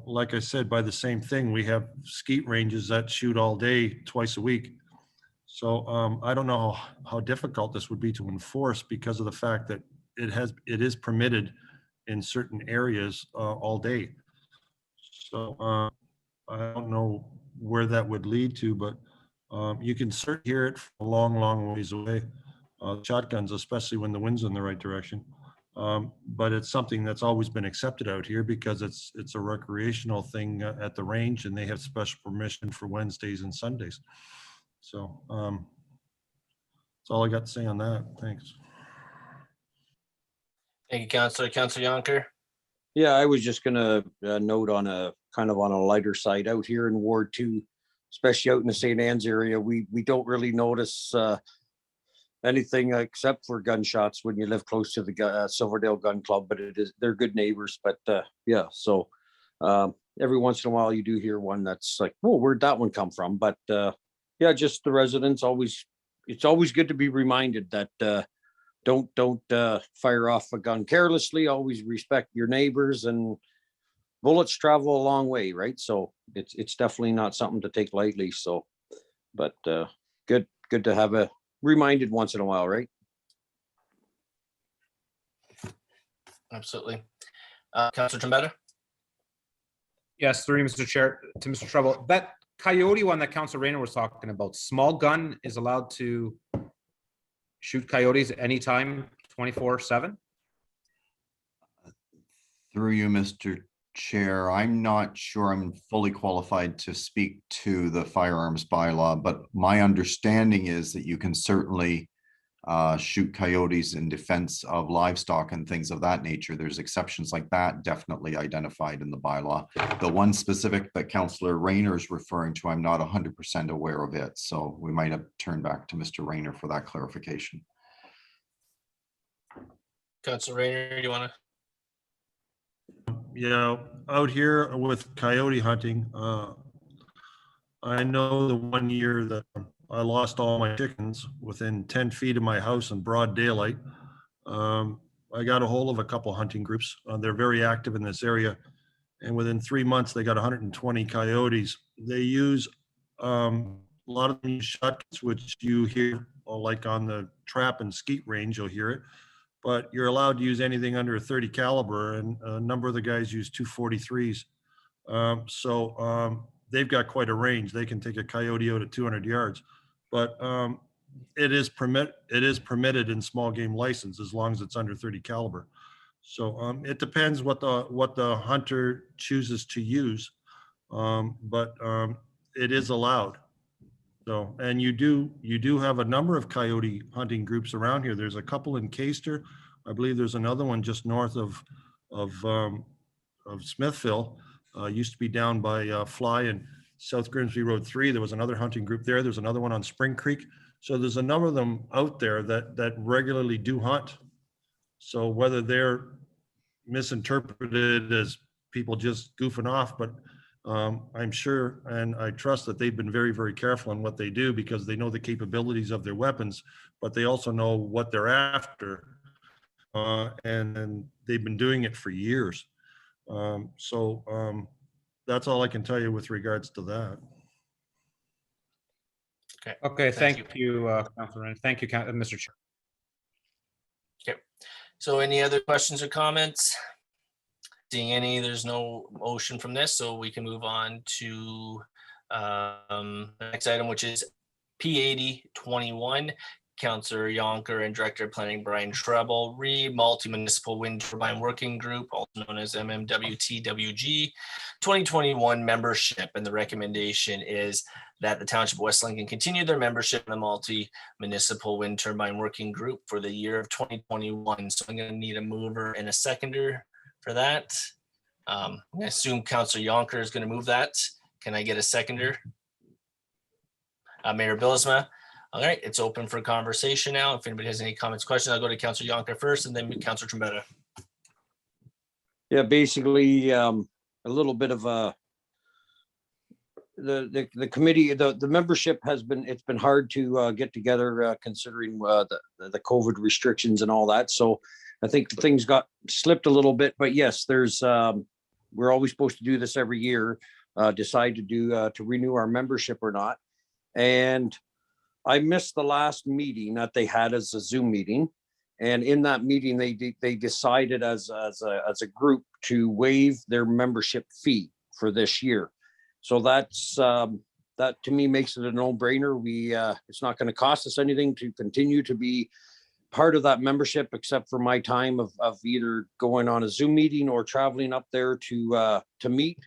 like I said, by the same thing, we have skeet ranges that shoot all day, twice a week. So I don't know how difficult this would be to enforce because of the fact that it is permitted in certain areas all day. So I don't know where that would lead to, but you can certainly hear it from a long, long ways away. Shotguns, especially when the wind's in the right direction. But it's something that's always been accepted out here because it's a recreational thing at the range, and they have special permission for Wednesdays and Sundays. So that's all I got to say on that. Thanks. Thank you, Councilor. Councilor Yonker. Yeah, I was just gonna note on a kind of on a lighter side out here in Ward 2, especially out in the St. Anne's area, we don't really notice anything except for gunshots when you live close to the Silverdale Gun Club, but they're good neighbors. But yeah, so every once in a while you do hear one that's like, whoa, where'd that one come from? But yeah, just the residents it's always good to be reminded that don't fire off a gun carelessly. Always respect your neighbors, and bullets travel a long way, right? So it's definitely not something to take lightly. So, but good to have a reminded once in a while, right? Absolutely. Councilor Trombetta. Yes, through you, Mr. Chair, to Mr. Trouble. That coyote one that Councilor Rayner was talking about, small gun is allowed to shoot coyotes anytime, 24/7? Through you, Mr. Chair, I'm not sure I'm fully qualified to speak to the firearms bylaw, but my understanding is that you can certainly shoot coyotes in defense of livestock and things of that nature. There's exceptions like that definitely identified in the bylaw. The one specific that Councillor Rayner is referring to, I'm not 100% aware of it. So we might have turned back to Mr. Rayner for that clarification. Councilor Rayner, you want to? Yeah, out here with coyote hunting, I know the one year that I lost all my chickens within 10 feet of my house in broad daylight. I got a hold of a couple hunting groups. They're very active in this area. And within 3 months, they got 120 coyotes. They use a lot of them use shotguns, which you hear like on the trap and skeet range, you'll hear it. But you're allowed to use anything under a 30 caliber, and a number of the guys use 243s. So they've got quite a range. They can take a coyote out at 200 yards. But it is permitted in small game license as long as it's under 30 caliber. So it depends what the hunter chooses to use, but it is allowed. So, and you do have a number of coyote hunting groups around here. There's a couple in Caister. I believe there's another one just north of Smithville. Used to be down by Fly and South Grimsby Road 3. There was another hunting group there. There's another one on Spring Creek. So there's a number of them out there that regularly do hunt. So whether they're misinterpreted as people just goofing off, but I'm sure and I trust that they've been very, very careful in what they do because they know the capabilities of their weapons, but they also know what they're after. And they've been doing it for years. So that's all I can tell you with regards to that. Okay, thank you, Councilor. Thank you, Mr. Chair. Okay. So any other questions or comments? Seeing any, there's no motion from this, so we can move on to the next item, which is P8021, Councillor Yonker and Director of Planning Brian Treble. Multi-Municipal Wind Turbine Working Group, also known as MMWTWG, 2021 membership. And the recommendation is that the Township of West Lincoln continue their membership in the Multi-Municipal Wind Turbine Working Group for the year of 2021. So I'm going to need a mover and a seconder for that. I assume Councillor Yonker is going to move that. Can I get a seconder? Mayor Billisma. All right, it's open for conversation now. If anybody has any comments, questions, I'll go to Councillor Yonker first and then Councillor Trombetta. Yeah, basically a little bit of the committee, the membership has been, it's been hard to get together considering the COVID restrictions and all that. So I think things got slipped a little bit, but yes, there's we're always supposed to do this every year, decide to do to renew our membership or not. And I missed the last meeting that they had as a Zoom meeting. And in that meeting, they decided as a group to waive their membership fee for this year. So that's that to me makes it a no-brainer. It's not going to cost us anything to continue to be part of that membership, except for my time of either going on a Zoom meeting or traveling up there to meet.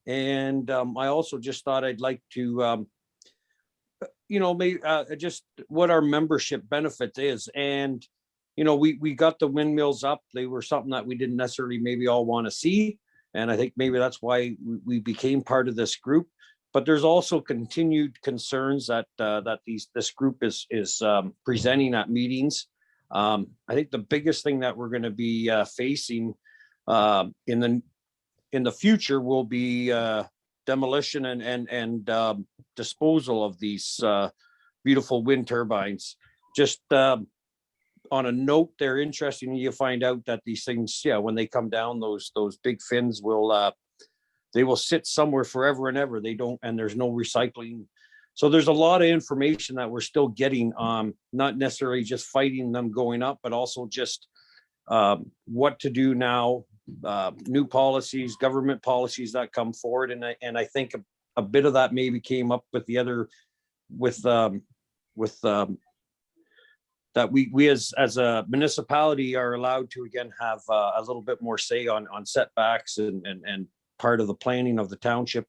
And I also just thought I'd like to maybe just what our membership benefit is. And we got the windmills up. They were something that we didn't necessarily maybe all want to see. And I think maybe that's why we became part of this group. But there's also continued concerns that this group is presenting at meetings. I think the biggest thing that we're going to be facing in the future will be demolition and disposal of these beautiful wind turbines. Just on a note, they're interesting. You find out that these things, when they come down, those big fins will they will sit somewhere forever and ever. They don't, and there's no recycling. So there's a lot of information that we're still getting, not necessarily just fighting them going up, but also just what to do now, new policies, government policies that come forward. And I think a bit of that maybe came up with the other, that we as a municipality are allowed to again have a little bit more say on setbacks and part of the planning of the township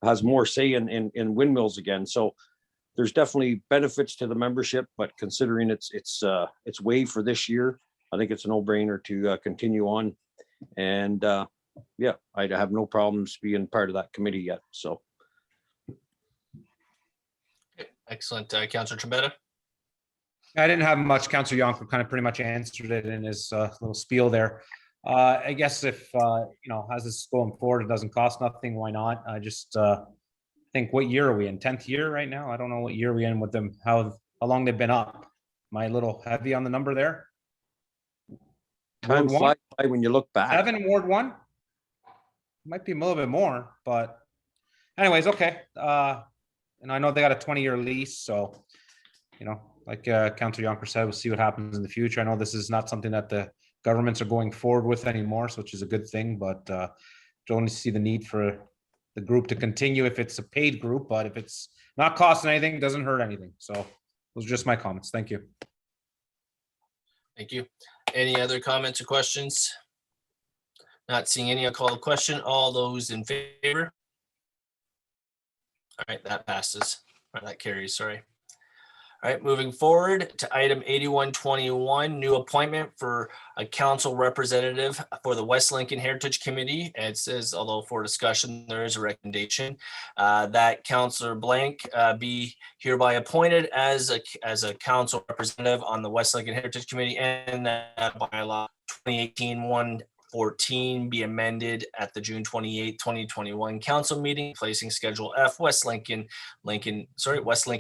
has more say in windmills again. So there's definitely benefits to the membership, but considering it's waived for this year, I think it's a no-brainer to continue on. And I have no problems being part of that committee yet. So. Excellent. Councillor Trombetta. I didn't have much. Councillor Yonker kind of pretty much answered it in his little spiel there. I guess if, as this is going forward, it doesn't cost nothing, why not? I just think, what year are we in? 10th year right now? I don't know what year we're in with them, how long they've been up. Am I a little heavy on the number there? Time flies by when you look back. 7 Ward 1? Might be a little bit more, but anyways, okay. And I know they got a 20-year lease, so, like Councillor Yonker said, we'll see what happens in the future. I know this is not something that the governments are going forward with anymore, so which is a good thing, but don't see the need for the group to continue if it's a paid group, but if it's not costing anything, it doesn't hurt anything. So those are just my comments. Thank you. Thank you. Any other comments or questions? Not seeing any, I'll call the question. All those in favor? All right, that passes, or that carries, sorry. All right, moving forward to item 8121, new appointment for a council representative for the West Lincoln Heritage Committee. And it says, although for discussion, there is a recommendation that Councillor Blank be hereby appointed as a council representative on the West Lincoln Heritage Committee, and that bylaw 2018-114 be amended at the June 28, 2021 council meeting, placing Schedule F West Lincoln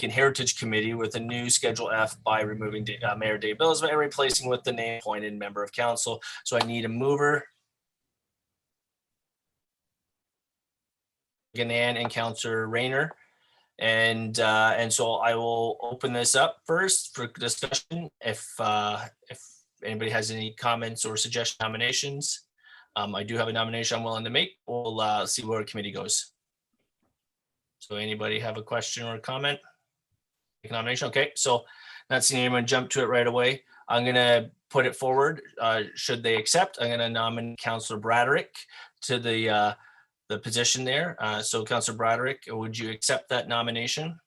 Heritage Committee with a new Schedule F by removing Mayor Dave Billisma and replacing with the name appointed member of council. So I need a mover. Ganan and Councillor Rayner. And so I will open this up first for discussion. If anybody has any comments or suggestion nominations, I do have a nomination I'm willing to make. We'll see where the committee goes. So anybody have a question or a comment? Nomination. Okay, so Not seeing anyone jump to it right away. I'm gonna put it forward. Should they accept, I'm gonna nominate Councillor Braderick to the position there. So Councillor Braderick, would you accept that nomination?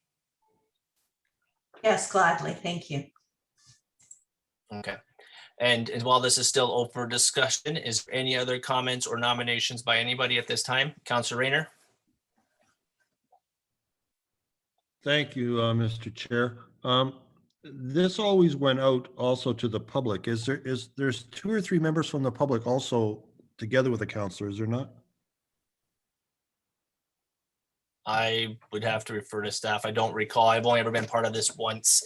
Yes, gladly. Thank you. Okay. And while this is still open for discussion, is there any other comments or nominations by anybody at this time? Councillor Rayner? Thank you, Mr. Chair. This always went out also to the public. There's 2 or 3 members from the public also together with the counselor, is there not? I would have to refer to staff. I don't recall. I've only ever been part of this once.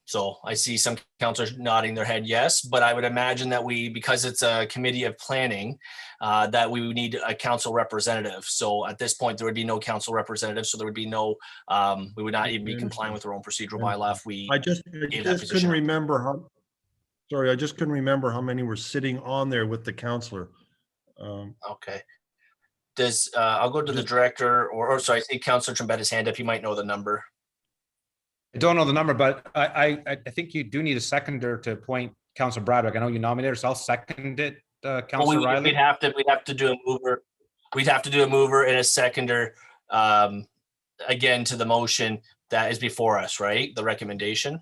So I see some councilors nodding their head yes, but I would imagine that because it's a committee of planning, that we would need a council representative. So at this point, there would be no council representative. So there would be no, we would not even be complying with our own procedural bylaw if we I just couldn't remember how, sorry, I just couldn't remember how many were sitting on there with the counselor. Okay. I'll go to the director or sorry, I see Councillor Trombetta's hand up. You might know the number. I don't know the number, but I think you do need a seconder to appoint Councillor Bradwick. I know you nominated, so I'll second it, Councillor Riley. We'd have to do a mover. We'd have to do a mover and a seconder again to the motion that is before us, right? The recommendation.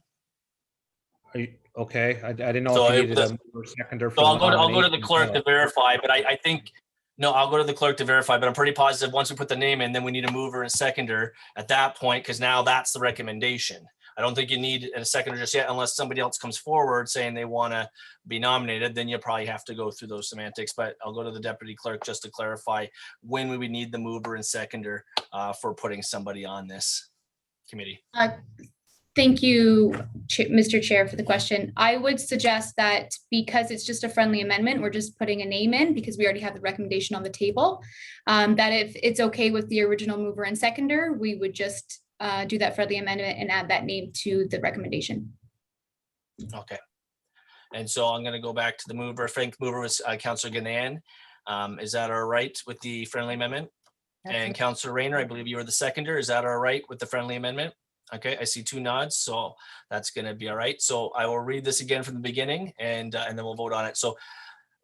Are you, okay, I didn't know So if you needed a mover or seconder. So I'll go to the clerk to verify, but I think. No, I'll go to the clerk to verify, but I'm pretty positive once we put the name in, then we need a mover and seconder at that point, because now that's the recommendation. I don't think you need a seconder just yet unless somebody else comes forward saying they want to be nominated, then you probably have to go through those semantics, but I'll go to the deputy clerk just to clarify when we would need the mover and seconder for putting somebody on this committee. Thank you, Mr. Chair, for the question. I would suggest that because it's just a friendly amendment, we're just putting a name in because we already have the recommendation on the table, that if it's okay with the original mover and seconder, we would just do that friendly amendment and add that name to the recommendation. Okay. And so I'm going to go back to the mover. I think mover was Councillor Ganan. Is that all right with the friendly amendment? And Councillor Rayner, I believe you were the seconder. Is that all right with the friendly amendment? Okay, I see 2 nods, so that's going to be all right. So I will read this again from the beginning and then we'll vote on it. So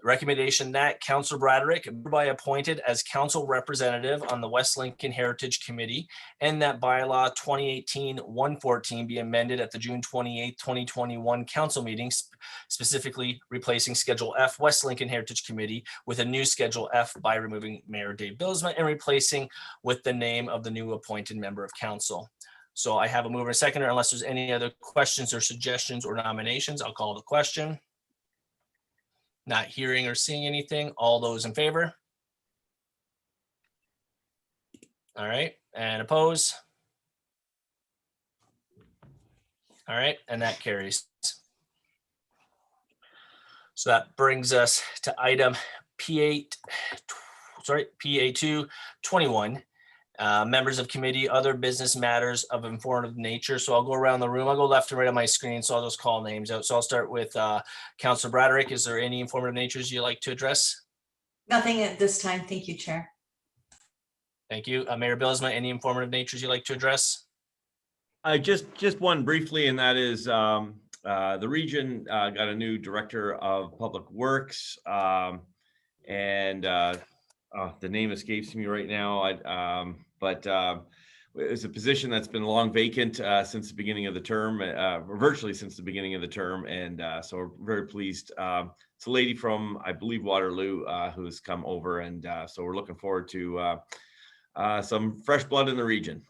recommendation that Councillor Braderick hereby appointed as council representative on the West Lincoln Heritage Committee, and that bylaw 2018-114 be amended at the June 28, 2021 council meeting, specifically replacing Schedule F West Lincoln Heritage Committee with a new Schedule F by removing Mayor Dave Bylsma and replacing with the name of the new appointed member of council. So I have a mover and seconder. Unless there's any other questions or suggestions or nominations, I'll call the question. Not hearing or seeing anything. All those in favor? All right, and oppose? All right, and that carries. So that brings us to item PA221. Members of committee, other business matters of informative nature. So I'll go around the room. I'll go left and right on my screen. So I'll just call names out. So I'll start with Councillor Braderick. Is there any informative natures you'd like to address? Nothing at this time. Thank you, Chair. Thank you. Mayor Bylsma, any informative natures you'd like to address? Just one briefly, and that is the region got a new director of public works, and the name escapes me right now. But it's a position that's been long vacant since the beginning of the term, virtually since the beginning of the term. And so we're very pleased. It's a lady from, I believe, Waterloo who's come over. And so we're looking forward to some fresh blood in the region.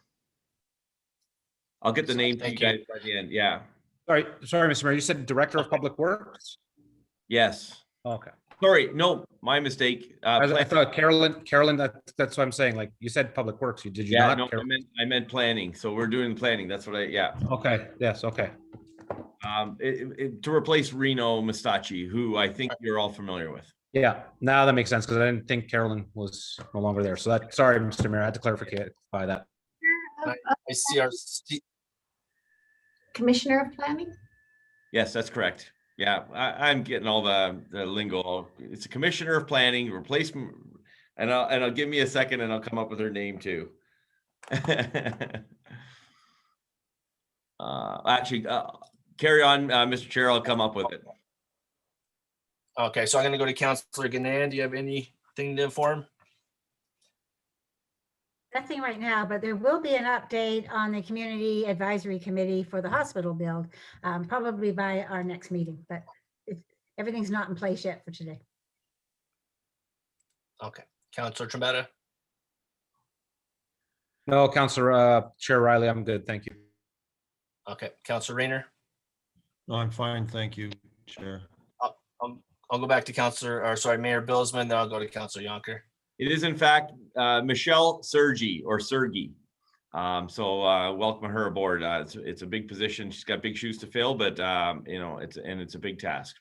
I'll get the name to you guys by the end. Yeah. Sorry, Mr. Mayor, you said Director of Public Works? Yes. Okay. Sorry, no, my mistake. I thought Carolyn, that's what I'm saying. Like you said, Public Works. Did you not? No, I meant planning. So we're doing planning. That's what yeah. Okay. Yes. Okay. To replace Reno Mustacci, who I think you're all familiar with. Yeah. Now that makes sense because I didn't think Carolyn was no longer there. So that. Sorry, Mr. Mayor, I had to clarify that. I see our Commissioner of Planning. Yes, that's correct. Yeah, I'm getting all the lingo. It's a commissioner of planning replacement, and I'll give me a second, and I'll come up with her name too. Actually, carry on, Mr. Chair, I'll come up with it. Okay, so I'm gonna go to Councillor Ganand. Do you have anything to inform? Nothing right now, but there will be an update on the Community Advisory Committee for the hospital build, probably by our next meeting, but everything's not in place yet for today. Okay, Councillor Trombetta. No, Councillor Chair Riley, I'm good. Thank you. Okay, Councillor Rayner. No, I'm fine. Thank you, Chair. I'll go back to Mayor Billsman, then I'll go to Councillor Yonker. It is in fact Michelle Sergi or Sergi. So welcome her aboard. It's a big position. She's got big shoes to fill, but you know, it's a big task.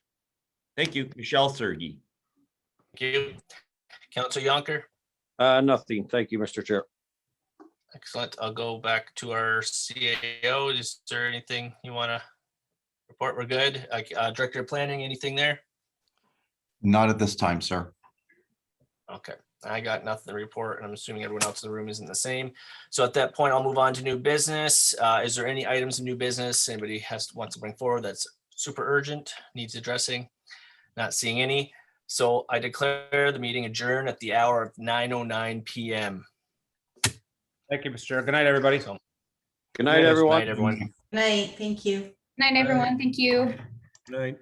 Thank you, Michelle Sergi. Thank you. Councillor Yonker. Nothing. Thank you, Mr. Chair. Excellent. I'll go back to our CAO. Is there anything you want to report? We're good. Director of Planning, anything there? Not at this time, sir. Okay, I got nothing to report, and I'm assuming everyone else in the room isn't the same. So at that point, I'll move on to new business. Is there any items in new business anybody wants to bring forward that's super urgent, needs addressing? Not seeing any. So I declare the meeting adjourned at the hour of 9:09 p.m. Thank you, Mr. Chair. Good night, everybody. Good night, everyone. Good night, everyone. Good night, thank you. Night, everyone. Thank you. Good night.